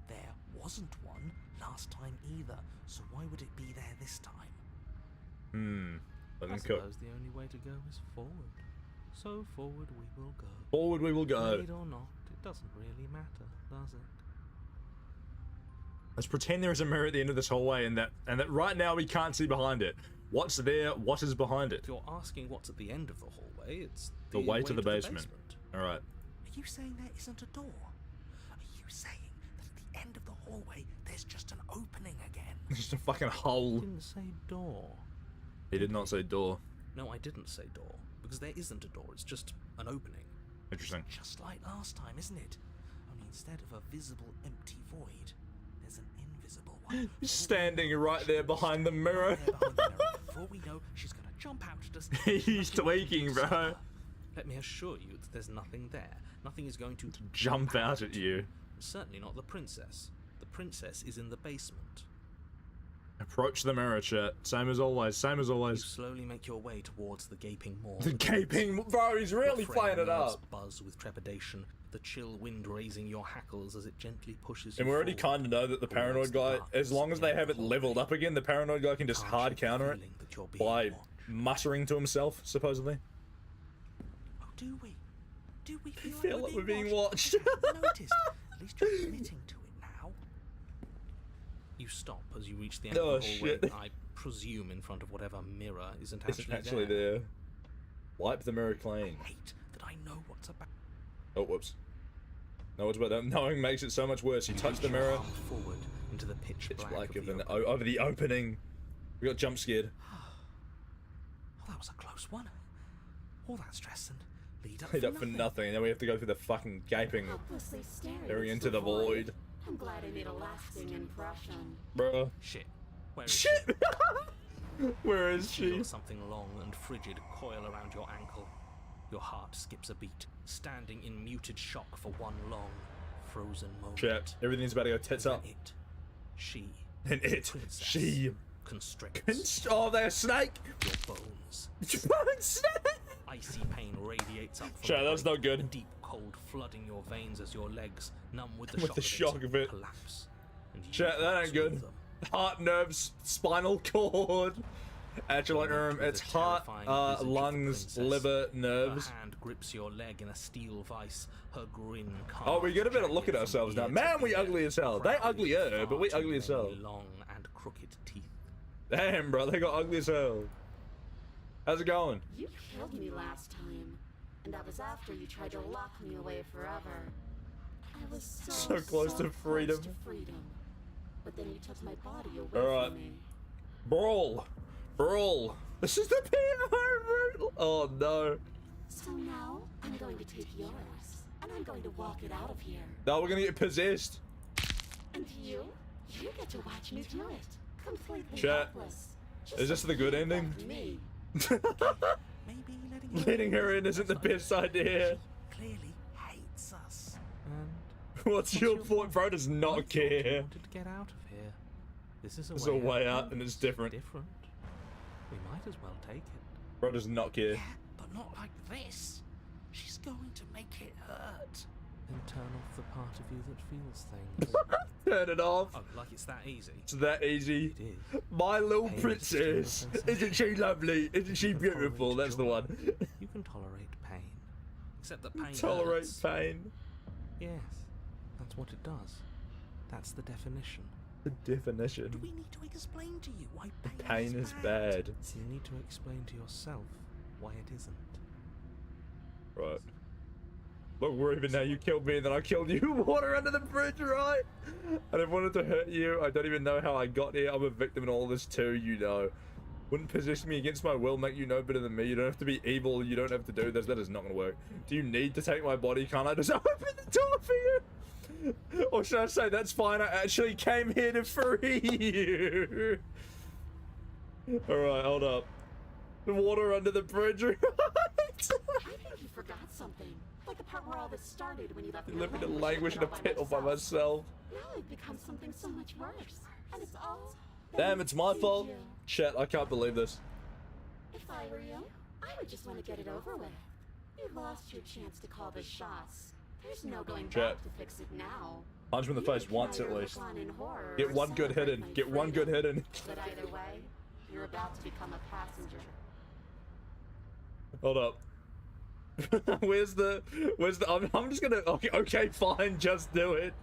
There wasn't one last time either, so why would it be there this time? Let I them cook. suppose the only way to go is forward. So forward we will go. Forward we will go. Blade or not, it doesn't really matter, does it? Let's pretend there is a mirror at the end of this hallway, and that right now we can't see behind it. What's there? What is behind it? If you're asking what's at the end of the hallway, it's The way to the basement. All right. Are you saying there isn't a door? Are you saying that at the end of the hallway there's just an opening again? Just a fucking hole. I didn't say door. He did not say door. No, I didn't say door, because there isn't a door, it's just an opening. Interesting. Just like last time, isn't it? Only instead of a visible empty void, there's an invisible one. Standing right there behind the mirror. Before we know, she's gonna jump out at us. He's tweaking, bro. Let me assure you that there's nothing there. Nothing is going to Jump out at you. Certainly not the princess. The princess is in the basement. Approach the mirror, chat. Same as always. Same as You always. slowly make your way towards the gaping maw. The gaping, bro. He's really Your playing frail it nerves up. Buzz with trepidation, the chill wind raising your hackles as it gently pushes you And we already forward kind of know that the towards paranoid the guy, darkness as long as they in have it the leveled hallway. up again, the paranoid guy can just Can't hard you counter it feeling that you're being by watched? muttering to himself, supposedly. Oh, do we? Do we feel, Feel like we're being watched. Noticed. At least you're admitting to it now. You stop as you reach the end Oh, of the hallway. shit. I presume in front of whatever mirror isn't Isn't actually, actually there. there. Wipe the mirror clean. Hate that I know what's about. Oh, whoops. No, it's about that. Knowing makes it so much worse. You touch the mirror. Arm forward into the pitch It's black like of the an, open. over the opening. We got jump scared. Oh, that was a close one. All that stress and lead up, Lead up for nothing, and then we have to go through the fucking gaping Helplessly staring area into into the void. I'm glad I made a lasting impression. Bruh. Shit. Where is Shit! Where is You she? feel something long and frigid coil around your ankle. Your heart skips a beat, standing in muted shock for one long, frozen moment. Chat. Everything's about to go tits Then up. it, she, And it, princess, she. constricts Oh, they're a snake! your bones. Snake! Icy pain radiates up from Chat, the that's break, not good. the deep cold flooding your veins as your legs, numb with the With shock, the shock of it. collapse. And you Chat, that collapse ain't good. with them. Heart, nerves, spinal cord. Actually, With it's a heart, terrifying visage of the lungs, princess. liver, nerves. Her hand grips your leg in a steel vice. Her grin Oh, we get a better look at jagged from ourselves now. ear to Man, we ear, ugly as hell. They crowding uglier, but we far too ugly as hell. many long and crooked teeth. Damn, bro, they got ugly as hell. How's it going? You killed me last time, and that was after you tried to lock me away forever. I was So close to freedom. Close to freedom. But then you took my body away Alright. from me. Brawl. Brawl. This is the PR route. Oh, no. So now I'm going to take yours, and I'm going to walk it out of here. No, we're gonna get possessed. And you get to watch me do it. Completely Chat. helpless. Is this the good ending? Me. Maybe Letting her in isn't the best idea. Clearly hates us. And What's your point? Bro does I not thought you care. wanted to get out of here. This is There's a way out, and it's different. Different. We might as well take it. Bro does not care. Yeah, but not like this. She's going to make it hurt. Then turn off the part of you that feels things. Turn it off. Oh, like it's that easy. It's that easy. It is. My little Pain is princess. still a sensation. Isn't she lovely? Isn't she You can beautiful? tolerate That's the joy. one. You can tolerate pain. Except that pain Tolerate hurts. pain. Yes, that's what it does. That's the definition. The definition. Do we need to explain to you why Pain is bad. So you need to explain to yourself why it isn't. Right. Look, we're even now. You killed me and then I killed you. Water under the bridge, right? I didn't want it to hurt you. I don't even know how I got here. I'm a victim in all this too, you know. Wouldn't possess me against my will make you no better than me. You don't have to be evil. You don't have to do this. That is not going to work. Do you need to take my body? Can't I just open the door for you? Or should I say, that's fine. I actually came here to free you. Alright, hold up. The water under the bridge, right? I think you forgot something. Like the part where all this started when you left You me left me to alone languish in a all by pit all by myself. Now I've become something so much worse. And it's all Damn, it's my thanks to fault. you. Shit, I can't believe this. If I were you, I would just want to get it over with. You lost your chance to call the shots. There's no going Chat. back to fix it now. Punch him in the You face can once either at look least. on in horror Get or one good hit celebrate in. my Get one good freedom. hit in. But either way, you're about to become a passenger. Hold up. Where's the I'm just gonna okay fine, just do it.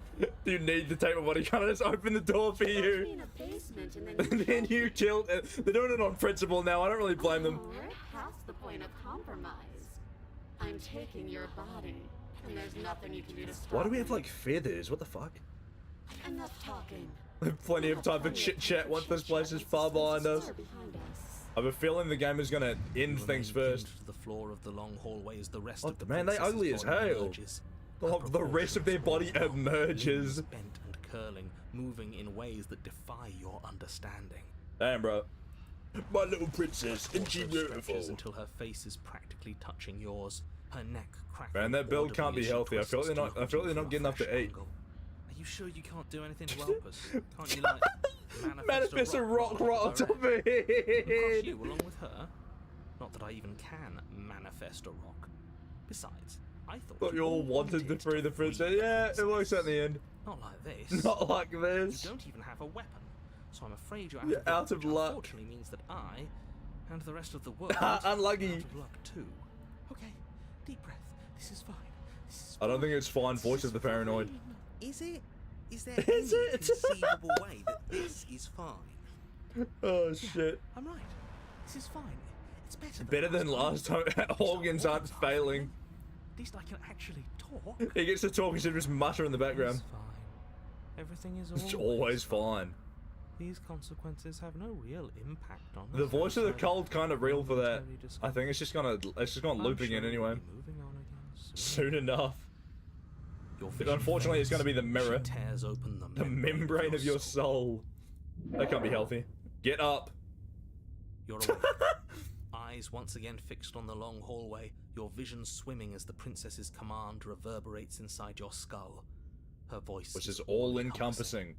You need to take my body. Can I just open the door for you? In a basement and And then you killed it. They're doing it on principle now. I don't really blame them. We're past the point of compromise. I'm taking your body, and there's nothing you can do to stop Why do we have me. like feathers? What the fuck? Enough talking. Plenty of time for chit chat once this place is far behind us. Behind us. I have a feeling the game is gonna end things first. To the floor of the long hallway as the rest Oh, of the man, they princess's ugly as body hell. emerges. The rest of their body emerges. Bent and curling, moving in ways that defy your understanding. Damn, bro. My little princess, isn't she Also beautiful? stretches until her face is practically touching yours. Her neck crackling. Man, that build can't audibly be as she healthy. I feel like twists they're not. to I feel like they're looking not getting enough for a to fresh eat. angle. Are you sure you can't do anything to help us? Can't you like Manifest a rock right on top of Across it. you along with her? Not that I even can manifest a rock. Besides, I thought You all wanted to free the princess. Yeah, it works out in the end. Not like this. Not like You this. don't even have a weapon, so I'm afraid you're You're out of which luck. Unfortunately means that I and the rest of the world Unlucky. are out of luck too. Okay, deep breath. This is fine. This is I don't think it's fine. Voice of the paranoid. Is it? Is there Is any it? conceivable way that this is fine? Oh shit. I'm right. This is fine. It's better. Better than last time. Organs aren't failing. At least I can actually talk. He gets to talk instead of just mutter in the background. It's fine. Everything is It's always fine. These consequences have no real impact on The us voice of the outside cold kind of real for that. momentary I think it's just gonna I'm loop sure again we'll anyway. be moving on again Soon enough. Your But vision unfortunately, it's fades. gonna be the mirror. She tears open The membrane of your soul. That can't be healthy. Get up. You're awake. Eyes once again fixed on the long hallway, your vision swimming as the princess's command reverberates inside your skull. Her voice Which is all encompassing.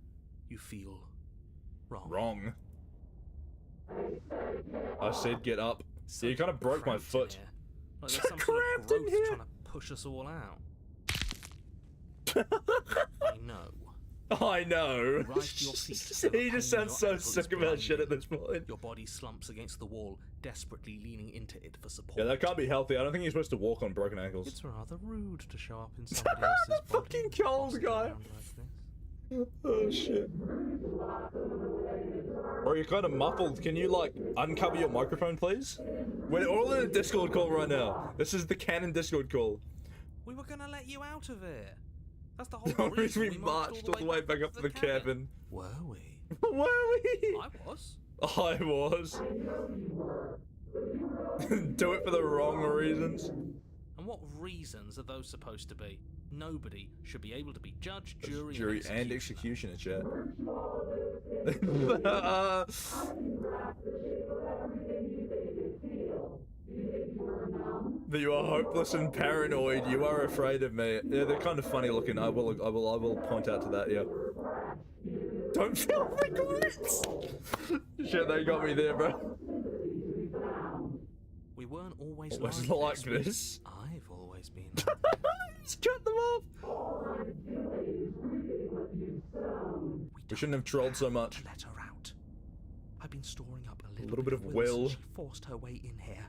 You feel wrong. Wrong. I said get up. So you kind of broke my Cramped in foot. here. Like there's some sort of Cramped in growth here. trying to push us all out. I know. I know. Rise to your feet. He just sounds so sick of that shit at this point. Your body slumps against the wall, desperately leaning into it for support. Yeah, that can't be healthy. I don't think you're supposed to walk on broken ankles. It's rather rude to show up in somebody else's That body. fucking cold bossing guy. around like this. Oh shit. Bro, you're kind of muffled. Can you like uncover your microphone, please? We're all in a Discord call right now. This is the canon Discord call. We were gonna let you out of here. That's the whole No reason reason we marched all the way back up to the cabin. Were we? Were we? I was. I was. Do it for the wrong reasons. And what reasons are those supposed to be? Nobody should be able to be judge, jury, Jury and and executioner, chat. That you are hopeless and paranoid. You are afraid of me. Yeah, they're kind of funny looking. I will point out to that. Yeah. Don't feel regrets. Shit, they got me there, bro. We weren't always It was like like this. this. I've always been. Just cut them off. We shouldn't have trolled so much. To let her out. I've been storing up a little bit of since will. She forced her way in here.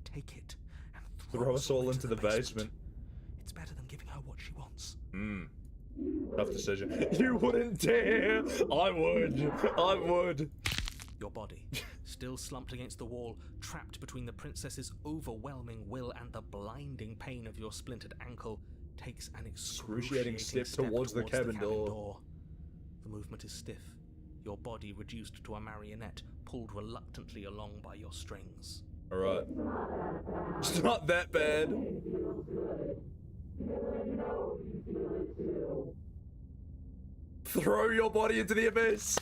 Take it and Throw us all into the basement. It's better than giving her what she wants. Tough decision. You wouldn't dare. I would. I would. Your body, still slumped against the wall, trapped between the princess's overwhelming will and the blinding pain of your splintered ankle, takes an excruciating step towards the cabin door. The movement is stiff, your body reduced to a marionette, pulled reluctantly along by your strings. Alright. It's not that bad. Throw your body into the abyss.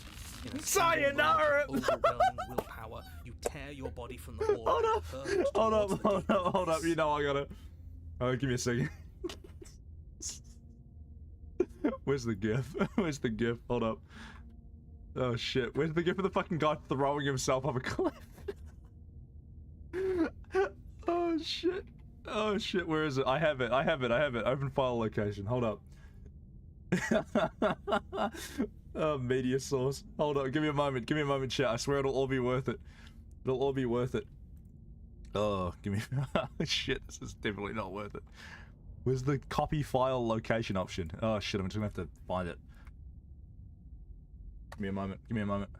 In a Sayonara! single run of overwhelming willpower, you tear your body from the wall. Hold and up. hurl Hold towards up. the Hold deep up. Hold up. abyss. You know I gotta. Oh, give me a second. Where's the gif? Where's the gif? Hold up. Oh shit. Where's the gif of the fucking guy throwing himself off a cliff? Oh shit. Oh shit. Where is it? I have it. I have it. I have it. Open file location. Hold up. Oh, media source. Hold on. Give me a moment. Give me a moment, chat. I swear it'll all be worth it. It'll all be worth it. Oh, give me... shit, this is definitely not worth it. Where's the copy file location option? Oh shit, I'm just gonna have to find it. Give me a moment, give me a moment.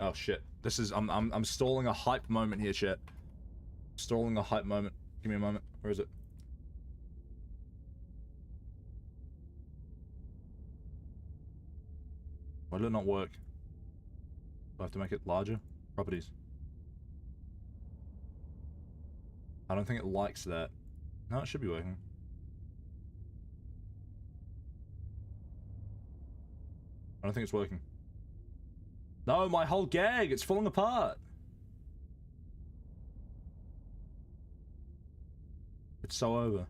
Oh shit, this is... I'm stalling a hype moment here, chat. Stalling a hype moment. Give me a moment, where is it? Why did it not work? Do I have to make it larger? Properties. I don't think it likes that. No, it should be working. I don't think it's working. No, my whole gag, it's falling apart. It's so over.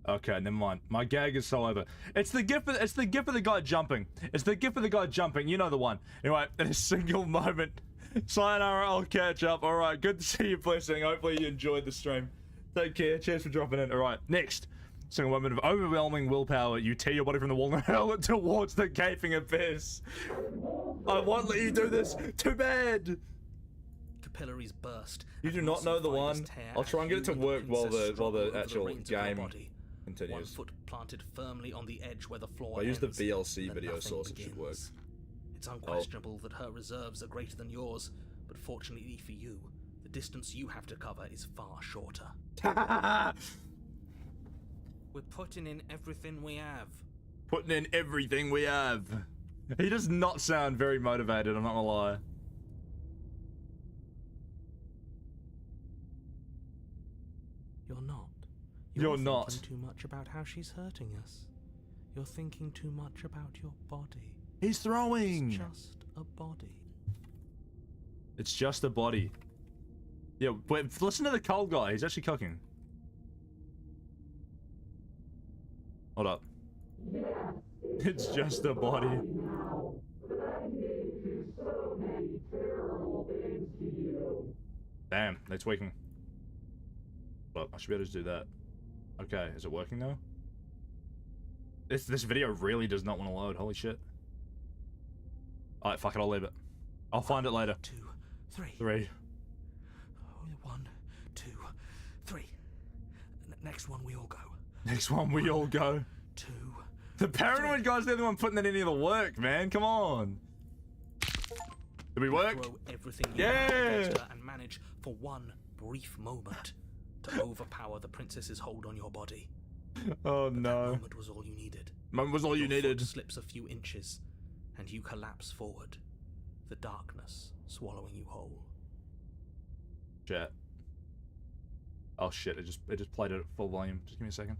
Okay, never mind. My gag is so over. It's the gif of the guy jumping. It's the gif of the guy jumping. You know the one. Anyway, in a single moment. Sayonara, I'll catch up. Alright, good to see you, Blessing. Hopefully you enjoyed the stream. Take care. Cheers for dropping in. Alright, next. Single moment of overwhelming willpower. You tear your body from the wall and hurl it towards the gaping abyss. I won't let you do this. Too bad. Capillaries burst. You do not know the one. I'll try and get it to work while the actual game continues. One foot planted firmly on the edge where the floor I use the ends, VLC then video nothing source, it should work. begins. It's unquestionable that her reserves are greater than yours, but fortunately for you, the distance you have to cover is far shorter. We're putting in everything we have. Putting in everything we have. He does not sound very motivated, I'm not gonna lie. You're not. You're not. Thinking too much about how she's hurting us. You're thinking too much about your body. He's throwing. It's just a body. It's just a body. Yeah, wait, listen to the cold guy. He's actually cooking. Hold up. It's just a body. Damn, they're tweaking. Well, I should be able to do that. Okay, is it working though? This video really does not want to load. Holy shit. Alright, fuck it, I'll leave it. I'll find it later. 2, 3. 3. 1, 2, 3. Next one, we all go. Next one, we all go. 2. The paranoid guy's the only one putting in any of the work, man. Come on. Did we work? Throw everything you have against her and manage for one brief moment to overpower the princess's hold on your body. Oh but no. That moment was all you needed. Moment was all you Your needed. foot slips a few inches, and you collapse forward, the darkness swallowing you whole. Chat. Oh shit, it just played it at full volume. Just give me a second.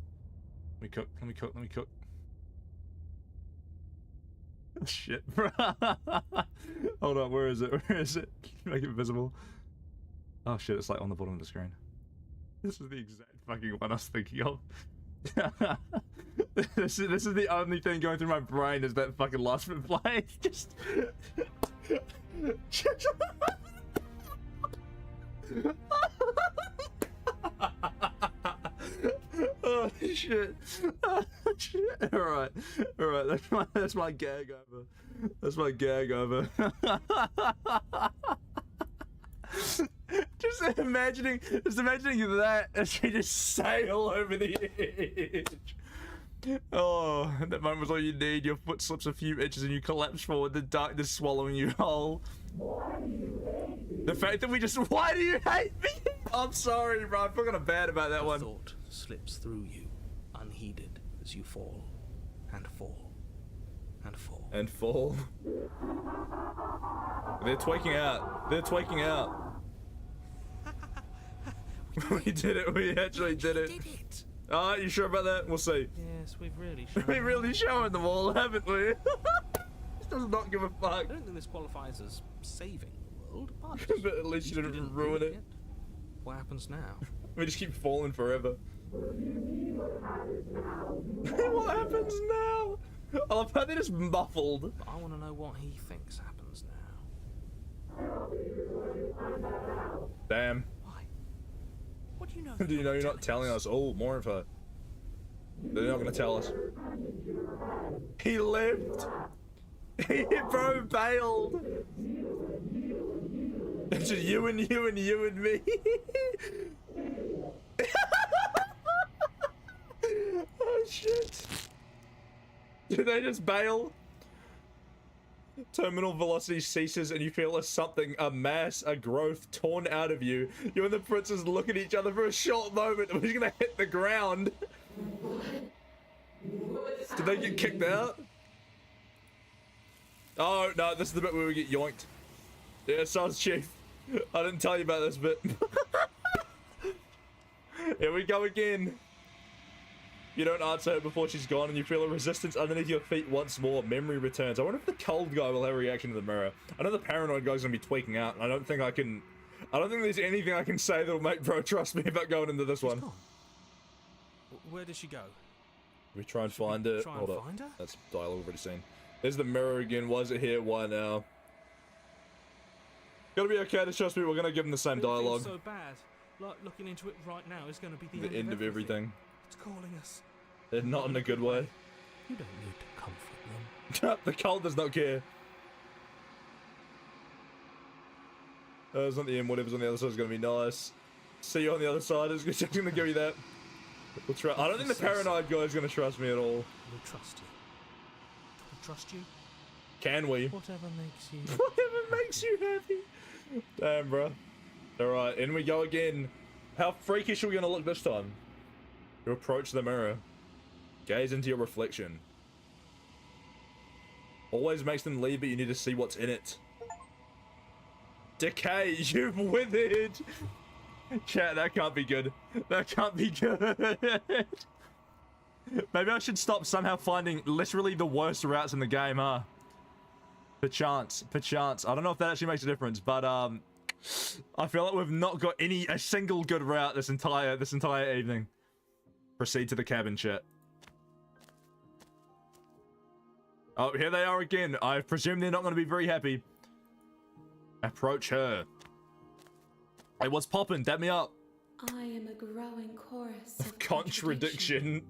Let me cook, let me cook, let me cook. Shit. Hold on, where is it? Where is it? Make it visible. Oh shit, it's like on the bottom of the screen. This is the exact fucking one I was thinking of. This is the only thing going through my brain is that fucking last bit play. Just oh shit. Oh, shit. Alright. Alright, that's my gag over. That's my gag over. Just imagining that as she just sail over the edge. Oh, that moment was all you need. Your foot slips a few inches and you collapse forward, the darkness swallowing you whole. The fact that we just... Why do you hate me? I'm sorry, bro. I feel kind of bad about that one. Thought slips through you, unheeded, as you fall, and fall, and fall. And fall. They're tweaking out. They're tweaking out. We did it. We actually did it. Ah, you sure about that? We'll see. Yes, we've really shown. We've really shown them all, haven't we? This does not give a fuck. I don't think this qualifies as saving the world, but, but at least you didn't ruin it. What happens now? We just keep falling forever. What happens now? I love how they're just muffled. But I want to know what he thinks happens now. Damn. Why? What do you know? Do you know you're not telling us? Oh, more info. They're not going to tell us. He left. Bro bailed. It's just you and you and you and me. Oh shit. Did they just bail? Terminal velocity ceases and you feel a mass, a growth torn out of you. You and the princess look at each other for a short moment and we're gonna hit the ground. Did they get kicked out? Oh no, this is the bit where we get yoinked. Yeah, Sarge Chief. I didn't tell you about this bit. Here we go again. You don't answer her before she's gone and you feel a resistance underneath your feet once more. Memory returns. I wonder if the cold guy will have a reaction to the mirror. I know the paranoid guy's gonna be tweaking out and I don't think there's anything I can say that'll make bro trust me about going into this one. Where did she go? We try and find her. Hold up. Find her? That's dialogue already seen. There's the mirror again. Why is it here? Why now? Gotta be okay to trust me. We're gonna give them the same dialogue. It feels so bad. Like looking into it right now is gonna be the end of everything. It's calling us. They're not in a good way. You don't need to comfort them. The cult does not care. It's not the end. Whatever's on the other side is gonna be nice. See you on the other side. It's just gonna give you that. We'll try. I don't think the paranoid guy is gonna trust me at all. We'll trust you. We'll trust you. Can we? Whatever makes you. Whatever makes you happy. Damn, bro. All right, in we go again. How freakish are we gonna look this time? You approach the mirror. Gaze into your reflection. Always makes them leave, but you need to see what's in it. Decay, you've withered. Chat, that can't be good. That can't be good. Maybe I should stop somehow finding literally the worst routes in the game, huh? Perchance. I don't know if that actually makes a difference, but I feel like we've not got a single good route this entire evening. Proceed to the cabin, chat. Oh, here they are again. I presume they're not going to be very happy. Approach her. Hey, what's poppin'? Dab me up. I am a growing chorus of contradiction.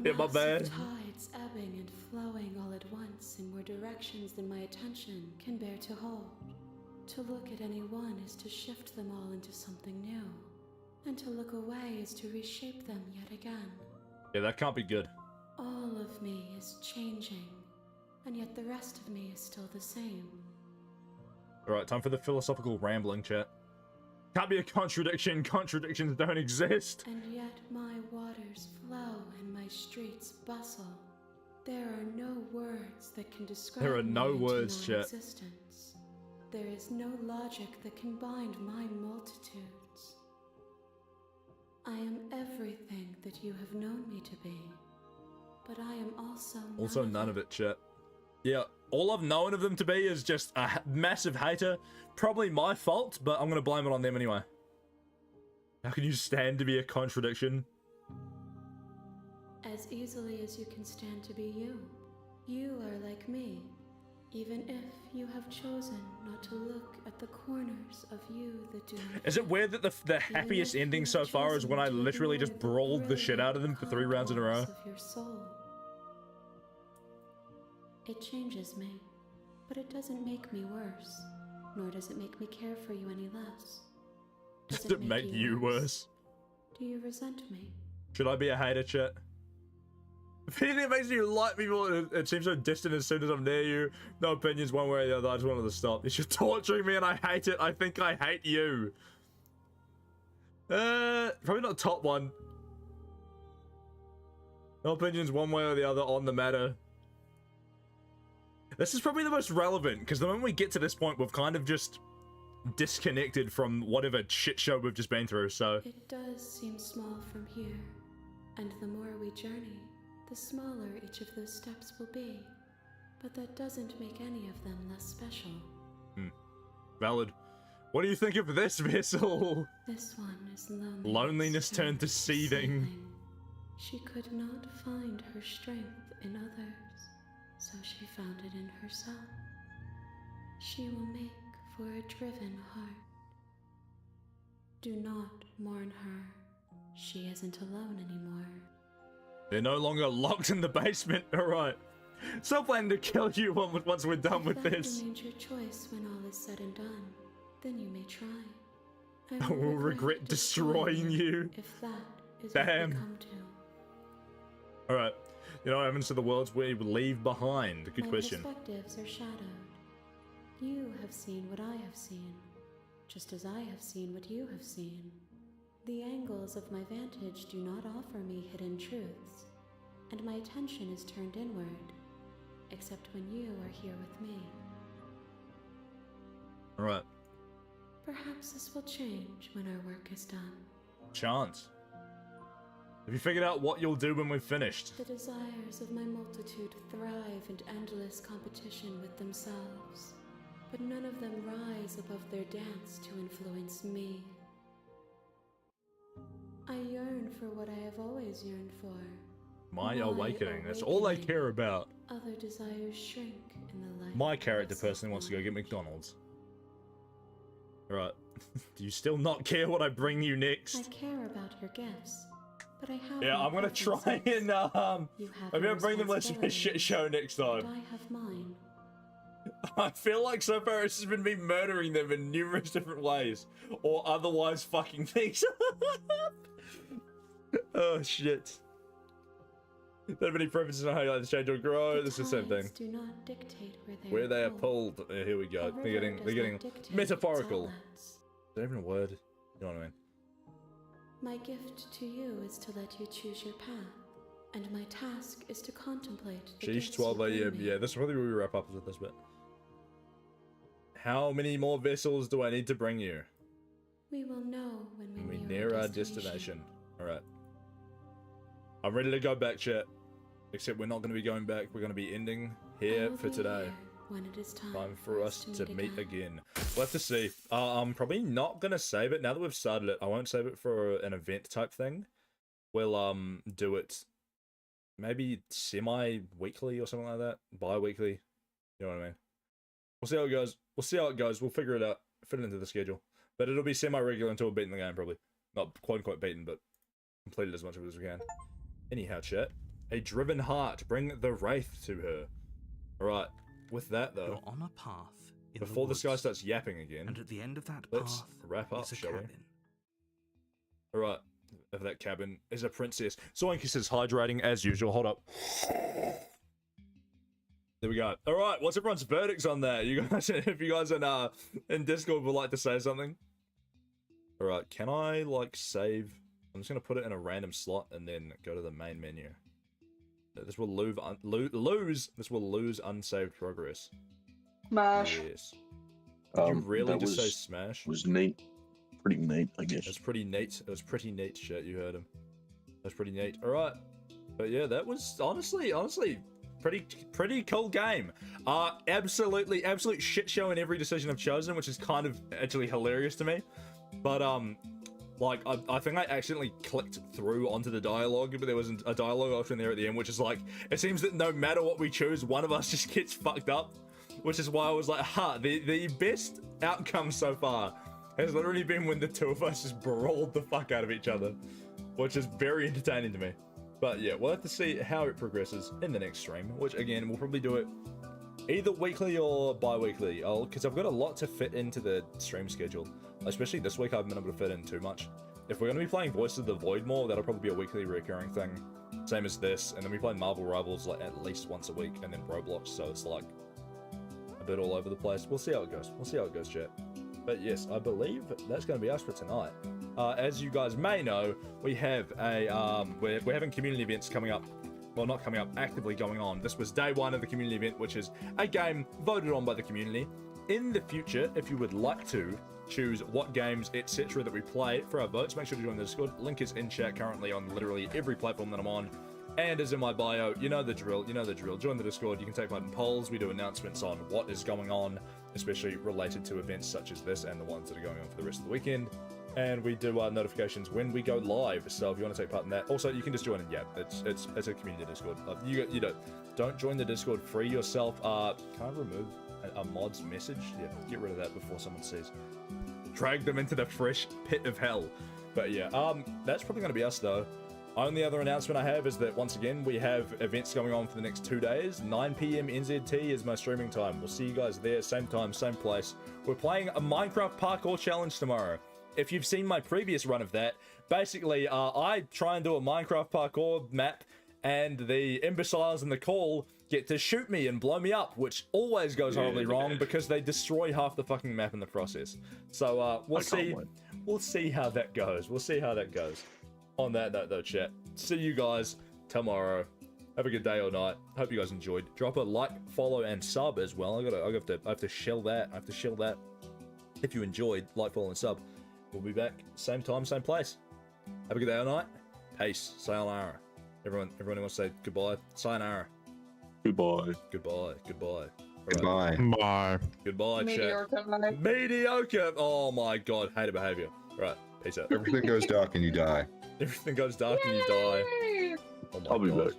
Yeah, my bad. Tides ebbing and flowing all at once in more directions than my attention can bear to hold. To look at any one is to shift them all into something new, and to look away is to reshape them yet again. Yeah, that can't be good. All of me is changing, and yet the rest of me is still the same. Alright, time for the philosophical rambling, chat. Can't be a contradiction. Contradictions don't exist. And yet my waters flow and my streets bustle. There are no words that can describe There are no my words, eternal chat. existence. There is no logic that can bind my multitudes. I am everything that you have known me to be, but I am also none of it, chat. Yeah, all I've known of them to be is just a massive hater. Probably my fault, but I'm gonna blame it on them anyway. How can you stand to be a contradiction? As easily as you can stand to be you. You are like me, even if you have chosen not to look at the corners of you that do not. Is it weird that the happiest ending so far is when I literally just brawled the shit out of them for 3 rounds in a row? Of your soul. It changes me, but it doesn't make me worse, nor does it make me care for you any less. Does it make you worse? Do you resent me? Should I be a hater, chat? If anything makes you like me more, it seems so distant as soon as I'm near you. No opinions one way or the other, I just wanted to stop. You're torturing me and I hate it. I think I hate you. Probably not top one. No opinions one way or the other on the matter. This is probably the most relevant, because the moment we get to this point, we've kind of just disconnected from whatever shit show we've just been through, so... It does seem small from here, and the more we journey, the smaller each of those steps will be. But that doesn't make any of them less special. Valid. What do you think of this vessel? This one is lonely. Loneliness turned to seething. She could not find her strength in others. So she found it in herself. She will make for a driven heart. Do not mourn her. She isn't alone anymore. They're no longer locked in the basement. All right. Still planning to kill you once we're done with If that this. remains your choice when all is said and done, then you may try. I will regret destroying you. If that is Damn. what we come to. All right. You know what happens to the worlds we leave behind? Good My question. perspectives are shadowed. You have seen what I have seen, just as I have seen what you have seen. The angles of my vantage do not offer me hidden truths, and my attention is turned inward, except when you are here with me. All right. Perhaps this will change when our work is done. Chance. Have you figured out what you'll do when we've finished? The desires of my multitude thrive in endless competition with themselves, but none of them rise above their dance to influence me. I yearn for what I have always yearned for. My awakening. That's all I care about. Other desires shrink in the light. My character personally wants to go get McDonald's. Alright. Do you still not care what I bring you next? I care about your gifts, but I have. Yeah, my I'm gonna try preferences. and You have maybe your I'll bring them less of a shit show next but time. I have mine. I feel like so far it's just been me murdering them in numerous different ways. Or otherwise fucking things up. Oh shit. Don't have any preferences on how you like to change or grow. This is the same thing. Tides do not dictate Where they are pulled. Here we go. A They're river getting does not dictate its metaphorical. Is outlets. that even a word? You know what I mean? My gift to you is to let you choose your path, and my task is to contemplate the Sheesh, gifts 12 within a.m. me. Yeah, this is probably where we wrap up with this bit. How many more vessels do I need to bring you? We will know when we We near near our destination. Alright. I'm ready to go back, chat. Except we're not going to be going back. We're going to be ending I here will for be today. here when it is time For us to meet again. We'll have to see. I'm probably not going to save it. Now that we've started it, I won't save it for an event type thing. We'll do it maybe semi-weekly or something like that. Bi-weekly. You know what I mean? We'll see how it goes. We'll see how it goes. We'll figure it out. Fit it into the schedule. But it'll be semi-regular until we're beating the game, probably. Not quote-unquote beaten, but completed as much of it as we can. Anyhow, chat. A driven heart. Bring the wraith to her. Alright. With that, though, You're on a path in before the this guy woods, starts yapping again, and at the end of that let's path wrap up, is a shall we? cabin. Alright. Of that cabin is a princess. Zoinky says hydrating as usual. Hold up. There we go. Alright, what's everyone's verdicts on that? You guys, if you guys in Discord would like to say something. Alright, can I, like, save? I'm just gonna put it in a random slot and then go to the main menu. This will This will lose unsaved progress. Smash. Yes. Did you really that just say was- smash? Was neat. Pretty neat, I guess. It's pretty neat. It was pretty neat, shit. You heard him. That's pretty neat. All right, but yeah, that was honestly, pretty cool game. Absolute shit show in every decision I've chosen, which is kind of actually hilarious to me. But like I think I accidentally clicked through onto the dialogue, but there was a dialogue option there at the end, which is like, it seems that no matter what we choose, one of us just gets fucked up, which is why I was like, the best outcome so far has literally been when the two of us just brawled the fuck out of each other, which is very entertaining to me. But yeah, we'll have to see how it progresses in the next stream, which again, we'll probably do it either weekly or bi-weekly, because I've got a lot to fit into the stream schedule. Especially this week, I haven't been able to fit in too much. If we're going to be playing Voice of the Void more, that'll probably be a weekly recurring thing. Same as this, and then we play Marvel Rivals like at least once a week, and then Roblox, so it's like a bit all over the place. We'll see how it goes. We'll see how it goes, chat. But yes, I believe that's going to be us for tonight. As you guys may know, we have a we're having community events coming up. Well, not coming up, actively going on. This was day one of the community event, which is a game voted on by the community. In the future, if you would like to choose what games, etc. that we play for our votes, make sure to join the Discord. Link is in chat currently on literally every platform that I'm on, and is in my bio. You know the drill. You know the drill. Join the Discord. You can take part in polls. We do announcements on what is going on, especially related to events such as this and the ones that are going on for the rest of the weekend. And we do notifications when we go live. So if you want to take part in that, also you can just join in. Yeah, it's a community Discord. You don't join the Discord. Free yourself. Can I remove a mod's message? Yeah, get rid of that before someone sees. Drag them into the fresh pit of hell. But yeah, that's probably gonna be us though. Only other announcement I have is that once again we have events going on for the next 2 days. 9 p.m. NZT is my streaming time. We'll see you guys there, same time, same place. We're playing a Minecraft parkour challenge tomorrow. If you've seen my previous run of that, basically I try and do a Minecraft parkour map, and the imbeciles in the call get to shoot me and blow me up, which always goes horribly wrong because they destroy half the fucking map in the process. So we'll see. We'll see how that goes. We'll see how that goes. On that note, though, chat. See you guys tomorrow. Have a good day or night. Hope you guys enjoyed. Drop a like, follow, and sub as well. I have to shell that. I have to shell that. If you enjoyed, like, follow, and sub. We'll be back same time, same place. Have a good day or night. Peace. Sayonara. Everyone wants to say goodbye. Sayonara. Goodbye. Goodbye. Goodbye. Goodbye. Bye. Goodbye, chat. Mediocre. Mediocre. Oh my god. Hated behavior. Right. Peace out. Everything goes dark and you die. Everything goes dark and you die. Oh my I'll be God. back.